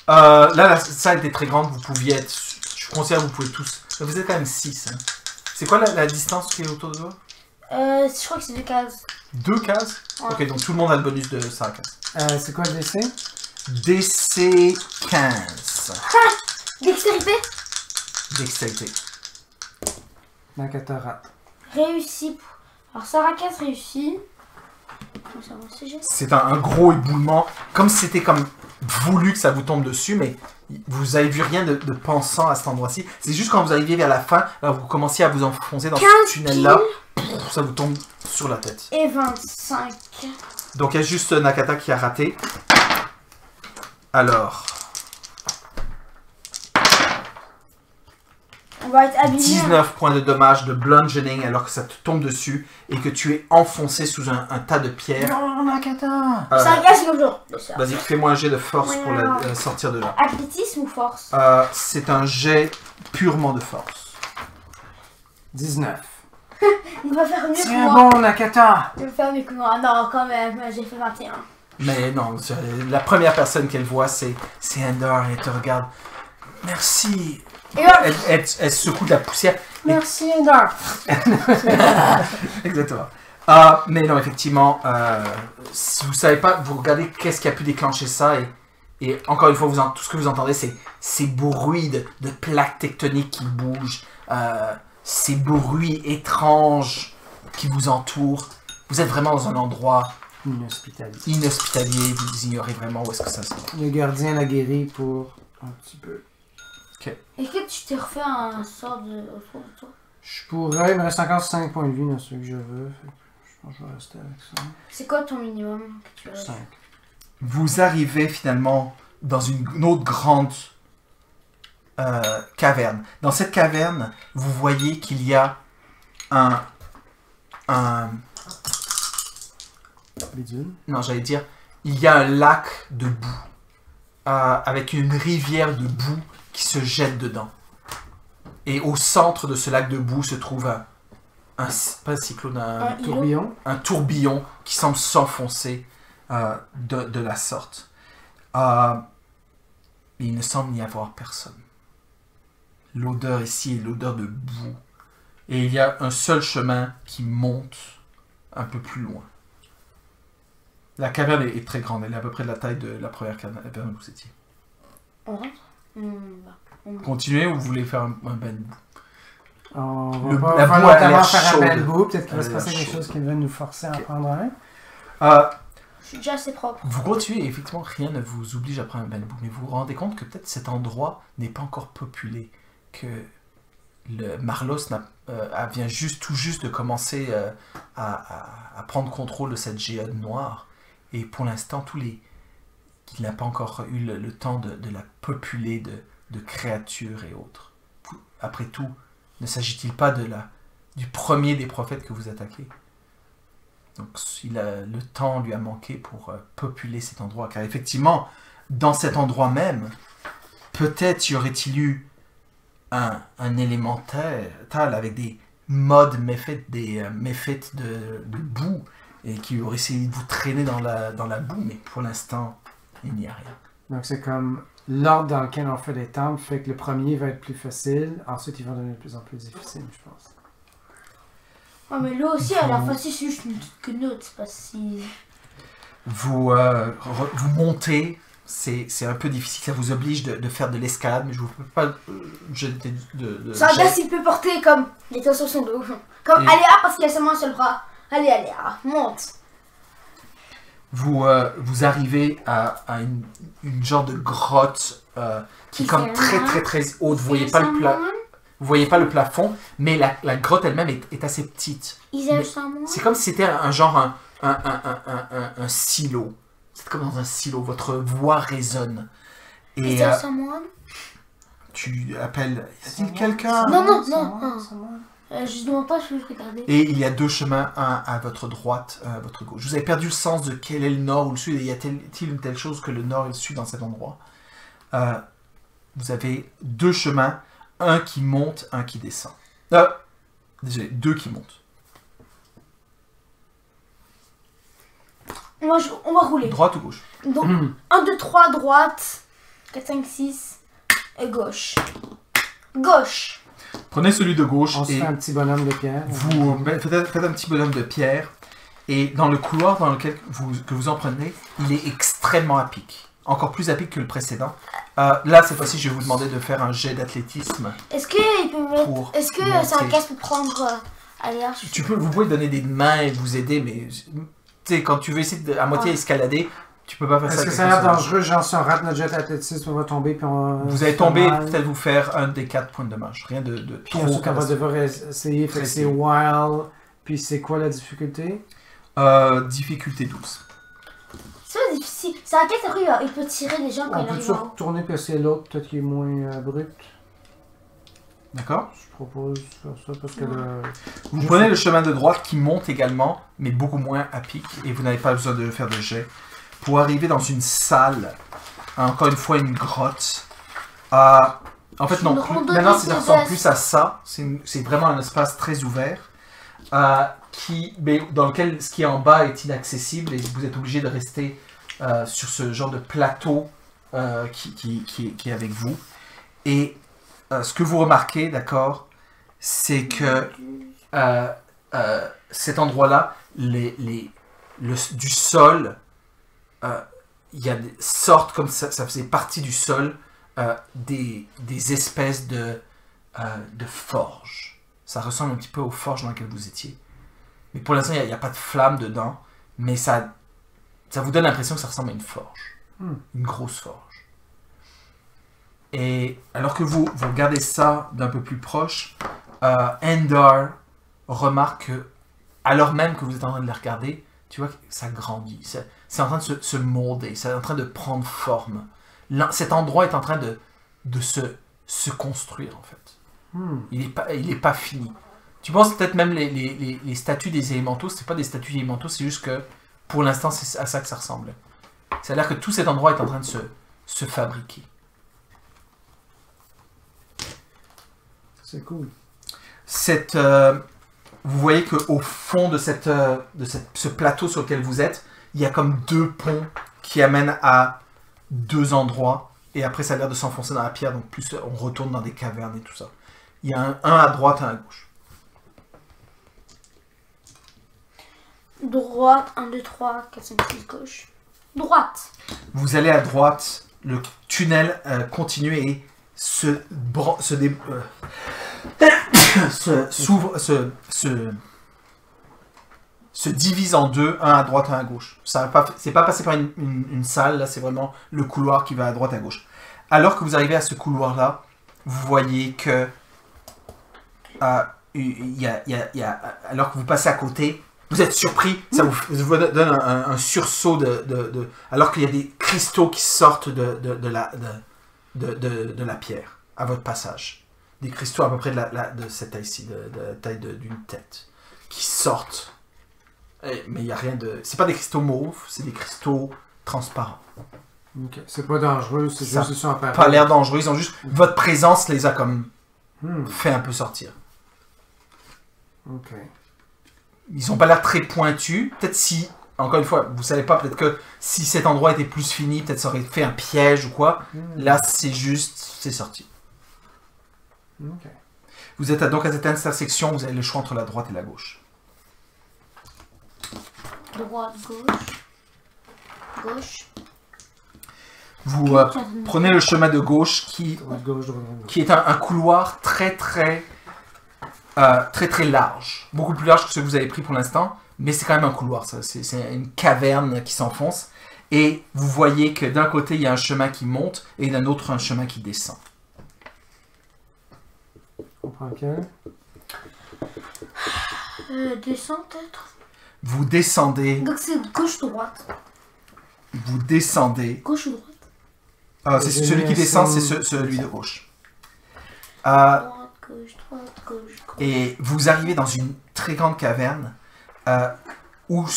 Speaker 1: Là, la salle était très grande, vous pouviez être... Je considère que vous pouvez tous... Vous êtes quand même 6. Hein. C'est quoi la distance qui est autour de toi?
Speaker 2: Je crois que c'est 2 cases.
Speaker 1: 2 cases?
Speaker 2: Ouais.
Speaker 1: Ok, donc tout le monde a le bonus de 5 cases.
Speaker 3: C'est quoi le DC?
Speaker 1: DC 15.
Speaker 2: Dextérité?
Speaker 1: Dextérité.
Speaker 3: Nakata rate.
Speaker 2: Réussi. Alors, Sarkas réussit.
Speaker 1: C'est un gros éboulement, comme si c'était comme voulu que ça vous tombe dessus, mais vous avez vu rien de pensant à cet endroit-ci. C'est juste quand vous arrivez vers la fin, alors vous commenciez à vous enfoncer dans ce tunnel-là, ça vous tombe sur la tête.
Speaker 2: Et 25.
Speaker 1: Donc il y a juste Nakata qui a raté. Alors,
Speaker 2: On va être abîmé.
Speaker 1: 19 points de dommage de bludgeoning alors que ça te tombe dessus et que tu es enfoncé sous un tas de pierres.
Speaker 3: Non, Nakata!
Speaker 2: Sarkas, c'est comme genre.
Speaker 1: Vas-y, fais-moi un jet de force pour la sortir de là.
Speaker 2: Athlétisme ou force?
Speaker 1: C'est un jet purement de force.
Speaker 3: 19.
Speaker 2: Il va faire mieux que
Speaker 3: Tiens
Speaker 2: moi.
Speaker 3: bon, Nakata!
Speaker 2: Il va faire mieux que moi. Non, quand même, j'ai fait 21.
Speaker 1: Mais non, la première personne qu'elle voit, c'est Endor et elle te regarde. Merci.
Speaker 2: Et hop,
Speaker 1: Elle secoue de la poussière.
Speaker 3: Merci, Endor!
Speaker 1: Exactement. Mais non, effectivement, si vous savez pas, vous regardez qu'est-ce qui a pu déclencher ça et encore une fois, tout ce que vous entendez, c'est ces bruits de plaques tectoniques qui bougent, ces bruits étranges qui vous entourent. Vous êtes vraiment dans un endroit
Speaker 3: Inhospitalier.
Speaker 1: Inhospitalier, vous ignorez vraiment où est-ce que ça se trouve.
Speaker 3: Le gardien l'a guéri pour un petit peu.
Speaker 2: Est-ce que tu t'es refait un sort de autour de toi?
Speaker 3: Je pourrais, il me reste encore 5 points de vie dans ceux que je veux. Fait que je pense que je vais rester avec ça.
Speaker 2: C'est quoi ton minimum que tu as?
Speaker 3: 5.
Speaker 1: Vous arrivez finalement dans une autre grande caverne. Dans cette caverne, vous voyez qu'il y a un
Speaker 3: Bidule.
Speaker 1: non, j'allais dire, il y a un lac de boue avec une rivière de boue qui se jette dedans. Et au centre de ce lac de boue se trouve pas un cyclone,
Speaker 2: Un îlot.
Speaker 3: Tourbillon.
Speaker 1: un tourbillon qui semble s'enfoncer de la sorte. Il ne semble n'y avoir personne. L'odeur ici est l'odeur de boue. Et il y a un seul chemin qui monte un peu plus loin. La caverne est très grande. Elle est à peu près de la taille de la première caverne où vous étiez.
Speaker 2: On rentre? On va.
Speaker 1: Continuez ou vous voulez faire un bain de boue?
Speaker 3: On va
Speaker 1: La
Speaker 3: pas
Speaker 1: boue a
Speaker 3: volontairement
Speaker 1: l'air
Speaker 3: faire un
Speaker 1: chaude.
Speaker 3: bel bout. Peut-être qu'il va
Speaker 1: Elle
Speaker 3: se
Speaker 1: a
Speaker 3: passer
Speaker 1: l'air
Speaker 3: quelque
Speaker 1: chaude.
Speaker 3: chose qui va nous forcer à en prendre un.
Speaker 2: Je suis déjà assez propre.
Speaker 1: Vous continuez, effectivement, rien ne vous oblige à prendre un bain de boue, mais vous vous rendez compte que peut-être cet endroit n'est pas encore populé, que le Marlos vient tout juste de commencer à prendre contrôle de cette géode noire, et pour l'instant, qu'il n'a pas encore eu le temps de la populer de créatures et autres. Après tout, ne s'agit-il pas du premier des prophètes que vous attaquez? Donc le temps lui a manqué pour populer cet endroit. Car effectivement, dans cet endroit même, peut-être y aurait-il eu un élémentaire avec des modes méfaits de boue et qui aurait essayé de vous traîner dans la boue, mais pour l'instant, il n'y a rien.
Speaker 3: Donc c'est comme l'ordre dans lequel on fait les temples fait que le premier va être plus facile, ensuite il va devenir de plus en plus difficile, je pense.
Speaker 2: Oh, mais là aussi, à la fois, c'est juste une petite quenoute, c'est pas si.
Speaker 1: Vous montez, c'est un peu difficile, ça vous oblige de faire de l'escalade, mais je ne vous peux pas jeter de
Speaker 2: C'est un
Speaker 1: jet.
Speaker 2: gars s'il peut porter comme les temps sur son dos. Comme
Speaker 1: Et-
Speaker 2: Aléa parce qu'il a seulement un seul bras. Allez, Aléa, monte.
Speaker 1: Vous arrivez à une genre de grotte qui est comme très très très haute. Vous voyez pas vous voyez pas le plafond, mais la grotte elle-même est assez petite.
Speaker 2: Ils
Speaker 1: Mais
Speaker 2: aiment ça, moi.
Speaker 1: C'est comme si c'était un silo. C'est comme dans un silo. Votre voix résonne. Et
Speaker 2: Ils aiment ça, moi.
Speaker 1: tu appelles. Y a-t-il quelqu'un?
Speaker 2: Non, non,
Speaker 3: C'est
Speaker 2: non,
Speaker 3: moi,
Speaker 2: non.
Speaker 3: c'est moi.
Speaker 2: Je demande pas, je veux regarder.
Speaker 1: Et il y a deux chemins, un à votre droite, un à votre gauche. Vous avez perdu le sens de quel est le nord ou le sud, et y a-t-il une telle chose que le nord et le sud dans cet endroit? Vous avez deux chemins, un qui monte, un qui descend. Désolé, deux qui montent.
Speaker 2: On va rouler.
Speaker 1: Droite ou gauche?
Speaker 2: Donc, 1, 2, 3, droite. 4, 5, 6. Et gauche. Gauche.
Speaker 1: Prenez celui de gauche
Speaker 3: On se
Speaker 1: et
Speaker 3: fait un petit bonhomme de pierre.
Speaker 1: faites un petit bonhomme de pierre. Et dans le couloir que vous en prenez, il est extrêmement à pic. Encore plus à pic que le précédent. Là, cette fois-ci, je vais vous demander de faire un jet d'athlétisme.
Speaker 2: Est-ce qu'il peut mettre.
Speaker 1: Pour
Speaker 2: Est-ce que
Speaker 1: monter.
Speaker 2: c'est un casque pour prendre. Aléa?
Speaker 1: Vous pouvez donner des mains et vous aider, mais tu sais, quand tu veux essayer de, à moitié escalader, tu peux pas faire ça.
Speaker 3: Est-ce que
Speaker 1: avec
Speaker 3: ça a
Speaker 1: un
Speaker 3: l'air
Speaker 1: personnage.
Speaker 3: dangereux? Genre, si on rate notre jet athlétisme, on va tomber puis on va.
Speaker 1: Vous allez tomber, peut-être vous faire un des 4 points de dommage. Rien de
Speaker 3: Puis
Speaker 1: trop
Speaker 3: ensuite, on va
Speaker 1: catastrophique.
Speaker 3: devoir essayer. Fait que
Speaker 1: Très
Speaker 3: c'est
Speaker 1: bien.
Speaker 3: wild. Puis c'est quoi la difficulté?
Speaker 1: Difficulté 12.
Speaker 2: C'est pas difficile. C'est un casque, il peut tirer des gens quand
Speaker 3: On
Speaker 2: il
Speaker 3: peut
Speaker 2: arrive
Speaker 3: toujours
Speaker 2: en haut.
Speaker 3: retourner puis essayer l'autre, peut-être qu'il est moins brut.
Speaker 1: D'accord?
Speaker 3: Je propose de faire ça parce que le.
Speaker 1: Vous
Speaker 3: Je
Speaker 1: prenez
Speaker 3: sais.
Speaker 1: le chemin de droite qui monte également, mais beaucoup moins à pic, et vous n'avez pas besoin de faire de jet. Pour arriver dans une salle, encore une fois une grotte. En fait, non,
Speaker 2: Une randonnée
Speaker 1: maintenant ça ressemble
Speaker 2: pédestre.
Speaker 1: plus à ça. C'est vraiment un espace très ouvert, mais dans lequel ce qui est en bas est inaccessible, et vous êtes obligé de rester sur ce genre de plateau qui est avec vous. Et ce que vous remarquez, d'accord, c'est que cet endroit-là, du sol, il y a des sortes, comme ça faisait partie du sol, des espèces de forges. Ça ressemble un petit peu aux forges dans lesquelles vous étiez. Mais pour l'instant, il n'y a pas de flamme dedans, mais ça ça vous donne l'impression que ça ressemble à une forge. Une grosse forge. Et alors que vous regardez ça d'un peu plus proche, Endar remarque que, alors même que vous êtes en train de les regarder, tu vois que ça grandit. C'est en train de se molder, c'est en train de prendre forme. Cet endroit est en train de se construire, en fait. Il est pas fini. Tu penses peut-être même les statues des élémentaux, c'est pas des statues d'élémentaux, c'est juste que pour l'instant c'est à ça que ça ressemble. C'est-à-dire que tout cet endroit est en train de se fabriquer.
Speaker 3: C'est cool.
Speaker 1: Vous voyez qu'au fond de ce plateau sur lequel vous êtes, il y a comme 2 ponts qui amènent à 2 endroits, et après ça a l'air de s'enfoncer dans la pierre, donc plus on retourne dans des cavernes et tout ça. Il y a un à droite, un à gauche.
Speaker 2: Droite, 1, 2, 3, 4, 5, 6, gauche. Droite.
Speaker 1: Vous allez à droite, le tunnel continue et se divise en 2, un à droite, un à gauche. C'est pas passé par une salle, là c'est vraiment le couloir qui va à droite, à gauche. Alors que vous arrivez à ce couloir-là, vous voyez que alors que vous passez à côté, vous êtes surpris, ça vous donne un sursaut alors qu'il y a des cristaux qui sortent de la pierre à votre passage. Des cristaux à peu près de cette taille-ci, de la taille d'une tête, qui sortent. Mais il n'y a rien de... C'est pas des cristaux mauves, c'est des cristaux transparents.
Speaker 3: Ok. C'est pas dangereux, c'est juste qu'ils sont apparus.
Speaker 1: Pas l'air dangereux, ils ont juste... Votre présence les a comme fait un peu sortir.
Speaker 3: Ok.
Speaker 1: Ils n'ont pas l'air très pointus. Peut-être si... Encore une fois, vous savez pas, peut-être que si cet endroit était plus fini, peut-être ça aurait fait un piège ou quoi. Là, c'est juste... C'est sorti.
Speaker 3: Ok.
Speaker 1: Vous êtes donc à cette intersection, vous avez le choix entre la droite et la gauche.
Speaker 2: Droite, gauche. Gauche.
Speaker 1: Vous prenez le chemin de gauche qui est un couloir très large. Beaucoup plus large que ce que vous avez pris pour l'instant, mais c'est quand même un couloir. C'est une caverne qui s'enfonce. Et vous voyez que d'un côté, il y a un chemin qui monte et d'un autre, un chemin qui descend.
Speaker 3: On prend lequel?
Speaker 2: Descend peut-être.
Speaker 1: Vous descendez.
Speaker 2: Donc c'est gauche-droite.
Speaker 1: Vous descendez.
Speaker 2: Gauche ou droite?
Speaker 1: C'est celui qui descend, c'est celui de gauche.
Speaker 2: Droite, gauche, gauche.
Speaker 1: Et vous arrivez dans une très grande caverne où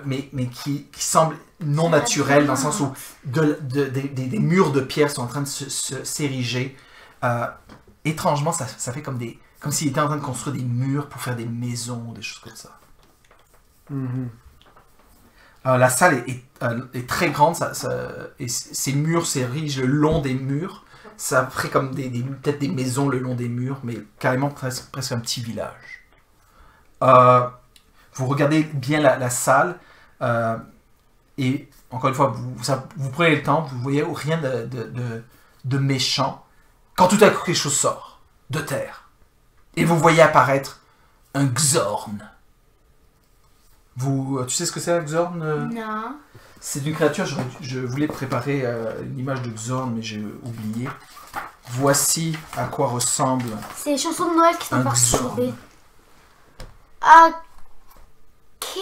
Speaker 1: mais qui semble non naturelle, dans le sens où des murs de pierre sont en train de s'ériger. Étrangement, ça fait comme s'il était en train de construire des murs pour faire des maisons, des choses comme ça. La salle est très grande, et ces murs s'érigent le long des murs. Ça ferait comme peut-être des maisons le long des murs, mais carrément presque un petit village. Vous regardez bien la salle, et encore une fois, vous prenez le temps, vous voyez rien de méchant, quand tout à coup quelque chose sort de terre. Et vous voyez apparaître un Xorn. Tu sais ce que c'est un Xorn?
Speaker 2: Non.
Speaker 1: C'est une créature, je voulais préparer une image de Xorn, mais j'ai oublié. Voici à quoi ressemble
Speaker 2: C'est les chansons de Noël qui sont perturbées. Ok.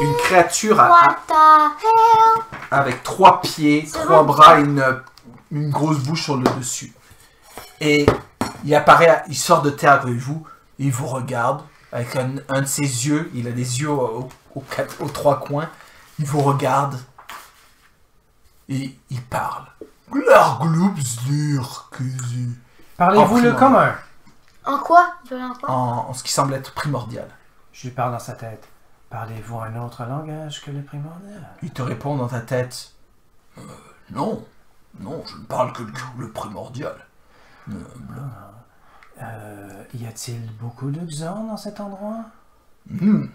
Speaker 1: Une créature
Speaker 2: What the hell?
Speaker 1: avec 3 pieds, 3 bras et une grosse bouche sur le dessus. Et il sort de terre avec vous, il vous regarde avec un de ses yeux, il a des yeux aux 3 coins, il vous regarde et il parle.
Speaker 3: Parlez-vous le commun?
Speaker 2: En quoi?
Speaker 1: En ce qui semble être primordial.
Speaker 3: Je lui parle dans sa tête. Parlez-vous un autre langage que le primordial?
Speaker 1: Il te répond dans ta tête. Non, je ne parle que le primordial.
Speaker 3: Y a-t-il beaucoup de Xorn dans cet endroit?
Speaker 1: Non,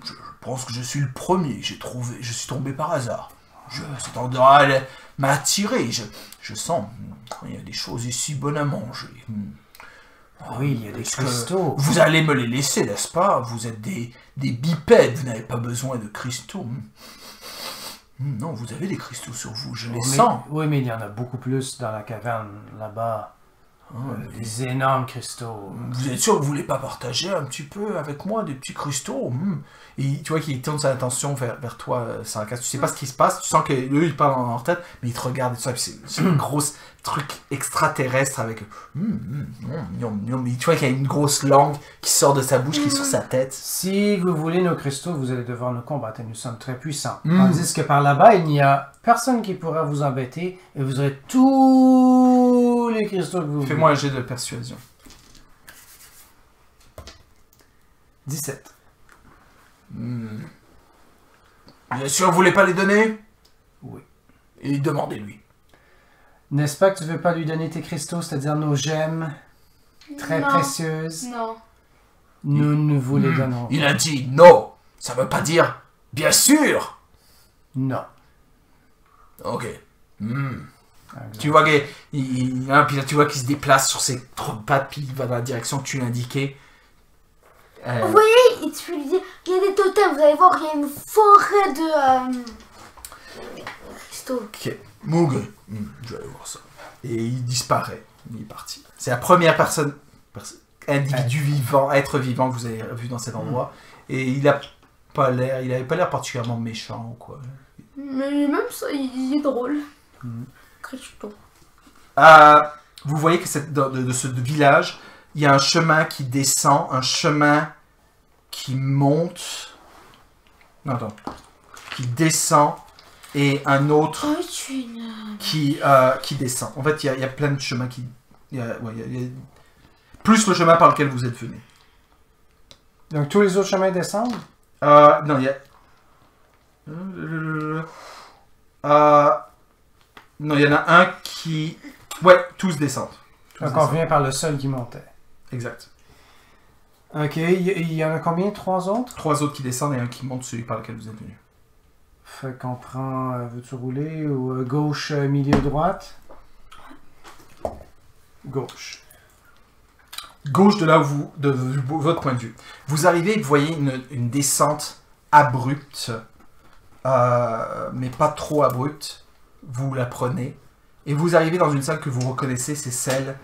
Speaker 1: je pense que je suis le premier. Je suis tombé par hasard. Cet endroit m'a attiré. Je sens, il y a des choses ici bonnes à manger.
Speaker 3: Oui, il y a des cristaux.
Speaker 1: Vous allez me les laisser, n'est-ce pas? Vous êtes des bipèdes, vous n'avez pas besoin de cristaux. Non, vous avez des cristaux sur vous, je les
Speaker 3: Mais-
Speaker 1: sens.
Speaker 3: Oui, mais il y en a beaucoup plus dans la caverne là-bas. Des énormes cristaux.
Speaker 1: Vous êtes sûr que vous voulez pas partager un petit peu avec moi des petits cristaux? Et tu vois qu'il tourne son attention vers toi, Sarkas. Tu sais pas ce qui se passe, tu sens que eux ils parlent dans leur tête, mais ils te regardent et tout ça. Puis c'est un gros truc extraterrestre avec. Et tu vois qu'il y a une grosse langue qui sort de sa bouche, qui est sur sa tête.
Speaker 3: Si vous voulez nos cristaux, vous allez devoir nous combattre et nous sommes très puissants. Tandis que par là-bas, il n'y a personne qui pourra vous embêter et vous aurez tous les cristaux que vous voulez.
Speaker 1: Fais-moi un jet de persuasion.
Speaker 3: 17.
Speaker 1: Bien sûr, vous voulez pas les donner?
Speaker 3: Oui.
Speaker 1: Et demandez-lui.
Speaker 3: N'est-ce pas que tu veux pas lui donner tes cristaux, c'est-à-dire nos gemmes très
Speaker 2: Non.
Speaker 3: précieuses?
Speaker 2: Non.
Speaker 3: Nous vous les donnons.
Speaker 1: Il a dit non. Ça veut pas dire bien sûr.
Speaker 3: Non.
Speaker 1: Ok.
Speaker 3: Exact.
Speaker 1: Tu vois puis là, tu vois qu'il se déplace sur ses trois pattes, puis il va dans la direction que tu lui indiquais.
Speaker 2: Vous voyez, il te lui dire, il y a des totems, vous allez voir, il y a une forêt de cristaux.
Speaker 1: Ok. Moog. Je vais aller voir ça. Et il disparaît. Il est parti. C'est la première individu vivant, être vivant que vous avez vu dans cet endroit. Et il avait pas l'air particulièrement méchant ou quoi.
Speaker 2: Mais même ça, il est drôle. Cristaux.
Speaker 1: Vous voyez que de ce village, il y a un chemin qui descend, un chemin qui monte. Non, attends. Qui descend et un autre
Speaker 2: Oh, tu es une...
Speaker 1: qui descend. En fait, il y a plein de chemins qui. Il y a plus le chemin par lequel vous êtes venu.
Speaker 3: Donc tous les autres chemins descendent?
Speaker 1: Non, il y a. Non, il y en a un qui. Ouais, tous descendent. Tous
Speaker 3: Donc on
Speaker 1: descendent.
Speaker 3: vient par le seul qui montait.
Speaker 1: Exact.
Speaker 3: Ok, il y en a combien? 3 autres?
Speaker 1: 3 autres qui descendent et un qui monte celui par lequel vous êtes venu.
Speaker 3: Fait qu'on prend, veux-tu rouler, ou gauche, milieu, droite? Gauche.
Speaker 1: Gauche de là où de votre point de vue. Vous arrivez et vous voyez une descente abrupte, mais pas trop abrupte. Vous la prenez et vous arrivez dans une salle que vous reconnaissez, c'est celle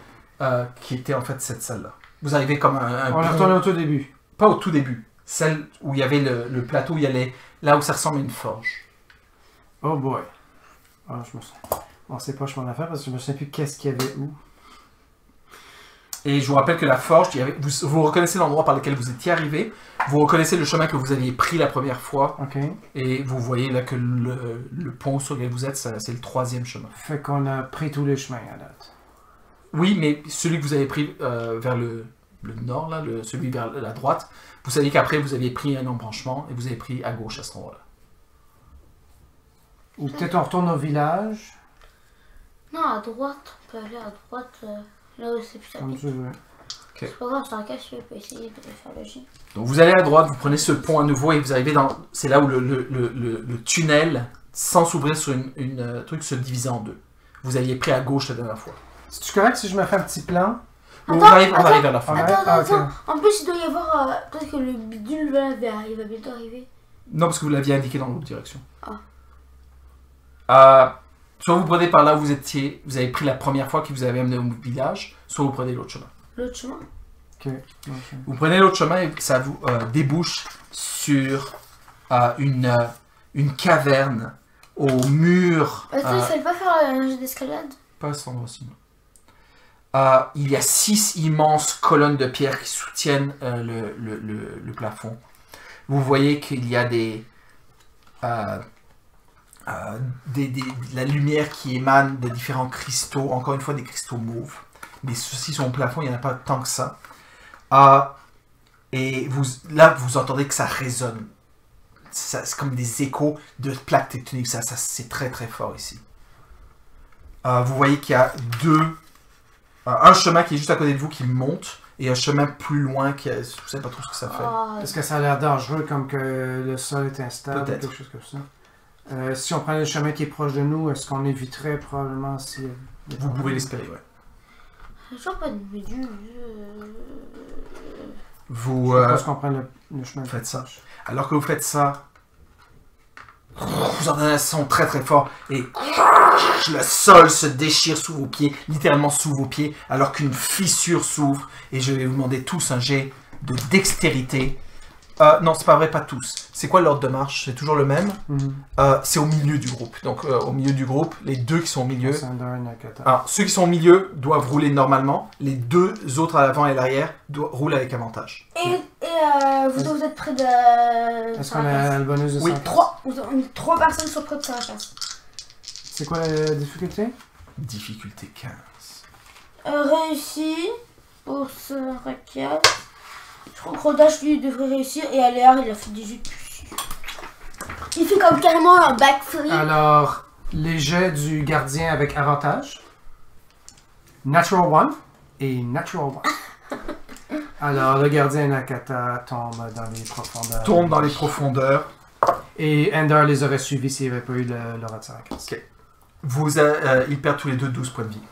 Speaker 1: qui était en fait cette salle-là. Vous arrivez comme un
Speaker 3: On est retourné au tout début.
Speaker 1: pas au tout début, celle où il y avait le plateau, où il y allait là où ça ressemble à une forge.
Speaker 3: Oh boy. Ah, je me suis... Bon, c'est pas mon affaire parce que je me souviens plus qu'est-ce qu'il y avait où.
Speaker 1: Et je vous rappelle que la forge, vous reconnaissez l'endroit par lequel vous étiez arrivé, vous reconnaissez le chemin que vous aviez pris la première fois,
Speaker 3: Ok.
Speaker 1: et vous voyez là que le pont sur lequel vous êtes, c'est le 3e chemin.
Speaker 3: Fait qu'on a pris tous les chemins à date.
Speaker 1: Oui, mais celui que vous avez pris vers le nord, là, celui vers la droite, vous saviez qu'après vous aviez pris un embranchement et vous avez pris à gauche à cet endroit-là.
Speaker 3: Ou peut-être on retourne au village.
Speaker 2: Non, à droite. On peut aller à droite, là où c'est plus
Speaker 3: Comme
Speaker 2: rapide.
Speaker 3: tu veux.
Speaker 2: C'est pas grave, c'est un cas, je peux essayer de faire le J.
Speaker 1: Donc vous allez à droite, vous prenez ce pont à nouveau et vous arrivez dans... C'est là où le tunnel, sans s'ouvrir sur une truc, se divisait en deux. Vous aviez pris à gauche la dernière fois.
Speaker 3: C'est-tu correct si je me fais un petit plan?
Speaker 1: On arrive vers la fin.
Speaker 3: Ouais.
Speaker 2: Attends,
Speaker 3: Ah, ok.
Speaker 2: attends. En plus, il doit y avoir. Peut-être que le bidule là, il va bientôt arriver.
Speaker 1: Non, parce que vous l'aviez indiqué dans l'autre direction.
Speaker 2: Ah.
Speaker 1: Soit vous prenez par là où vous étiez, vous avez pris la première fois que vous avez amené au village, soit vous prenez l'autre chemin.
Speaker 2: L'autre chemin.
Speaker 3: Ok.
Speaker 1: Vous prenez l'autre chemin et ça vous débouche sur une caverne au mur.
Speaker 2: Attends, il fallait pas faire un jeu d'escalade.
Speaker 1: Pas à cet endroit-ci. Il y a 6 immenses colonnes de pierre qui soutiennent le plafond. Vous voyez qu'il y a la lumière qui émane de différents cristaux, encore une fois des cristaux mauves. Mais ceux-ci sont au plafond, il n'y en a pas tant que ça. Et là, vous entendez que ça résonne. C'est comme des échos de plaques tectoniques. Ça c'est très très fort ici. Vous voyez qu'il y a un chemin qui est juste à côté de vous qui monte et un chemin plus loin qui je ne sais pas trop ce que ça fait.
Speaker 2: Ah,
Speaker 3: Est-ce que ça a l'air dangereux comme que le sol est instable ou
Speaker 1: Peut-être.
Speaker 3: quelque chose comme ça? Si on prenait le chemin qui est proche de nous, est-ce qu'on éviterait probablement si...
Speaker 1: Vous pouvez l'espérer, ouais.
Speaker 2: j'ai toujours pas de bidule.
Speaker 1: Vous
Speaker 3: Je pense qu'on prenne le chemin.
Speaker 1: faites ça. Alors que vous faites ça, Vous entendez un son très très fort et le sol se déchire sous vos pieds, littéralement sous vos pieds, alors qu'une fissure s'ouvre. Et je vais vous demander tous un jet de dextérité. Non, c'est pas vrai, pas tous. C'est quoi l'ordre de marche? C'est toujours le même. C'est au milieu du groupe. Donc, au milieu du groupe, les deux qui sont au milieu. Alors, ceux qui sont au milieu doivent rouler normalement. Les deux autres à l'avant et à l'arrière roulent avec avantage.
Speaker 2: Et vous êtes près de...
Speaker 3: Est-ce qu'on a le bonus de 115?
Speaker 2: 3 personnes sont près de 115.
Speaker 3: C'est quoi la difficulté?
Speaker 1: Difficulté 15.
Speaker 2: Réussi pour ce racket. Je crois que Rodash lui devrait réussir et Aléar il a fait 18. Il fait comme carrément un backflip.
Speaker 3: Alors, les jets du gardien avec avantage. Natural 1 et Natural 1. Alors, le gardien Nakata tombe dans les profondeurs.
Speaker 1: Tombe dans les profondeurs.
Speaker 3: Et Ender les aurait suivis s'il n'y avait pas eu le rat de 115.
Speaker 1: Ok. Ils perdent tous les deux 12 points de vie.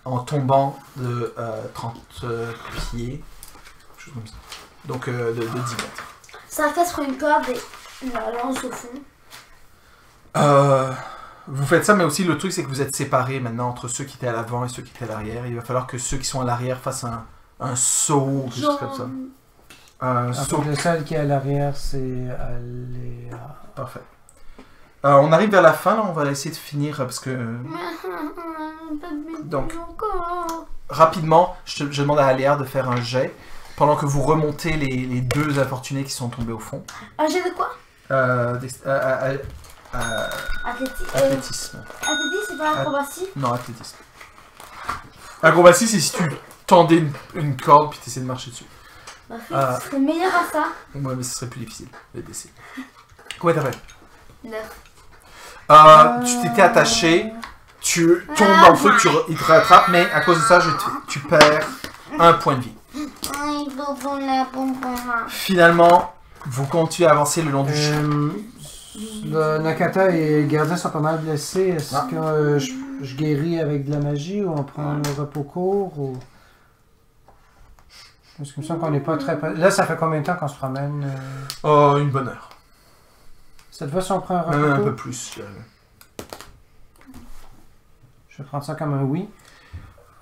Speaker 1: En tombant de 30 pieds. Quelque chose comme ça. Donc de 10 mètres.
Speaker 2: Sarkas prend une corde et la lance au fond.
Speaker 1: Vous faites ça, mais aussi le truc c'est que vous êtes séparés maintenant entre ceux qui étaient à l'avant et ceux qui étaient à l'arrière. Il va falloir que ceux qui sont à l'arrière fassent un saut ou quelque chose comme ça. Un saut.
Speaker 3: Le seul qui est à l'arrière, c'est Aléa.
Speaker 1: Parfait. On arrive vers la fin, là, on va essayer de finir parce que... Donc, rapidement, je demande à Aléa de faire un jet pendant que vous remontez les deux infortunés qui sont tombés au fond.
Speaker 2: Un jet de quoi?
Speaker 1: Athlétisme.
Speaker 2: Athlétisme, c'est pas acrobatie?
Speaker 1: Non, athlétisme. Acrobatie, c'est si tu tendais une corde puis tu essaies de marcher dessus.
Speaker 2: Tu serais meilleur à ça.
Speaker 1: Ouais, mais ce serait plus difficile, les décès. Combien t'as fait?
Speaker 2: 9.
Speaker 1: Tu t'étais attaché, tu tombes dans le truc, il te rattrape, mais à cause de ça, tu perds un point de vie. Finalement, vous continuez à avancer le long du chemin.
Speaker 3: Le Nakata et le gardien sont pas mal blessés. Est-ce que je guéris avec de la magie ou on prend le repos court ou... Parce que me semble qu'on n'est pas très... Là, ça fait combien de temps qu'on se promène?
Speaker 1: Une bonne heure.
Speaker 3: Cette fois, si on prend un repos
Speaker 1: Même un
Speaker 3: court?
Speaker 1: peu plus.
Speaker 3: Je vais prendre ça comme un oui.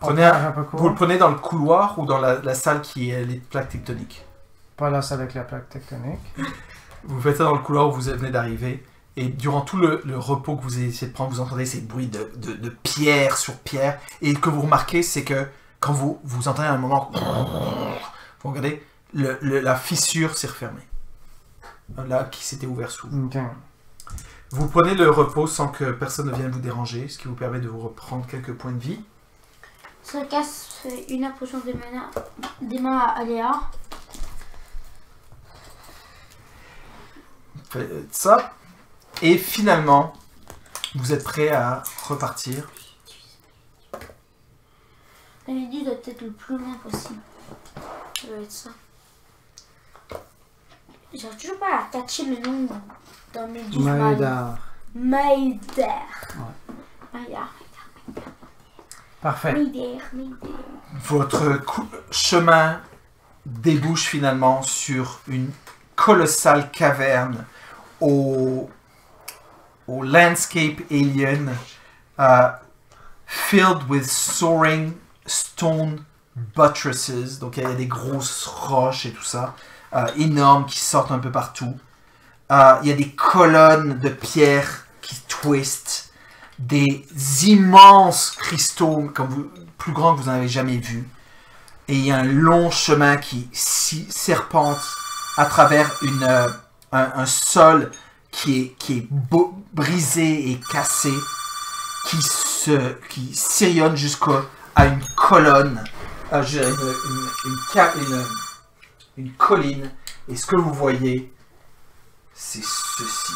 Speaker 1: Vous le prenez dans le couloir ou dans la salle qui est les plaques tectoniques?
Speaker 3: Pas la salle avec la plaque tectonique.
Speaker 1: Vous faites ça dans le couloir où vous venez d'arriver. Et durant tout le repos que vous essayez de prendre, vous entendez ces bruits de pierre sur pierre. Et que vous remarquez, c'est que quand vous entendez à un moment... Vous regardez, la fissure s'est refermée. Là, qui s'était ouvert sous vous.
Speaker 3: Okay.
Speaker 1: Vous prenez le repos sans que personne ne vienne vous déranger, ce qui vous permet de vous reprendre quelques points de vie.
Speaker 2: Sarkas fait une approche des mains à Aléa.
Speaker 1: Faites ça. Et finalement, vous êtes prêt à repartir.
Speaker 2: La midi doit être le plus loin possible. Ça doit être ça. J'arrive toujours pas à catcher le nom dans mes guides.
Speaker 3: Maïdar.
Speaker 2: Maïdar.
Speaker 3: Ouais.
Speaker 2: Maïdar.
Speaker 3: Parfait.
Speaker 2: Maïdar.
Speaker 1: Votre chemin débouche finalement sur une colossale caverne au landscape alien filled with soaring stone buttresses. Donc il y a des grosses roches et tout ça, énormes qui sortent un peu partout. Il y a des colonnes de pierre qui twistent, des immenses cristaux plus grands que vous n'en avez jamais vus. Et il y a un long chemin qui serpente à travers un sol qui est brisé et cassé, qui sillonne jusqu'à une colonne, une colline. Et ce que vous voyez, c'est ceci.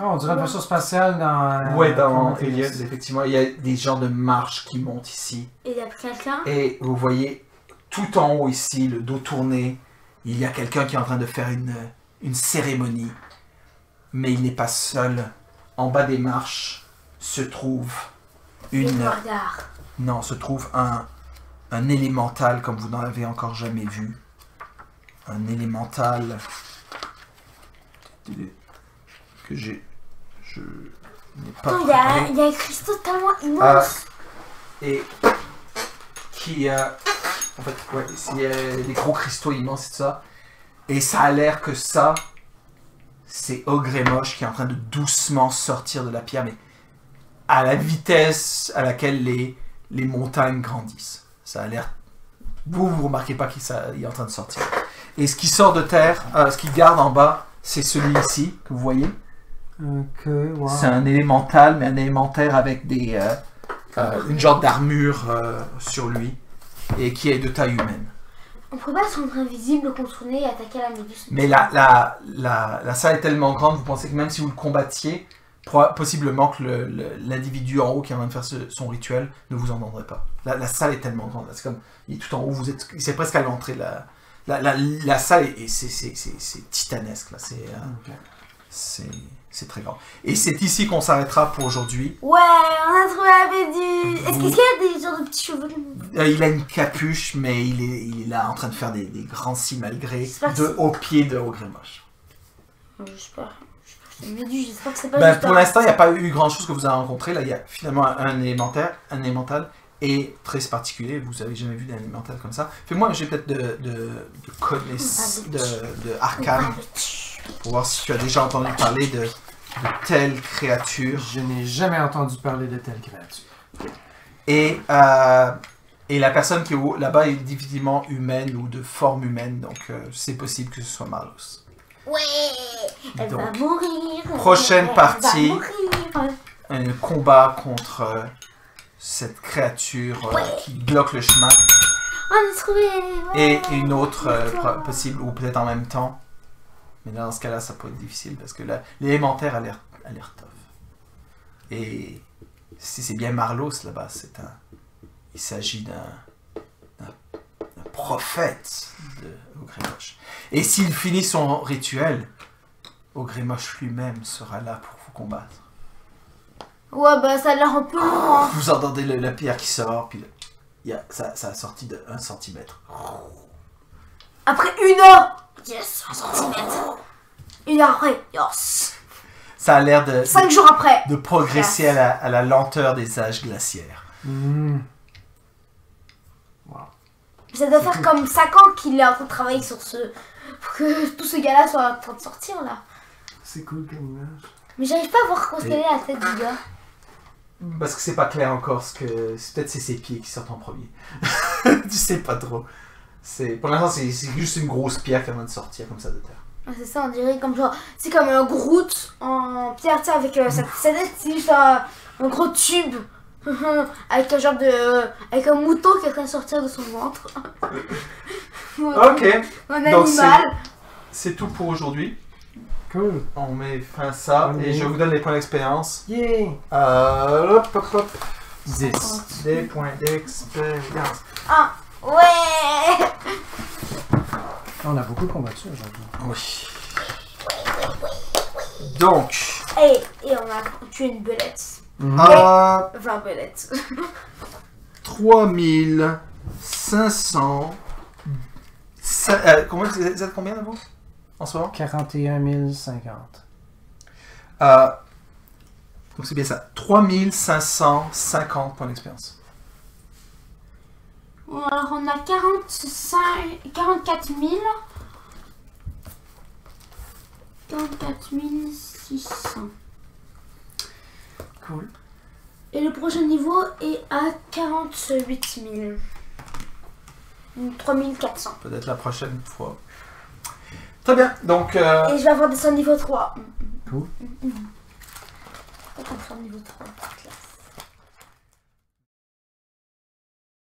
Speaker 3: Oh, on dirait un vaisseau spatial dans...
Speaker 1: Ouais, dans Alien, effectivement. Il y a des genres de marches qui montent ici.
Speaker 2: Et il y a quelqu'un.
Speaker 1: Et vous voyez, tout en haut ici, le dos tourné, il y a quelqu'un qui est en train de faire une cérémonie. Mais il n'est pas seul. En bas des marches se trouve se trouve un élémental comme vous n'en avez encore jamais vu. Un élémental que je n'ai pas
Speaker 2: Attends,
Speaker 1: préparé.
Speaker 2: il y a un cristaux tellement immense.
Speaker 1: Et qui en fait, ouais, il y a des gros cristaux immenses et tout ça. Et ça a l'air que ça, c'est Ogremosh qui est en train de doucement sortir de la pierre, mais à la vitesse à laquelle les montagnes grandissent. Ça a l'air... Vous remarquez pas qu'il est en train de sortir. Et ce qui sort de terre, ce qui garde en bas, c'est celui-ci, que vous voyez.
Speaker 3: Ok, wow.
Speaker 1: C'est un élémental, mais un élémentaire avec une genre d'armure sur lui, et qui est de taille humaine.
Speaker 2: On peut pas se rendre invisible, contourner et attaquer la méduse.
Speaker 1: Mais la salle est tellement grande, vous pensez que même si vous le combattiez, possiblement que l'individu en haut qui est en train de faire son rituel ne vous entendrait pas. La salle est tellement grande, c'est comme, il est tout en haut, c'est presque à l'entrée. La salle, c'est titanesque, là. C'est très grand. Et c'est ici qu'on s'arrêtera pour aujourd'hui.
Speaker 2: Ouais, on a trouvé la méduse. Est-ce qu'il y a des genres de petits cheveux?
Speaker 1: Il a une capuche, mais il est là en train de faire des grands simalgrés au pied de Ogremosh.
Speaker 2: J'espère. C'est une méduse, j'espère que c'est pas juste
Speaker 1: Pour l'instant, il n'y a pas eu grand chose que vous avez rencontré. Là, il y a finalement un élémental et très particulier. Vous n'avez jamais vu d'un élémental comme ça. Fais-moi, j'ai peut-être de arcane pour voir si tu as déjà entendu parler de telle créature.
Speaker 3: Je n'ai jamais entendu parler de telle créature.
Speaker 1: Et la personne qui est là-bas est difficilement humaine ou de forme humaine, donc c'est possible que ce soit Marlos.
Speaker 2: Ouais, elle
Speaker 1: Donc,
Speaker 2: va mourir.
Speaker 1: prochaine partie.
Speaker 2: Elle va mourir.
Speaker 1: Un combat contre cette créature qui bloque le chemin.
Speaker 2: On a trouvé.
Speaker 1: Et une autre possible, ou peut-être en même temps. Mais là, dans ce cas-là, ça peut être difficile parce que l'élémentaire a l'air tough. Et si c'est bien Marlos là-bas, il s'agit d'un prophète de Ogremosh. Et s'il finit son rituel, Ogremosh lui-même sera là pour vous combattre.
Speaker 2: Ouais, bah ça a l'air un peu long. Hein.
Speaker 1: Vous entendez la pierre qui sort, puis ça a sorti de 1 cm.
Speaker 2: Après 1 heure. Yes, 1 cm. 1 heure après. Yes.
Speaker 1: Ça a l'air de
Speaker 2: 5 jours après.
Speaker 1: de progresser
Speaker 2: Yes.
Speaker 1: à la lenteur des âges glaciaires.
Speaker 3: Wow.
Speaker 2: Ça doit faire comme 5 ans qu'il est en train de travailler sur ce... Pour que tout ce gars-là soit en train de sortir, là.
Speaker 3: C'est cool comme image.
Speaker 2: Mais j'arrive pas à voir quelle est la tête du gars.
Speaker 1: Parce que c'est pas clair encore, peut-être c'est ses pieds qui sortent en premier. Tu sais pas trop. Pour l'instant, c'est juste une grosse pierre qui est en train de sortir comme ça de terre.
Speaker 2: Ah, c'est ça, on dirait comme genre... C'est comme un Groot en pierre, tu sais, avec sa tête, c'est juste un gros tube. Avec un genre de... Avec un mouton qui est en train de sortir de son ventre.
Speaker 1: Ok.
Speaker 2: Un
Speaker 1: Donc,
Speaker 2: animal.
Speaker 1: c'est tout pour aujourd'hui.
Speaker 3: Cool.
Speaker 1: On met fin à ça et je vous donne les points d'expérience.
Speaker 3: Yeah.
Speaker 1: Hop.
Speaker 3: 10.
Speaker 1: Des points d'expérience.
Speaker 2: Ah, ouais.
Speaker 3: On a beaucoup combattu aujourd'hui.
Speaker 1: Oui. Donc,
Speaker 2: Et on a tué une belette.
Speaker 1: à
Speaker 2: Enfin, belette.
Speaker 1: 3500... Combien, vous êtes combien là-bas en ce moment?
Speaker 3: 41 050.
Speaker 1: Donc c'est bien ça. 3550 points d'expérience.
Speaker 2: Alors, on a 44 000. 44 600.
Speaker 3: Cool.
Speaker 2: Et le prochain niveau est à 48 000. 3400.
Speaker 1: Peut-être la prochaine fois. Très bien. Donc,
Speaker 2: Et je vais avoir descendu niveau 3.
Speaker 3: Cool.
Speaker 2: Pas comme ça, niveau 3. Classe.